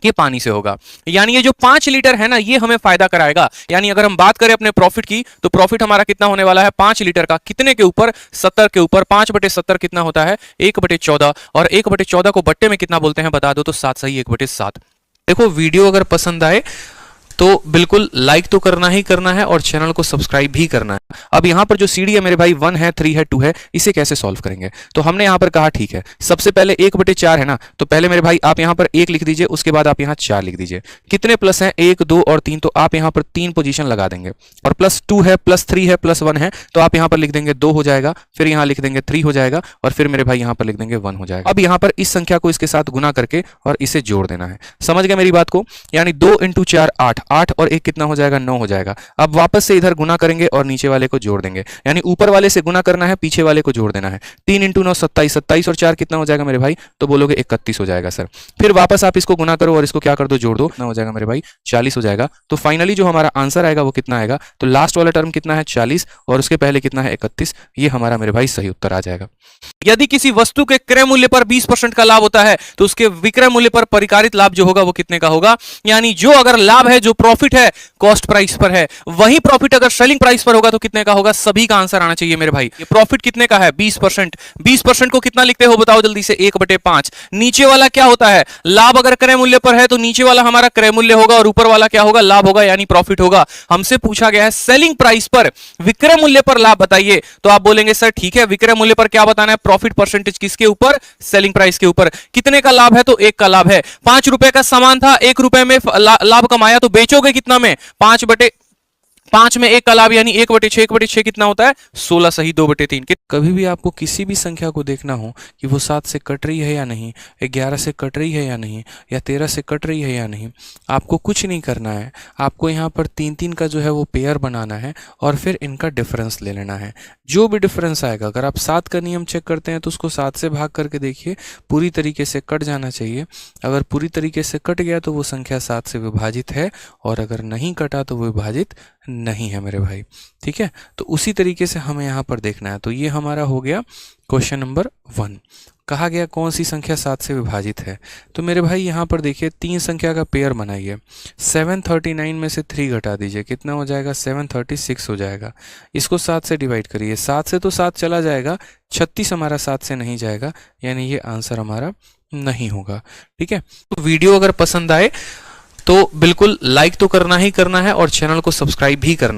के पानी से होगा। यानी ये जो 5 लीटर है ना, ये हमें फायदा कराएगा। यानी अगर हम बात करें अपने प्रॉफिट की तो प्रॉफिट हमारा कितना होने वाला है 5 लीटर का, कितने के ऊपर 70 के ऊपर। 5/70 कितना होता है 1/14, और 1/14 को बट्टे में कितना बोलते हैं बता दो तो 7 सही 1/7। देखो वीडियो अगर पसंद आए तो बिल्कुल लाइक तो करना ही करना है और चैनल को सब्सक्राइब भी करना है। अब यहाँ पर जो सीडी है मेरे भाई 1 है 3 है 2 है, इसे कैसे सॉल्व करेंगे, तो हमने यहाँ पर कहा ठीक है सबसे पहले 1/4 है ना, तो पहले मेरे भाई आप यहाँ पर 1 लिख दीजिए, उसके बाद आप यहाँ 4 लिख दीजिए। कितने प्लस हैं 1 2 और 3, तो आप यहाँ पर 3 पोजीशन लगा देंगे, और +2 है +3 है +1 है, तो आप यहाँ पर लिख देंगे 2 हो जाएगा, फिर यहाँ लिख देंगे 3 हो जाएगा, और फिर मेरे भाई यहाँ पर लिख देंगे 1 हो जाएगा। अब यहाँ पर इस संख्या को इसके साथ गुना करके और इसे जोड़ देना है। समझ गए मेरी बात को? यानी 2 × 4 8, 8 और 1 कितना हो जाएगा 9 हो जाएगा। अब वापस से इधर गुना करेंगे और नीचे वाले को जोड़ देंगे, यानी ऊपर वाले से गुना करना है, पीछे वाले को जोड़ देना है। 3 × 9 27, 27 और 4 कितना हो जाएगा मेरे भाई, तो बोलोगे 31 हो जाएगा सर। फिर वापस आप इसको गुना करो और इसको क्या कर दो जोड़ दो, कितना हो जाएगा मेरे भाई 40 हो जाएगा। तो फाइनली जो हमारा आंसर आएगा वो कितना आएगा, तो लास्ट वाला टर्म कितना है 40 और उसके पहले कितना है 31, ये हमारा मेरे भाई सही उत्तर आ जाएगा। यदि किसी वस्तु के क्रय मूल्य पर 20% का लाभ होता है तो उसके विक्रय मूल्य पर परिचारित लाभ जो होगा वो कितने का होगा। यानी जो अगर लाभ है, जो प्रॉफिट है कॉस्ट प्राइस पर है, वही प्रॉफिट अगर सेलिंग प्राइस पर होगा तो कितने का होगा। सभी का आंसर आना चाहिए मेरे भाई। ये प्रॉफिट कितने का है 20%। 20% को कितना लिखते हो बताओ जल्दी से, 1/5। नीचे वाला क्या होता है, लाभ अगर क्रय मूल्य पर है तो नीचे वाला हमारा क्रय मूल्य होगा और ऊपर वाला क्या होगा, लाभ होगा, यानी प्रॉफिट होगा। हमसे पूछा गया है सेलिंग प्राइस पर विक्रय मूल्य पर लाभ बताइए, तो आप बोलेंगे सर ठीक है विक्रय मूल्य पर क्या बताना है, प्रॉफिट परसेंटेज किसके ऊपर, सेलिंग प्राइस के ऊपर। कितने का लाभ है तो 1 का लाभ है। 5 रुपए का सामान था, 1 रुपए में लाभ कमाया, तो बेचोगे कितना में 5 में 1 का लाभ, यानी 1/6, 1/6 कितना होता है 16 सही 2/3। कभी भी आपको किसी भी संख्या को देखना हो कि वो 7 से कट रही है या नहीं, 11 से कट रही है या नहीं, या 13 से कट रही है या नहीं, आपको कुछ नहीं करना है। आपको यहाँ पर 3-3 का जो है वो पेयर बनाना है और फिर इनका डिफरेंस ले लेना है। जो भी डिफरेंस आएगा, अगर आप 7 का नियम चेक करते हैं तो उसको 7 से भाग करके देखिए, पूरी तरीके से कट जाना चाहिए। अगर पूरी तरीके से कट गया तो वो संख्या 7 से विभाजित है, और अगर नहीं कटा तो वो विभाजित नहीं है मेरे भाई। ठीक है, तो उसी तरीके से हमें यहाँ पर देखना है। तो ये हमारा हो गया क्वेश्चन नंबर 1। कहा गया कौन सी संख्या 7 से विभाजित है, तो मेरे भाई यहाँ पर देखिए 3 संख्या का पेयर बनाइए। 739 में से 3 घटा दीजिए, कितना हो जाएगा 736 हो जाएगा। इसको 7 से डिवाइड करिए, 7 से तो 7 चला जाएगा, 36 हमारा 7 से नहीं जाएगा, यानी ये आंसर हमारा नहीं होगा। ठीक है, तो वीडियो अगर पसंद आए तो बिल्कुल लाइक तो करना ही करना है और चैनल को सब्सक्राइब भी करना।